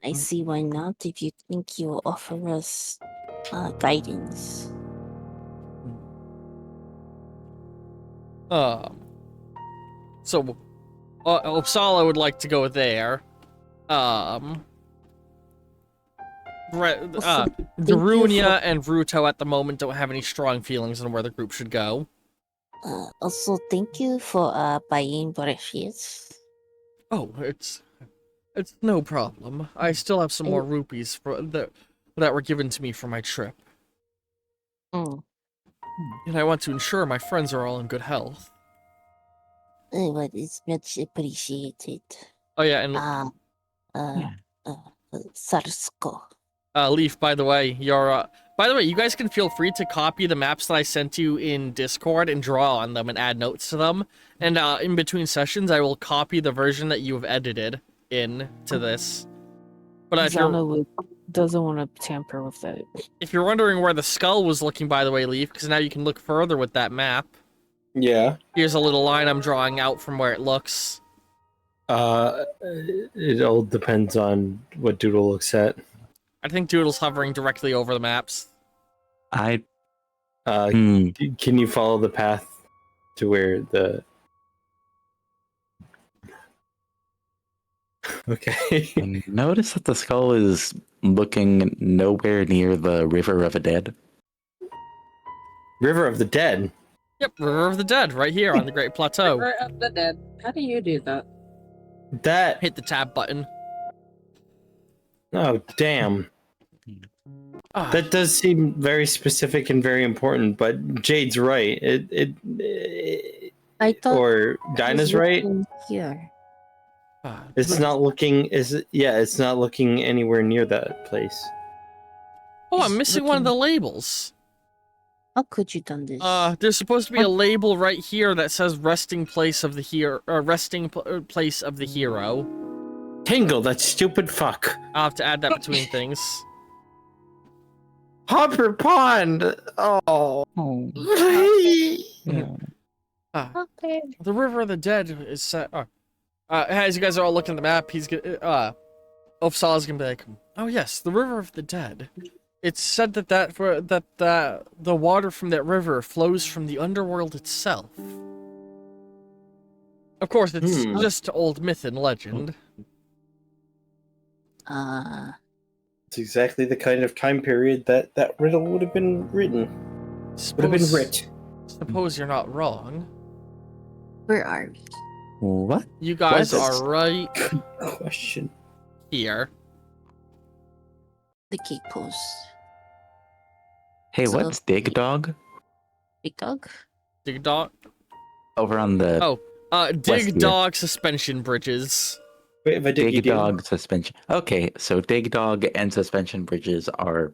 I see why not if you think you will offer us guidance. So, Uppsala would like to go there. Darunia and Ruto at the moment don't have any strong feelings on where the group should go. Also, thank you for buying brushes. Oh, it's no problem. I still have some more rupees that were given to me for my trip. Mm. And I want to ensure my friends are all in good health. But it's much appreciated. Oh yeah, and Sarsko. Leaf, by the way, you guys can feel free to copy the maps that I sent you in Discord and draw on them and add notes to them. And in between sessions, I will copy the version that you have edited into this. But if you're, doesn't want to tamper with that. if you're wondering where the skull was looking, by the way, Leaf, because now you can look further with that map. Yeah. Here's a little line I'm drawing out from where it looks. It all depends on what Doodle looks at. I think Doodle's hovering directly over the maps. Can you follow the path to where the... Okay. Notice that the skull is looking nowhere near the River of the Dead. River of the Dead? Yep, River of the Dead, right here on the Great Plateau. River of the Dead. How do you do that? That... Hit the tab button. Oh, damn. Ah. That does seem very specific and very important, but Jade's right. I thought Or Dinah's right. Here. It's not looking. It's not looking anywhere near that place. Oh, I'm It's missing one of the labels. How could you done this? There's supposed to be a label right here that says resting place of the place of the hero. Tingle, that stupid fuck. I'll have to add that between things. Hopper Pond. Oh. Okay. The River of the Dead is set. As you guys are all looking at the map, he's gonna. Uppsala's gonna be like, oh yes, the River of the Dead. It's said that the water from that river flows from the underworld itself. Of course, it's just old myth and legend. It's exactly the kind of time period that riddle would have been written. Would have been writ. Suppose you're not wrong. Where are we? What? You guys What? are right Question. here. The gate post. Hey, So- what's Dig Dog? Big dog? Dig Dog. Over on the Dig West here. Dog suspension bridges. Wait, if I dig you Dig down. Dog suspension. Okay, so Dig Dog and suspension bridges are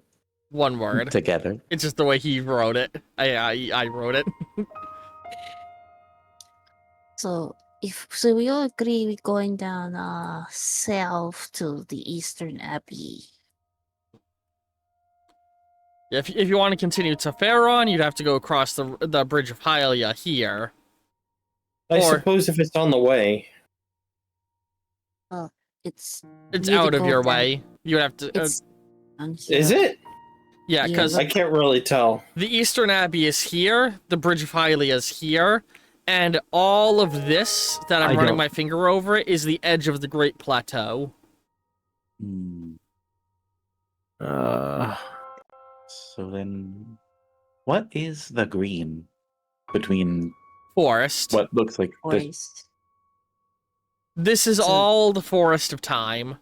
One word. together. It's just the way he wrote it. I wrote it. So we all agree we're going down south to the Eastern Abbey. If you want to continue to Pharaon, you'd have to go across the Bridge of Hylia here. I Or- suppose if it's on the way. It's It's need to out of go your down- way. You would have to. It's down here. Is it? Yeah, Yeah, because I can't really tell. the Eastern Abbey is here, the Bridge of Hylia is here, and all of this that I'm I running don't- my finger over is the edge of the Great Plateau. Hmm. So then, what is the green between Forest. what looks like the Forest. This is So- all the Forest of Time.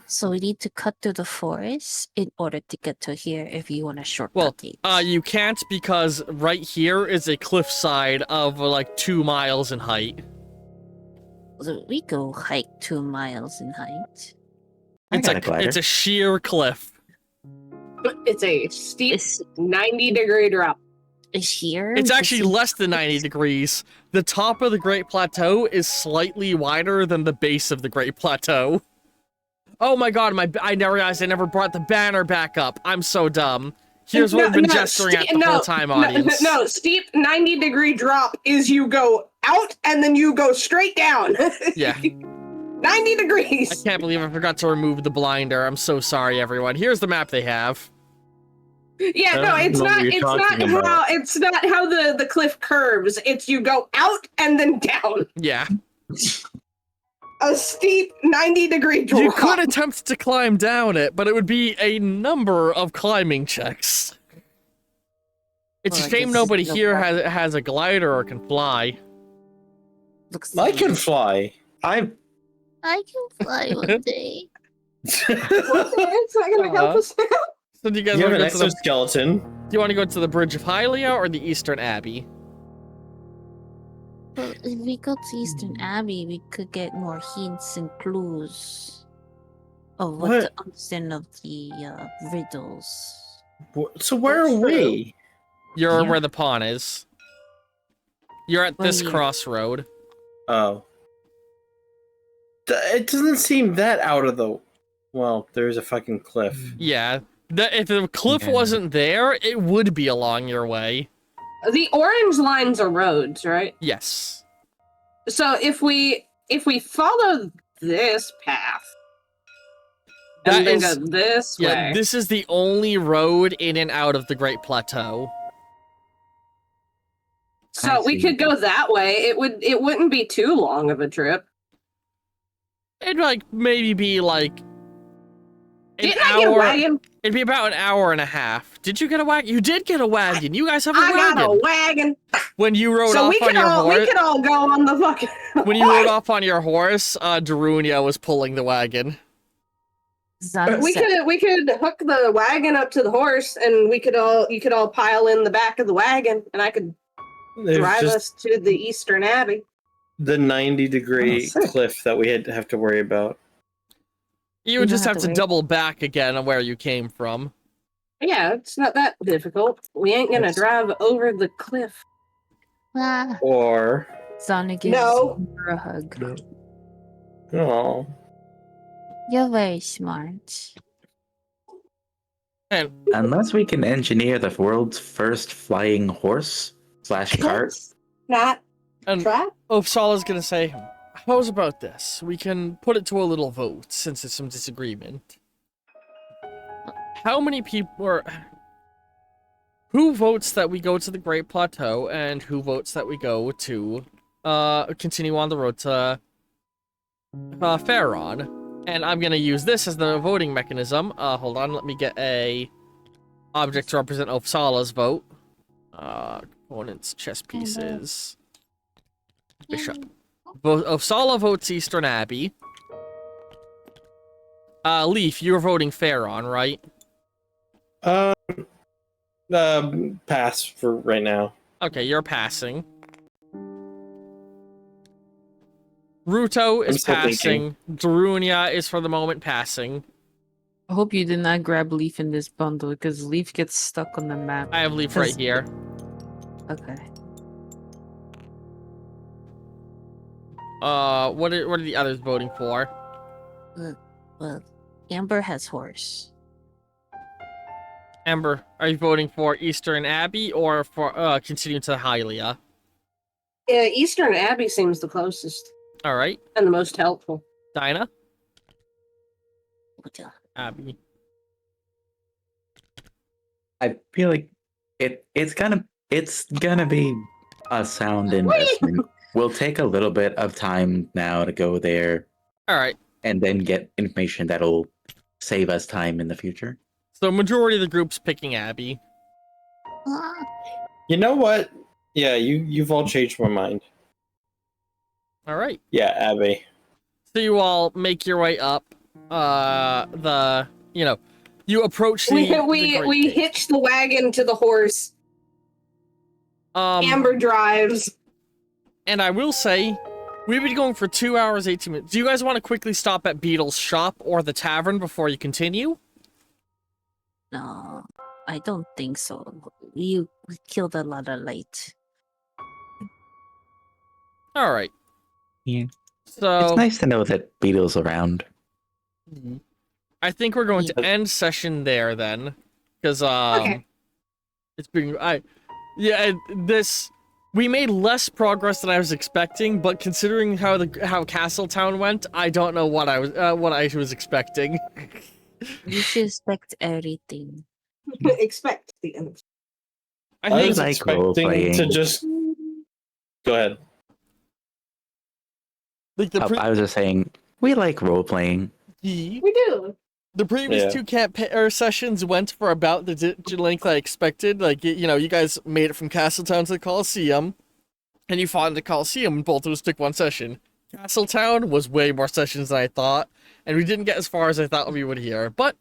So we need to cut through the forest in order to get to here if you want to shortcut Well, it. you can't because right here is a cliffside of like 2 miles in height. So we go hike 2 miles in height. I got a glider. It's a sheer cliff. It's a steep Is 90-degree drop. here? It's Does actually it- less than 90 degrees. The top of the Great Plateau is slightly wider than the base of the Great Plateau. Oh my god, I never realized I never brought the banner back up. I'm so dumb. Here's what we've been gesturing at the whole time, audience. No, steep 90-degree drop is you go out and then you go straight down. Yeah. 90 I degrees. can't believe I forgot to remove the blinder. I'm so sorry, everyone. Here's the map they have. Yeah, I no, don't it's know what not. you're It's talking not about. how the cliff curves. It's you go out and then down. Yeah. A steep 90-degree drop. You could attempt to climb down it, but it would be a number of climbing checks. It's Well, a I shame guess nobody no here problem. has a glider or can fly. Looks I like can fly. I I can fly one day. It's not gonna help us now. So do you guys You have want an to go to the? exoskeleton. Do you want to go to the Bridge of Hylia or the Eastern Abbey? Well, if we go to Eastern Abbey, we could get more hints and clues of what to understand of the riddles. So where are That's true. we? You're Yeah. where the pawn is. You're at this Where? crossroad. Oh. It doesn't seem that out of the... Well, there's a fucking cliff. Yeah. If the cliff Yeah. wasn't there, it would be along your way. The orange lines are roads, right? Yes. So if we follow this path That and then is- go this Yeah, way, this is the only road in and out of the Great Plateau. so I we see. could go that way. It wouldn't be too long of a trip. It'd maybe be an Didn't I get a hour. wagon? It'd be about an hour and a half. Did you get a wagon? You did get a wagon. You guys have a I wagon. got a wagon. When you rode So off we on could your all horse, we could all go on the fucking when you rode off on your horse, Darunia was pulling the wagon. Zan we said, could hook the wagon up to the horse and you could all pile in the back of the wagon and I could There's drive just us to the Eastern Abbey. the 90-degree Oh, sick. cliff that we have to worry about. You would don't just have have to to wait. double back again on where you came from. Yeah, it's not that difficult. We ain't gonna Yes. drive over the cliff. ah, Or... Zana gives No. her a hug. Oh. You're very smart. And unless we can engineer the world's first flying horse / cart. Not and try. Uppsala's gonna say, how's about this? We can put it to a little vote, since there's some disagreement. How many people who votes that we go to the Great Plateau, and who votes that we go to, continue on the road to, Pharaon? And I'm gonna use this as the voting mechanism. Hold on, let me get a object to represent Uppsala's vote. Components, chess pieces. Bishop. Uppsala votes Eastern Abbey. Leaf, you're voting Pharaon, right? Pass for right now. Okay, you're passing. Ruto I'm is still passing. Darunia is for the moment passing. I hope you did not grab Leaf in this bundle because Leaf gets stuck on the map. I have Leaf right Cause- here. Okay. What are the others voting for? Well, Amber has horse. Amber, are you voting for Eastern Abbey or for continue to Hylia? Eastern Abbey seems the closest All right, and the most helpful. Dinah, What the- Abbey. I feel like it's gonna be a sound investment. We'll take a little bit of time now to go there All right. and then get information that'll save us time in the future. So majority of the group's picking Abbey. Ah, You know what? Yeah, you've all changed my mind. All right. Yeah, Abby. So you all make your way up. You approach the. We the Great Gate. hitch the wagon to the horse. Amber drives. And I will say, we've been going for 2 hours, 18 minutes. Do you guys want to quickly stop at Beetle's shop or the tavern before you continue? no, I don't think so. We killed a lot of light. All right. Yeah. So It's nice to know that Beetle's around. I think we're going to Yeah. end session there then, because Okay. it's been We made less progress than I was expecting, but considering how Castletown went, I don't know what I was expecting. You should expect everything. Expect the end. I I think was like expecting role-playing. to just go ahead. like the I was just saying, we like role playing. pre- We do. the previous Yeah. two sessions went for about the length I expected. Like you guys made it from Castletown to the Coliseum, and you fought in the Coliseum, and both of us took one session. Castletown was way more sessions than I thought, and we didn't get as far as I thought we would here. But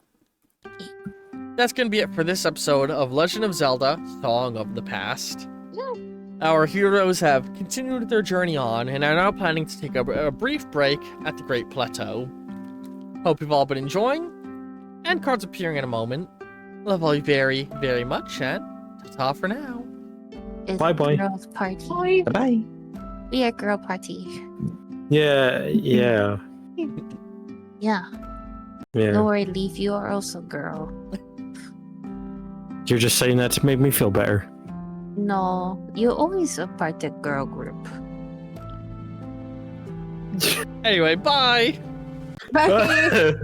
that's gonna be it for this episode of Legend of Zelda: Song of the Past. Our heroes have continued their journey on and are now planning to take a brief break at the Great Plateau. Hope you've all been enjoying, and cards appearing in a moment. Love all you very, very much, and ta-ta for now. It's Bye-bye. girls' party. Bye. Bye bye. We are girl party. Yeah. Yeah. Yeah. Don't worry, Leaf. You are also girl. You're just saying that to make me feel better. No, you're always a part of girl group. Anyway, bye! Bye.